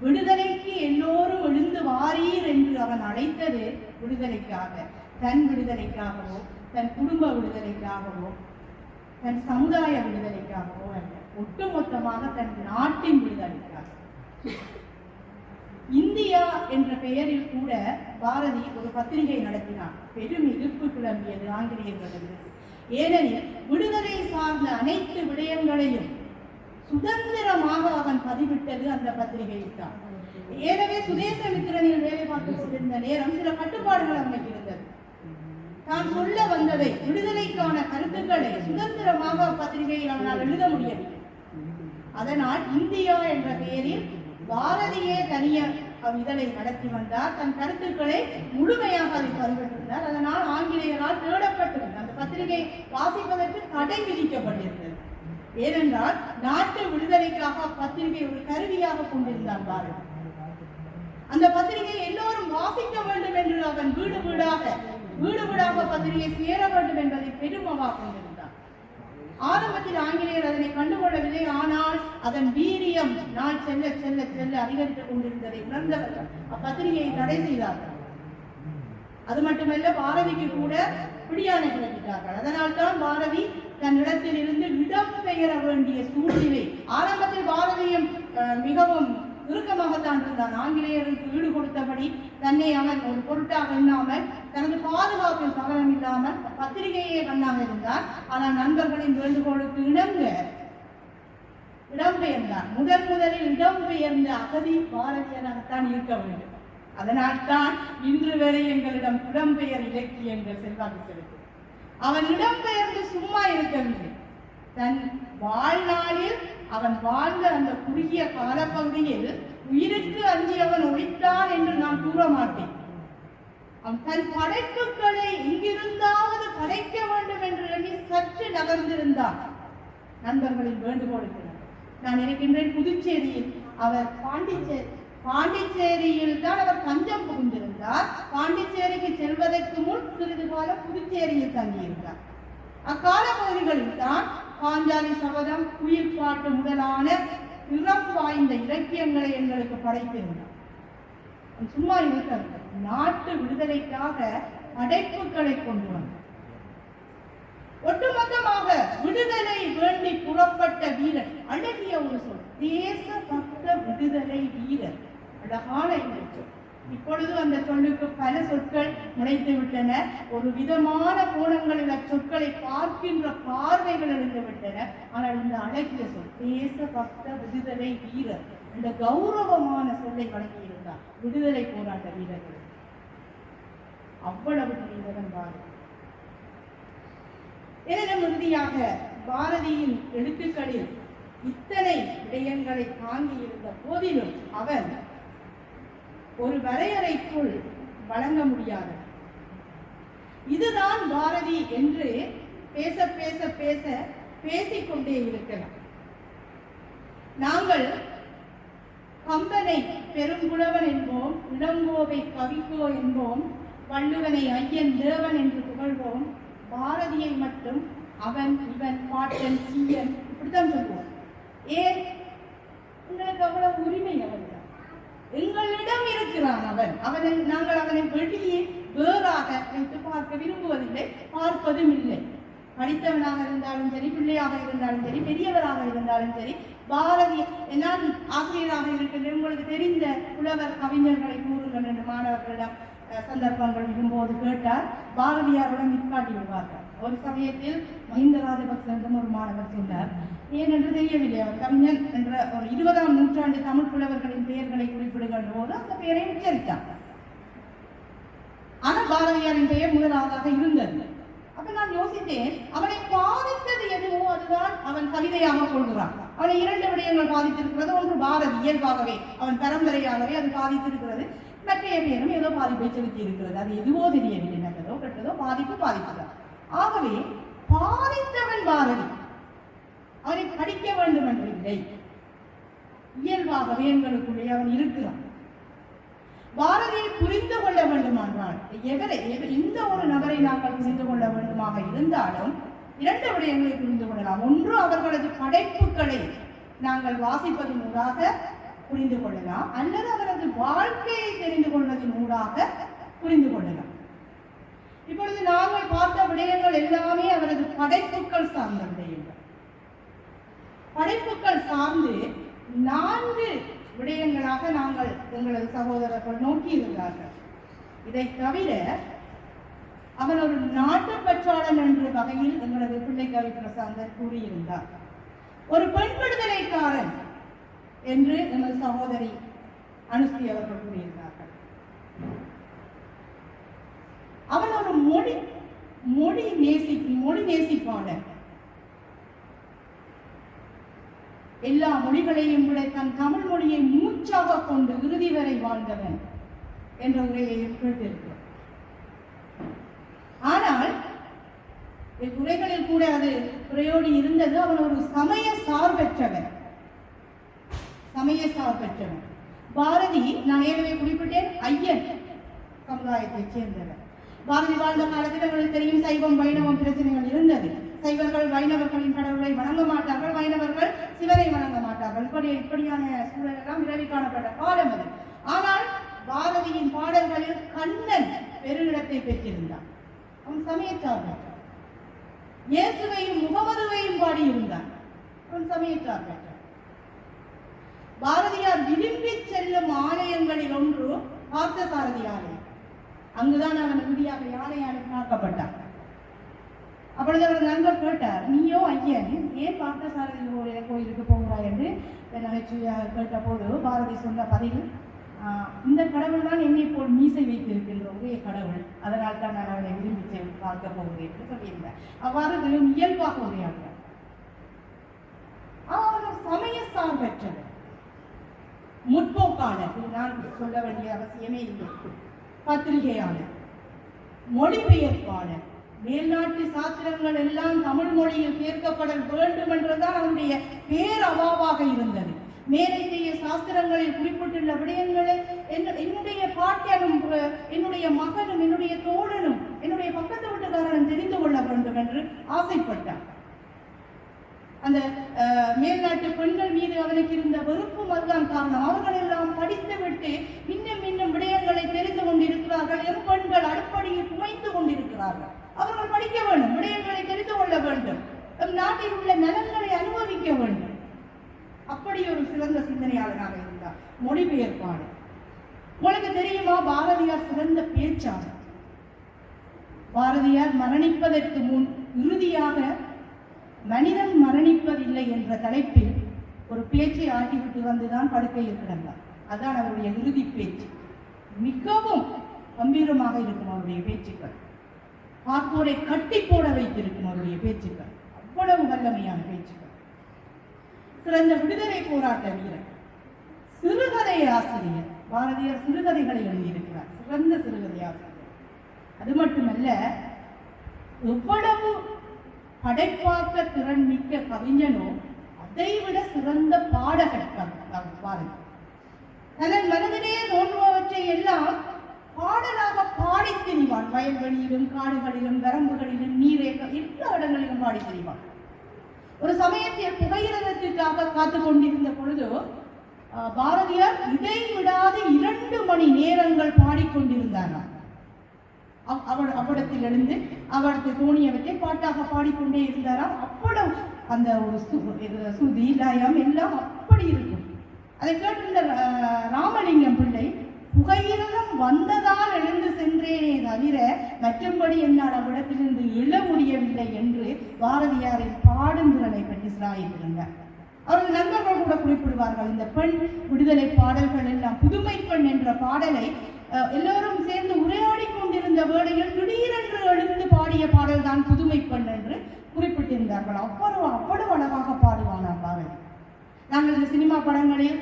Speaker 7: விடுதலைக்கு எல்லோரும் எழுந்து வாரீர் என்று அவன் அழைத்தது விடுதலைக்காக, தன் விடுதலைக்காகவோ தன் குடும்ப விடுதலைக்காகவோ தன் சமுதாய விடுதலைக்காகவோ அல்ல, ஒட்டுமொத்தமாக தன் நாட்டின் விடுதலைக்காக. இந்தியா என்ற பெயரில் கூட பாரதி ஒரு பத்திரிகை நடத்தினார். பெரும் எதிர்ப்பு கிளம்பியது ஆங்கிலேயர்களிடம். ஏனெனில் விடுதலை சார்ந்த அனைத்து விடயங்களையும் சுதந்திரமாக அவன் பதிவிட்டது அந்த பத்திரிகையில் தான். எனவே சுதேசமித்திரனில் வேலை பார்த்துக் கொண்டிருந்த நேரம் சில கட்டுப்பாடுகள் அவனுக்கு இருந்தது. தான் சொல்ல வந்ததை, விடுதலைக்கான கருத்துக்களை சுதந்திரமாக பத்திரிகையில் அவனால் எழுத முடியவில்லை. அதனால் இந்தியா என்ற பெயரில் பாரதியே தனிய இதழை நடத்தி வந்தார். தன் கருத்துக்களை முழுமையாக அதை பதிவிட்டிருந்தார். அதனால் ஆங்கிலேயரால் தேடப்பட்டிருந்தது. அந்த பத்திரிகை வாசிப்பதற்கு தடை விதிக்கப்பட்டிருந்தது. ஏனென்றால் நாட்டு விடுதலைக்காக பத்திரிகை ஒரு கருவியாக கொண்டிருந்தார் பாரதி. அந்த பத்திரிகை எல்லோரும் வாசிக்க வேண்டும் என்று அவன் வீடு வீடாக பத்திரிகை சேர வேண்டும் என்பதை பெருமவாக கொண்டிருந்தார். ஆரம்பத்தில் ஆங்கிலேயர் அதனை கண்டுகொள்ளவில்லை. ஆனால் அதன் வீரியம் நாள் செல்ல செல்ல செல்ல அதிகரித்துக் கொண்டிருந்ததை உணர்ந்தவர்கள் அப்பத்திரிகையை தடை செய்தார்கள். அது மட்டுமல்ல, பாரதிக்கு கூட பிடியானை கிளப்பிட்டார்கள். அதனால்தான் பாரதி தன் இடத்தில் இருந்து இடம் பெயர வேண்டிய சூழ்நிலை. ஆரம்பத்தில் பாரதியும் மிகவும் இறுக்கமாகத்தான் இருந்தான். ஆங்கிலேயருக்கு ஈடு கொடுத்தபடி தன்னை அவன் ஒரு பொருட்டாக எண்ணாமல், தனது பாதுகாப்பில் கவனம் இல்லாமல் பத்திரிகையே கண்ணாக இருந்தார். ஆனால் நண்பர்களின் வேண்டுகோளுக்கு இடம்பெயர்ந்தார். முதலில் இடம்பெயர்ந்த அகதி பாரதியனாகத்தான் இருக்க வேண்டும். அதனால் தான் இன்று வரை எங்களிடம் இடம்பெயர் இலக்கியங்கள் செல்வாக்கு செலுத்தும். அவன் இடம்பெயர்ந்து சும்மா இருக்கவில்லை. தன் வாழ்நாளில் அவன் வாழ்ந்த அந்த குறுகிய காலப்பகுதியில் உயிருக்கு அஞ்சி அவன் ஒழித்தான் என்று நான் கூற மாட்டேன். அவன் தன் படைப்புகளை இங்கிருந்தாவது படைக்க வேண்டும் என்று எண்ணி சற்று நகர்ந்திருந்தான். நண்பர்களின் வேண்டுகோளுக்கு நான் இருக்கின்றேன். புதுச்சேரியில் அவர் பாண்டிச்சேரியில் தான் அவர் தஞ்சம் புகுந்திருந்தார். பாண்டிச்சேரிக்கு செல்வதற்கு முன் சிறிது காலம் புதுச்சேரியில் தங்கியிருந்தார். அக்கால பகுதிகளில் தான் பாஞ்சாலி சபதம், குயில் பாட்டு முதலான திறம் வாய்ந்த இலக்கியங்களை எங்களுக்கு படைத்திருந்தார். சும்மா இருக்கவில்லை, நாட்டு விடுதலைக்காக படைப்புகளை கொண்டு வந்தார். ஒட்டுமொத்தமாக விடுதலை வேண்டி புறப்பட்ட வீரர், அழகிய ஒரு சொல், தேசபக்த விடுதலை வீரர். அழகான இந்த சொல். இப்பொழுது அந்த சொல்லுக்கு பல சொற்கள் முளைத்து விட்டன. ஒரு விதமான கோணங்களில் அச்சொற்களை பார்க்கின்ற பார்வைகள் எழுந்து விட்டன. ஆனால் இந்த அழகிய சொல், தேசபக்த விடுதலை வீரர், இந்த கௌரவமான சொல்லை வழங்கியிருந்தார் விடுதலை போராட்ட வீரர்கள். அவ்வளவு வீரன் பாரதி. எனினும் இறுதியாக பாரதியின் எழுத்துக்களில் இத்தனை விடயங்களை தாங்கி இருந்த போதிலும் அவன் ஒரு வரையறைக்குள் வழங்க முடியாது. இதுதான் பாரதி என்று பேச பேச பேச பேசிக்கொண்டே இருக்கலாம். நாங்கள் கம்பனை பெருங்குழவன் என்போம், இளங்கோவை கவிக்கோ என்போம், வள்ளுவனை ஐயன் தேவன் என்று புகழ்வோம். பாரதியை மட்டும் அவன், இவன், பாட்டன், சீயன் இப்படித்தான் சொல்வோம். ஏன்? உங்களுக்கு அவ்வளவு உரிமை அவன் எங்களிடம் இருக்கிறான். நாங்கள் அவனை வெளியே வேறாக வைத்து பார்க்க விரும்புவதில்லை, பார்ப்பதும் இல்லை. படித்தவனாக இருந்தாலும் சரி, பிள்ளையாக இருந்தாலும் சரி, பெரியவராக இருந்தாலும் சரி, பாரதி, நான் ஆசிரியராக இருக்கின்ற உங்களுக்கு தெரிந்த புலவர் கவிஞர்களை கூறுங்கள் என்று மாணவர்களிடம் சந்தர்ப்பங்கள் இருக்கும்போது கேட்டால் பாரதியாருடன் நிற்காட்டி விடுவார்கள். ஒரு சமயத்தில் மஹிந்த ராஜபக்ச என்றும் ஒரு மாணவர் சொன்னார். ஏனென்று தெரியவில்லை. அவர் கவிஞன் என்ற ஒரு 20ஆம் நூற்றாண்டு தமிழ் புலவர்களின் பெயர்களை குறிப்பிடுகின்ற போது அந்த பெயரை உச்சரித்தார். ஆனால் பாரதியாரின் பெயர் முதலாவதாக இருந்தது. அப்ப நான் யோசித்தேன், அவனை பாதித்தது எதுவோ அதுதான் அவன் கவிதையாக கொள்கிறான். அவனை 2 விடயங்கள் பாதித்திருக்கிறது. ஒன்று பாரதி இயல்பாகவே, அவன் பரம்பரையாகவே அது பாதித்திருக்கிறது. மற்றைய பேரும் ஏதோ பாதிப்பை செலுத்தி இருக்கிறது. அது எதுவோ தெரியவில்லை, நல்லதோ கெட்டதோ பாதிப்பு தான். ஆகவே பாதித்தவன் பாரதி, அவனை படிக்க வேண்டும் என்று இல்லை, இயல்பாகவே எங்களுக்குள்ளே அவன் இருக்கிறான். பாரதியை புரிந்து கொள்ள வேண்டுமானால் இந்த ஒரு நபரை நாங்கள் புரிந்து கொள்ள வேண்டுமாக இருந்தாலும் 2 விடயங்களை புரிந்து கொள்ளலாம். ஒன்று, அவர்களது படைப்புகளை நாங்கள் வாசிப்பதன் ஊடாக புரிந்து கொள்ளலாம், அல்லது அவரது வாழ்க்கையை தெரிந்து கொள்வதன் ஊடாக புரிந்து கொள்ளலாம். இப்பொழுது நாங்கள் பார்த்த விடயங்கள் எல்லாமே அவரது படைப்புகள் சார்ந்த விடயங்கள். படைப்புகள் சார்ந்து 4 விடயங்களாக நாங்கள் எங்களது சகோதரர்கள் நோக்கி இருந்தார்கள். இதை தவிர அவன் ஒரு நாட்டுப்பற்றாளன் என்ற வகையில் எங்களது பிள்ளைக்கவி பிரசாந்தர் கூறியிருந்தார். ஒரு பெண் விடுதலைக்காரன் என்று எமது சகோதரி அனுஸ்ரீ அவர்கள் கூறியிருந்தார்கள். அவன் ஒரு மொழி நேசிப்பாளர். எல்லா மொழிகளையும் விட தன் தமிழ் மொழியை மூச்சாக கொண்டு இறுதி வரை வாழ்ந்தவன் என்ற உரையை கேட்டிருக்கிறார். ஆனால் உரைகளில் கூட அது உரையோடு இருந்தது. அவன் ஒரு சமய சார்பற்றவன். பாரதி, நான் ஏற்கனவே குறிப்பிட்டேன், ஐயன் சமுதாயத்தைச் சேர்ந்தவர். பாரதி வாழ்ந்த காலத்தில் அவர்களுக்கு தெரியும், சைவம் வைணவம் பிரச்சனைகள் இருந்தது. சைவர்கள் வைணவர்களின் கடவுளை வணங்க மாட்டார்கள், வைணவர்கள் சிவனை வணங்க மாட்டார்கள். இப்படியான சூழலெல்லாம் விரவி காணப்பட்ட காலம் அது. ஆனால் பாரதியின் பாடல்களில் கண்ணன் பெருமிடத்தை பெற்றிருந்தார். அவன் சமயச்சார்பற்றான். இயேசுவையும் முகமதுவையும் பாடியிருந்தான். அவன் சமயச்சார்பற்றான். பாரதியார் விரும்பி செல்லும் ஆலயங்களில் ஒன்று பார்த்தசாரதி ஆலயம். அங்குதான் அவன் இறுதியாக யானையால் காக்கப்பட்டான். அப்பொழுது அவர் நண்பர் கேட்டார், நீயோ ஐயன், ஏன் பார்த்தசாரதி கோயிலுக்கு போகிறாய் என்று நகைச்சுவையாக கேட்ட போது பாரதி சொன்ன பதில், இந்த கடவுள் தான் என்னை போல் மீசை வைத்திருக்கின்ற ஒரே கடவுள், அதனால் தான் நான் அவனை விரும்பி பார்க்க போகிறேன் என்று சொல்லியிருந்தார். அவ்வாறு இயல்பாக உரையாடுறார். அவர் சமய சார்பற்றவர், முற்போக்காளர், நான் சொல்ல வேண்டிய அவசியமே இல்லை, பத்திரிகையாளர், மொழிபெயர்ப்பாளர், மேல்நாட்டு சாத்திரங்கள் எல்லாம் தமிழ் மொழியில் சேர்க்கப்பட வேண்டும் என்றுதான் அவனுடைய பேரவாவாக இருந்தது. மேலைய சாஸ்திரங்களில் குறிப்பிட்டுள்ள விடயங்களை என்னுடைய பாட்டியனும் என்னுடைய மகனும் என்னுடைய தோழனும் என்னுடைய பக்கத்து வீட்டுக்காரனும் தெரிந்து கொள்ள வேண்டும் என்று ஆசைப்பட்டான். அந்த மேல்நாட்டு பெண்கள் மீது அவனுக்கு இருந்த வெறுப்பும் அதுதான் காரணம். அவர்கள் எல்லாம் படித்துவிட்டு இன்னும் விடயங்களை தெரிந்து கொண்டிருக்கிறார்கள். எம் பெண்கள் அடுப்படியில் குமைந்து கொண்டிருக்கிறார்கள். அவர்கள் படிக்க வேண்டும், விடயங்களை தெரிந்து கொள்ள வேண்டும், நாட்டில் உள்ள நலன்களை அனுபவிக்க வேண்டும். அப்படி ஒரு சிறந்த சிந்தனையாளராக இருந்தார். மொழிபெயர்ப்பாளர். உங்களுக்கு தெரியுமா, பாரதியார் சிறந்த பேச்சாளர். பாரதியார் மரணிப்பதற்கு முன் இறுதியாக மனிதன் மரணிப்பதில்லை என்ற தலைப்பில் ஒரு பேச்சை ஆட்டிவிட்டு வந்துதான் படுக்கையில் கிடந்தார். அதுதான் அவருடைய இறுதி பேச்சு. மிகவும் கம்பீரமாக இருக்கும் அவருடைய பேச்சுக்கள். பார்ப்போரை கட்டி போட வைத்திருக்கும் அவருடைய பேச்சுக்கள். அவ்வளவு வல்லமையான பேச்சுக்கள். சிறந்த விடுதலை போராட்ட வீரர், சிறுகதை ஆசிரியர். பாரதியார் சிறுகதைகளை எழுதியிருக்கிறார், சிறந்த சிறுகதை ஆசிரியர். அது மட்டுமல்ல, எவ்வளவு படைப்பாக்க திறன் மிக்க கவிஞனோ அதைவிட சிறந்த பாடகர் பாரதி. தனது மனதிலே தோன்றுபவற்றை எல்லாம் பாடலாக பாடி திரிவான். வயல்வெளியிலும் காடுகளிலும் வரம்புகளிலும் நீரேக எல்லா இடங்களிலும் பாடி திரிவான். ஒரு சமயத்தில் புகையிரதத்திற்காக காத்து கொண்டிருந்த பொழுது பாரதியார் இதை விடாது 2 மணி நேரங்கள் பாடிக்கொண்டிருந்தாராம். அவ்விடத்தில் எழுந்து அவருக்கு தோணியவற்றை பாட்டாக பாடிக்கொண்டே இருந்தாராம். அவ்வளவு அந்த ஒரு சுதி லயம் எல்லாம் அப்படி இருக்கும். அதை கேட்டிருந்த ராமலிங்கம் பிள்ளை, புகையிரதம் வந்ததால் எழுந்து சென்றேனே தவிர மற்றபடி என்னால் அவ்விடத்திலிருந்து எழ முடியவில்லை என்று பாரதியாரின் பாடும் திறனை பற்றி சிலாயிருந்தார். அவரது நண்பர்கள் கூட குறிப்பிடுவார்கள், இந்த பெண் விடுதலை பாடல்கள் எல்லாம் புதுமை பெண் என்ற பாடலை எல்லோரும் சேர்ந்து உரையாடி கொண்டிருந்த வேளையில் திடீரென்று எழுந்து பாடிய பாடல் தான் புதுமை பெண் என்று குறிப்பிட்டிருந்தார்கள். அவ்வளவு அழகாக பாடுவானாம் பாரதி. நாங்கள் இந்த சினிமா படங்களில்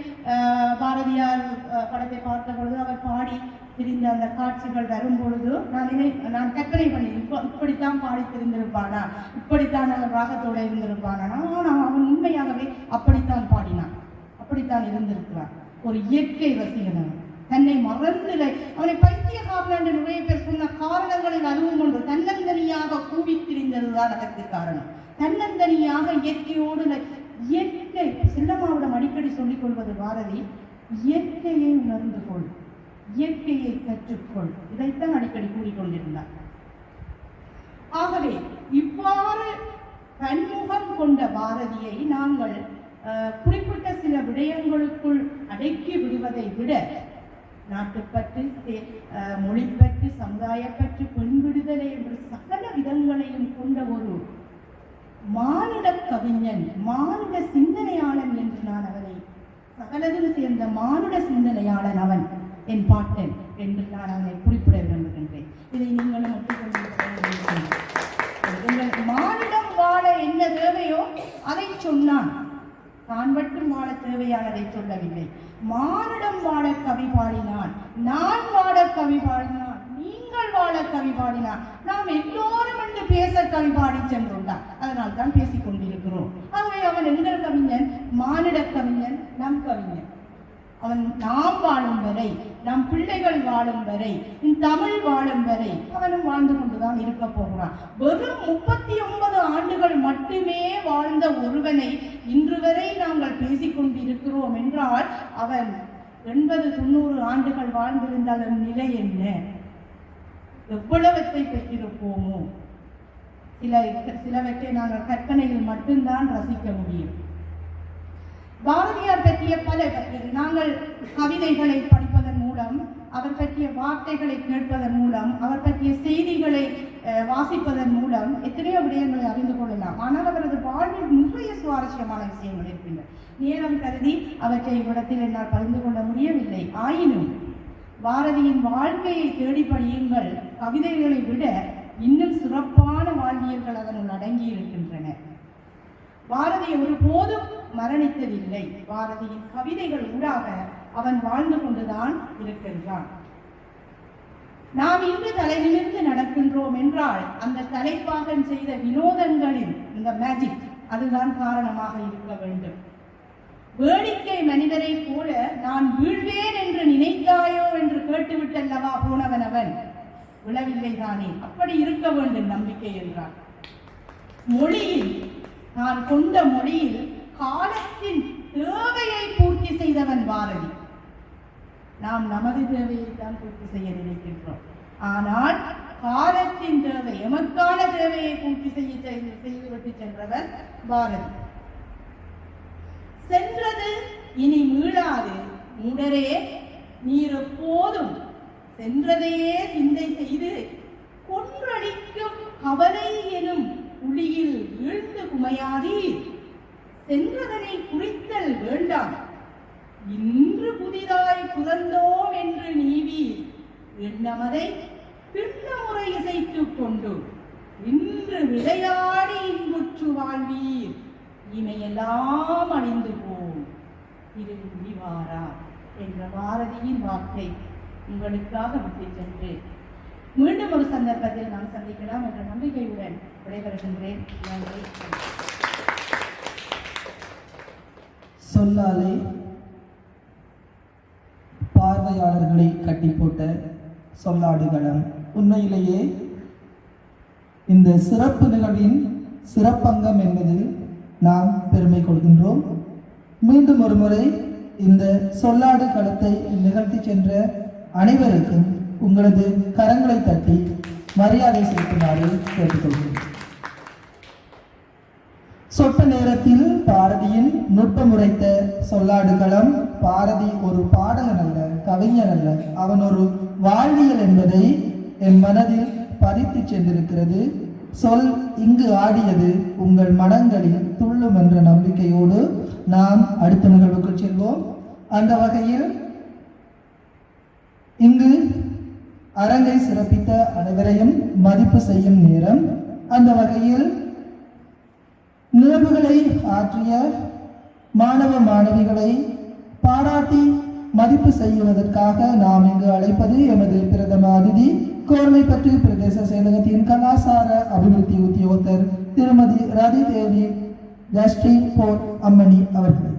Speaker 7: பாரதியார் படத்தை பார்த்த பொழுது அவர் பாடி திரிந்த அந்த காட்சிகள் வரும் பொழுது நான் கற்பனை பண்ணி இப்படித்தான் பாடி திரிந்திருப்பானா, இப்படித்தான் அவன் ராகத்தோடு இருந்திருப்பானா. ஆனால் அவன் உண்மையாகவே அப்படித்தான் பாடினான், அப்படித்தான் இருந்திருக்கிறான். ஒரு இயற்கை ரசிகன், தன்னை மறந்துலை. அவனை பைத்தியக்காரன் என்று நிறைய பேர் சொன்ன காரணங்களில் அதுவும் ஒன்று. தன்னந்தனியாக கூவி திரிந்ததுதான் அதற்கு காரணம். தன்னந்தனியாக இயற்கையோடு, இயற்கை செல்லம்மாவிடம் அடிக்கடி சொல்லிக் கொள்வது பாரதி, இயற்கையை உணர்ந்து கொள், இயற்கையை கற்றுக்கொள், இதைத்தான் அடிக்கடி கூறிக்கொண்டிருந்தார். ஆகவே இவ்வாறு பன்முகம் கொண்ட பாரதியை நாங்கள் குறிப்பிட்ட சில விடயங்களுக்குள் அடக்கி விடுவதை விட நாட்டுப்பற்று, மொழிப்பற்று, சமுதாயப்பற்று, பெண் விடுதலை என்ற சகல விதங்களையும் கொண்ட ஒரு மானுட கவிஞன், மானுட சிந்தனையாளன் என்று நான் அவனை சகலதில் சேர்ந்த மானுட சிந்தனையாளன் அவன், என் பாட்டன் என்று நான் அவனை குறிப்பிட விரும்புகின்றேன். இதை நீங்களும் ஒப்புக்கொண்டிருக்கிறீர்கள். எங்களுக்கு மானிடம் வாழ என்ன தேவையோ அதை சொன்னான், தான் மட்டும் வாழ தேவையானதை சொல்லவில்லை. மானிடம் வாழ கவி பாடினான், நான் வாழ கவி பாடினான், நீங்கள் வாழ கவி பாடினான், நாம் எல்லோரும் என்று பேச கவி பாடி சென்றுள்ளார். அதனால் தான் பேசிக் கொண்டிருக்கிறோம். ஆகவே அவன் எங்கள் கவிஞன், மானிட கவிஞன், நம் கவிஞன். அவன் நாம் வாழும் வரை, நம் பிள்ளைகள் வாழும் வரை, தமிழ் வாழும் வரை அவனும் வாழ்ந்து கொண்டுதான் இருக்க போகிறான். வெறும் 39 ஆண்டுகள் மட்டுமே வாழ்ந்த ஒருவனை இன்று வரை நாங்கள் பேசிக்கொண்டிருக்கிறோம் என்றால் அவன் 80-90 ஆண்டுகள் வாழ்ந்திருந்தால் நிலை என்ன, எவ்வளவத்தை பெற்றிருப்போமோ. சிலவற்றை நாங்கள் கற்பனையில் மட்டும்தான் ரசிக்க முடியும். பாரதியார் பற்றிய பல, நாங்கள் கவிதைகளை படிப்பதன் மூலம், அவர் பற்றிய வார்த்தைகளை கேட்பதன் மூலம், அவர் பற்றிய செய்திகளை வாசிப்பதன் மூலம் எத்தனையோ விடயங்களை அறிந்து கொள்ளலாம். ஆனால் அவரது வாழ்வில் நிறைய சுவாரஸ்யமான விஷயங்கள் இருக்கின்றன. நேரம் கருதி அவற்றை இவ்விடத்தில் என்னால் பகிர்ந்து கொள்ள முடியவில்லை. ஆயினும் பாரதியின் வாழ்க்கையை தேடி படியுங்கள். கவிதைகளை விட இன்னும் சிறப்பான வாழ்வியல்கள் அதனுள் அடங்கி இருக்கின்றன. பாரதி ஒருபோதும் மரணித்ததில்லை. பாரதியின் கவிதைகள் ஊடாக அவன் வாழ்ந்து கொண்டுதான் இருக்கின்றான். நாம் இன்று தலையிலிருந்து நடக்கின்றோம் என்றால் அந்த தலைப்பாகன் செய்த வினோதங்களின் இந்த மேஜிக் அதுதான் காரணமாக இருக்க வேண்டும். வேடிக்கை மனிதரை போல நான் வீழ்வேன் என்று நினைத்தாயோ என்று கேட்டுவிட்டல்லவா போனவன் அவன், விழவில்லை தானே. அப்படி இருக்க வேண்டும் நம்பிக்கை என்றான். மொழியில், நான் கொண்ட மொழியில் காலத்தின் தேவையை பூர்த்தி செய்தவன் பாரதி. நாம் நமது தேவையை தான் பூர்த்தி செய்ய நினைக்கின்றோம். ஆனால் காலத்தின் தேவை, எமக்கான தேவையை பூர்த்தி செய்துவிட்டு சென்றவன் பாரதி. சென்றது இனி மீளாது மூடரே, நீர் எப்போதும் சென்றதையே சிந்தை செய்து கொன்றடிக்கும் கவலை எனும் புலியில் வீழ்ந்து குமையாதீர். சென்றதனை குறித்தல் வேண்டாம், இன்று புதிதாய் பிறந்தோம் என்று நீவீர். எண்ணமதை பின்னமுறை இசைத்துக் கொண்டு இன்று விளையாடி இன்புற்று வாழ்வீர். இமையெல்லாம் அணிந்து போம் இது முடிவாரா என்ற பாரதியின் வாக்கை உங்களுக்காக விட்டு சென்று மீண்டும் ஒரு சந்தர்ப்பத்தில் நாம் சந்திக்கலாம் என்ற நம்பிக்கையுடன் விடைபெறுகின்றேன். நன்றி.
Speaker 1: சொல்லாலே பார்வையாளர்களை கட்டி போட்ட சொல்லாடுகளம். உண்மையிலேயே இந்த சிறப்பு நிகழ்வின் சிறப்பங்கம் என்பதில் நாம் பெருமை கொள்கின்றோம். மீண்டும் ஒரு முறை இந்த சொல்லாடு களத்தை நிகழ்த்தி சென்ற அனைவருக்கும் உங்களது கரங்களை தட்டி மரியாதை செலுத்துமாறு கேட்டுக்கொள்கிறேன். சொற்ப நேரத்தில் பாரதியின் நுட்பமுறைத்த சொல்லாடுகளம். பாரதி ஒரு பாடகன் அல்ல, கவிஞர் அல்ல, அவன் ஒரு வாழ்வியல் என்பதை என் மனதில் பதித்து சென்றிருக்கிறது. சொல் இங்கு ஆடியது உங்கள் மனங்களில் துள்ளும் என்ற நம்பிக்கையோடு நாம் அடுத்த நிகழ்வுக்கு செல்வோம். அந்த வகையில் இங்கு அரங்கை சிறப்பித்த அனைவரையும் மதிப்பு செய்யும் நேரம். அந்த வகையில் நிகழ்வுகளை ஆற்றிய மாணவ மாணவிகளை பாராட்டி மதிப்பு செய்வதற்காக நாம் இங்கு அழைப்பது எமது பிரதம அதிதி கோர்மைப்பற்று பிரதேச செயலகத்தின் கலாசார அபிவிருத்தி உத்தியோகத்தர் திருமதி ரதி தேவி ஜஸ்டின் போர் அம்மணி அவர்கள்.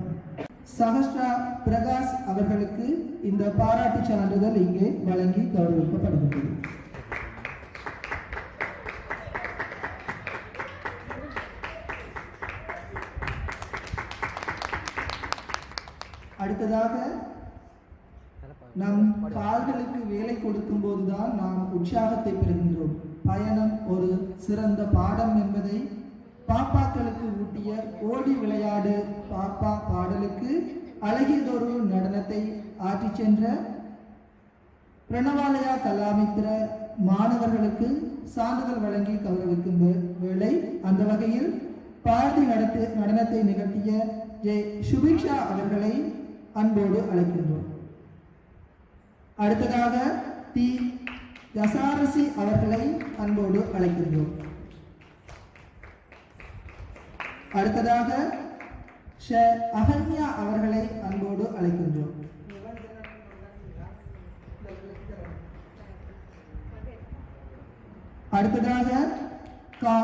Speaker 1: சஹஸ்ரா பிரகாஷ் அவர்களுக்கு இந்த பாராட்டு சான்றிதழ் இங்கே வழங்கி கௌரவிக்கப்படுகின்றது. அடுத்ததாக நம் கால்களுக்கு வேலை கொடுக்கும் போதுதான் நாம் உற்சாகத்தை பெறுகின்றோம். பயணம் ஒரு சிறந்த பாடம் என்பதை பாப்பாக்களுக்கு ஊட்டிய ஓடி விளையாடு பாப்பா பாடலுக்கு அழகியதொரு நடனத்தை ஆற்றிச் சென்ற பிரணவாலயா கலாமித்திர மாணவர்களுக்கு சான்றிதழ் வழங்கி கௌரவிக்கும் வேளை அந்த வகையில் பாரதி நடனத்தை நிகழ்த்திய ஜே சுபிக்ஷா அவர்களை அன்போடு அழைக்கின்றோம். அடுத்ததாக தி தசாரசி அவர்களை அன்போடு அழைக்கின்றோம். அடுத்ததாக ஷ அகன்யா அவர்களை அன்போடு அழைக்கின்றோம். அடுத்ததாக கா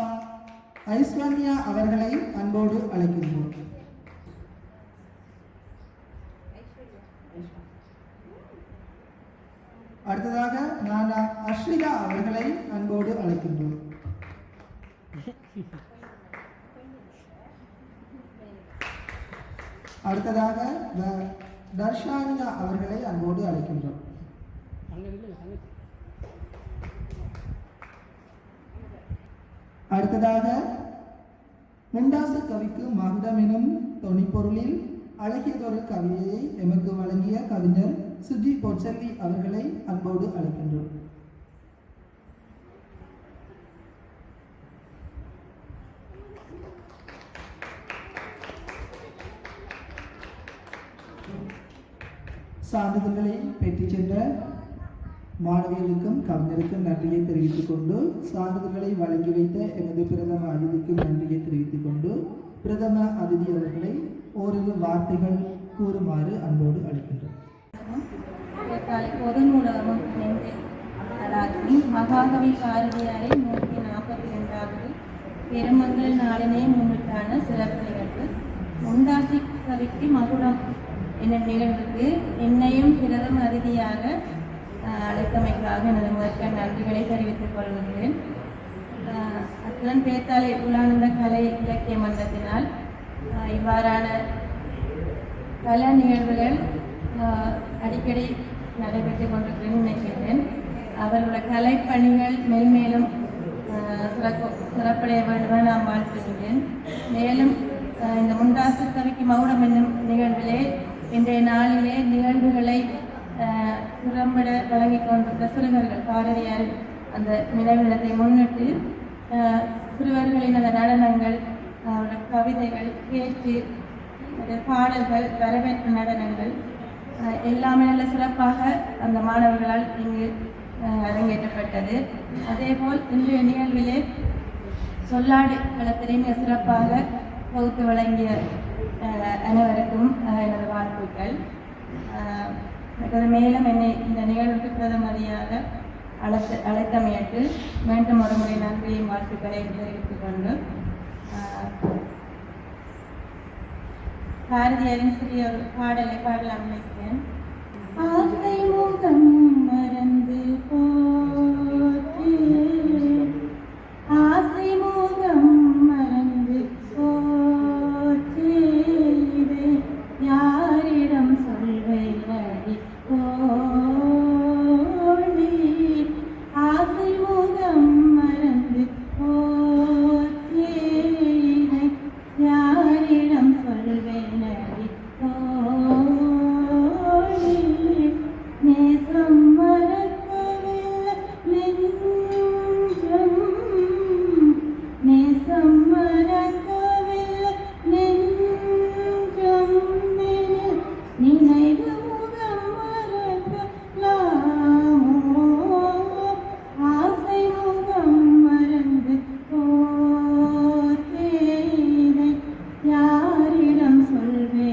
Speaker 1: ஐஸ்வர்யா அவர்களை அன்போடு அழைக்கின்றோம். அடுத்ததாக நானா அஸ்ரிதா அவர்களை அன்போடு அழைக்கின்றோம். அடுத்ததாக தர்ஷானியா அவர்களை அன்போடு அழைக்கின்றோம். அடுத்ததாக முண்டாசு கவிக்கு மகுடம் எனும் தொனிப்பொருளில் அழகியதொரு கவிதையை எமக்கு வழங்கிய கவிஞர் சுஜி பொற்செல்வி அவர்களை அன்போடு அழைக்கின்றோம். சான்றிதழ்களை பெற்றுச் சென்ற மாணவிகளுக்கும் கவிஞருக்கும் நன்றியை தெரிவித்துக் கொண்டு சான்றிதழ்களை வழங்கி வைத்த எமது பிரதம அதிதிக்கும் நன்றியை தெரிவித்துக் கொண்டு பிரதம அதிதி அவர்களை ஓரிரு வார்த்தைகள் கூறுமாறு அன்போடு அழைக்கின்றோம்.
Speaker 11: பொது நூலகமும் நடாத்தி மகாகவி பாரதியாரை 142வது பெருமங்கள் நாளினை முன்னிட்டான சிறப்பு நிகழ்வு முண்டாசி கவிக்கு மகுடம் என்னும் நிகழ்வுக்கு என்னையும் பிரதம அதிதியாக அழைத்தமைக்காக எனது முதற்க நன்றிகளை தெரிவித்துக் கொள்கின்றேன். அத்துடன் பேத்தாளை புலானந்த கலை இலக்கிய மன்றத்தினால் இவ்வாறான கல நிகழ்வுகள் அடிக்கடி நடைபெற்றுக் கொண்டிருக்கிறேன் நினைக்கின்றேன். அவர்களோட கலைப்பணிகள் மேல்மேலும் சிறப்படைய வேண்டும் நான் வாழ்த்துகின்றேன். மேலும் இந்த முண்டாசு கவிக்கு மகுடம் என்னும் நிகழ்விலே இன்றைய நாளிலே நிகழ்வுகளை திறம்பட வழங்கி கொண்டிருந்த சிறுவர்கள் பாரதியார் அந்த நினைவு தினத்தை முன்னிட்டு சிறுவர்களின் அந்த நடனங்கள், கவிதைகள், பேச்சு, பாடல்கள், வரவேற்பு நடனங்கள் எல்லாமே நல்ல சிறப்பாக அந்த மாணவர்களால் இங்கு அரங்கேற்றப்பட்டது. அதேபோல் இன்றைய நிகழ்விலே சொல்லாடு களத்திலே மிக சிறப்பாக தொகுத்து வழங்கிய அனைவருக்கும் எனது வாழ்த்துக்கள். மேலும் என்னை இந்த நிகழ்வுக்கு பிரதமதியாக அழைத்தமையிட்டு மீண்டும் ஒரு முறை நன்றியும் வாழ்த்துக்களை தெரிவித்துக் கொண்டு பாரதியாரின் சிறிய ஒரு பாடலை பாடலாம் நினைக்கிறேன். ஆசை முகம் மறந்து போச்சு, ஆசை முகம் மறந்து போச்சு, இது யாரிடம் சொல்வேனடி போடி, ஆசை முகம் மறந்து போச்சு, யாரிடம் சொல்வேனடி போடி, நேசம் மறக்கவில்லை நெஞ்சம், நேசம் மறக்கவில்லை நெஞ்சம், நினைவு முகம் மறக்கலாமோ, ஆசை முகம் மறந்து போச்சே, யாரிடம் சொல்வேன்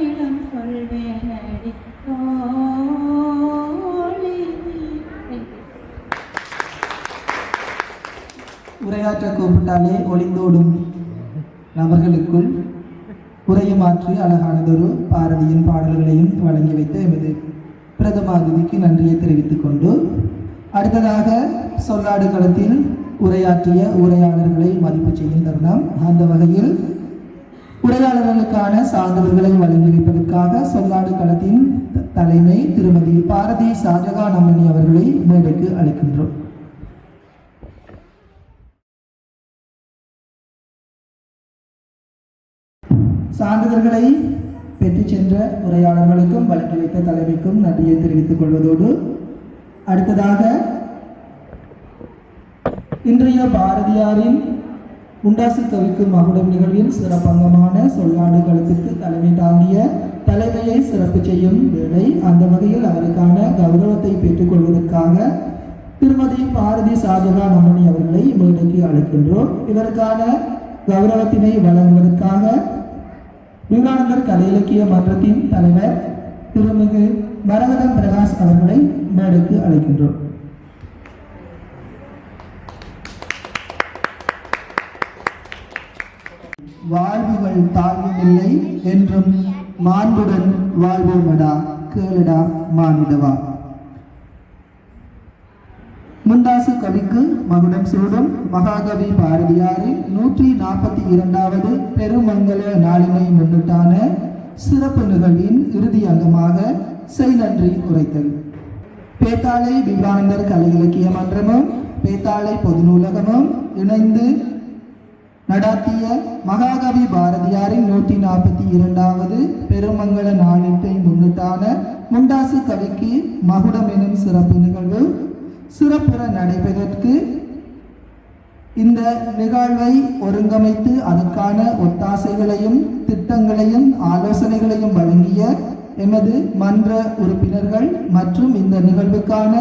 Speaker 11: யாரிடம் சொல்வேனடி தோழி.
Speaker 1: உரையாற்ற கூப்பிட்டாலே ஒளிந்தோடும் நபர்களுக்குள் உரையுமாற்றி அழகானதொரு பாரதியின் பாடல்களையும் வழங்கி வைத்த எமது பிரதம அதிதிக்கு நன்றியை தெரிவித்துக் கொண்டு அடுத்ததாக சொல்லாடு களத்தில் உரையாற்றிய உரையாளர்களை மதிப்பு செய்யும் தருணம். அந்த வகையில் உரையாளர்களுக்கான சான்றிதழ்களை வழங்கி வைப்பதற்காக சொல்லாடு களத்தின் தலைமை திருமதி பாரதி ஷாஜகான் அம்மணி அவர்களை மேடைக்கு அழைக்கின்றோம். சான்றிதழ்களை பெற்று சென்ற உரையாளர்களுக்கும் வழங்கி வைத்த தலைமைக்கும் நன்றியை தெரிவித்துக் கொள்வதோடு அடுத்ததாக இன்றைய பாரதியாரின் முண்டாசு கவிக்கும் மகுடம் நிகழ்வின் சிறப்பங்கமான சொல்லாடு களத்திற்கு தலைமை தாங்கிய தலைமையை சிறப்பு செய்யும் வேளை அந்த வகையில் அவருக்கான கௌரவத்தை பெற்றுக் கொள்வதற்காக திருமதி பாரதி ஷாஜகான் அம்மணி அவர்களை மேடைக்கு அழைக்கின்றோம். இவருக்கான கௌரவத்தினை வழங்குவதற்காக விவேகானந்தர் கலை இலக்கிய மன்றத்தின் தலைவர் திருமிகு மரகதம் பிரகாஷ் அவர்களை மேடைக்கு அழைக்கின்றோம். வாழ்வுகள் தாழ்வுமில்லை என்றும் மாண்புடன் வாழ்வோமடா கேளடா மானிடவா. முண்டாசு கவிக்கு மகுடம் சூடும் மகாகவி பாரதியாரின் 142வது பெருமங்கல நாளினை முன்னிட்டான சிறப்பு நிகழ்வின் இறுதி அங்கமாக செய்நன்றி உரைத்தல். பேத்தாளை விவேகானந்தர் கலை இலக்கிய மன்றமும் பேத்தாளை பொது நூலகமும் இணைந்து நடாத்திய மகாகவி பாரதியாரின் 142வது பெருமங்கல நாளினை முன்னிட்டான முண்டாசு கவிக்கு மகுடம் எனும் சிறப்பு நிகழ்வு சிறப்புற நடைபெறுவதற்கு இந்த நிகழ்வை ஒருங்கமைத்து அதற்கான ஒத்தாசைகளையும் திட்டங்களையும் ஆலோசனைகளையும் வழங்கிய எமது மன்ற உறுப்பினர்கள் மற்றும் இந்த நிகழ்வுக்கான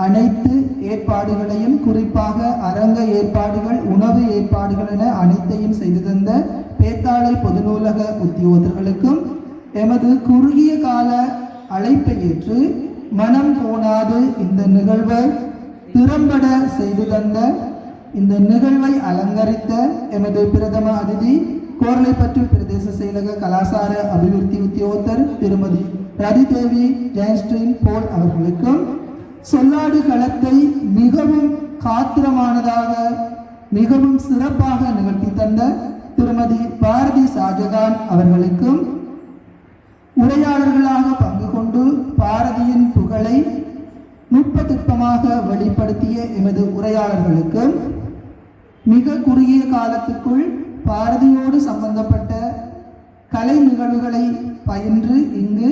Speaker 1: அனைத்து ஏற்பாடுகளையும் குறிப்பாக அரங்க ஏற்பாடுகள் உணவு ஏற்பாடுகள் என அனைத்தையும் செய்து தந்த பேத்தாளை பொது நூலக உத்தியோகர்களுக்கும் எமது குறுகிய கால அழைப்பை ஏற்று மனம் கோணாது இந்த நிகழ்வை திறம்பட செய்து தந்த இந்த நிகழ்வை அலங்கரித்த எமது பிரதம அதிதி கோர்லைப்பற்று பிரதேச செயலக கலாசார அபிவிருத்தி உத்தியோகத்தர் திருமதி ரதிதேவி ஜெயஸ்ரீன் போல் அவர்களுக்கும் சொல்லாடு களத்தை மிகவும் காத்திரமானதாக மிகவும் சிறப்பாக நிகழ்த்தி தந்த திருமதி பாரதி ஷாஜகான் அவர்களுக்கும் உரையாளர்களாக பங்கு கொண்டு பாரதியின் புகழை நுட்பமாக வெளிப்படுத்திய எமது உரையாளர்களுக்கும் மிக குறுகிய காலத்துக்குள் பாரதியோடு சம்பந்தப்பட்ட கலை நிகழ்வுகளை பயின்று இங்கு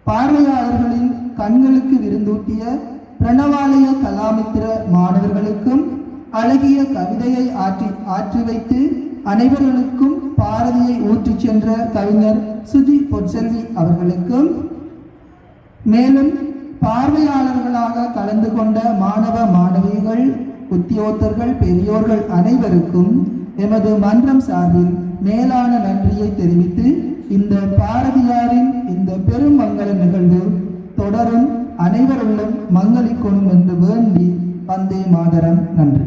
Speaker 1: பார்வையாளர்களின் கண்களுக்கு விருந்தூட்டிய பிரணவாலய கலாமித்திர மாணவர்களுக்கும் அழகிய கவிதையை ஆற்றி வைத்து அனைவர்களுக்கும் பாரதியை ஊற்றிச் சென்ற கவிஞர் சுஜி பொற்செல்வி அவர்களுக்கும் மேலும் பார்வையாளர்களாக கலந்து கொண்ட மாணவ மாணவிகள் உத்தியோகத்தர்கள் பெரியோர்கள் அனைவருக்கும் எமது மன்றம் சார்பில் மேலான நன்றியை தெரிவித்து இந்த பாரதியாரின் இந்த பெரும் மங்கள நிகழ்வு தொடரும் அனைவருள்ளும் மங்களிக்கொணும் என்று வேண்டி வந்தே மாதரம். நன்றி.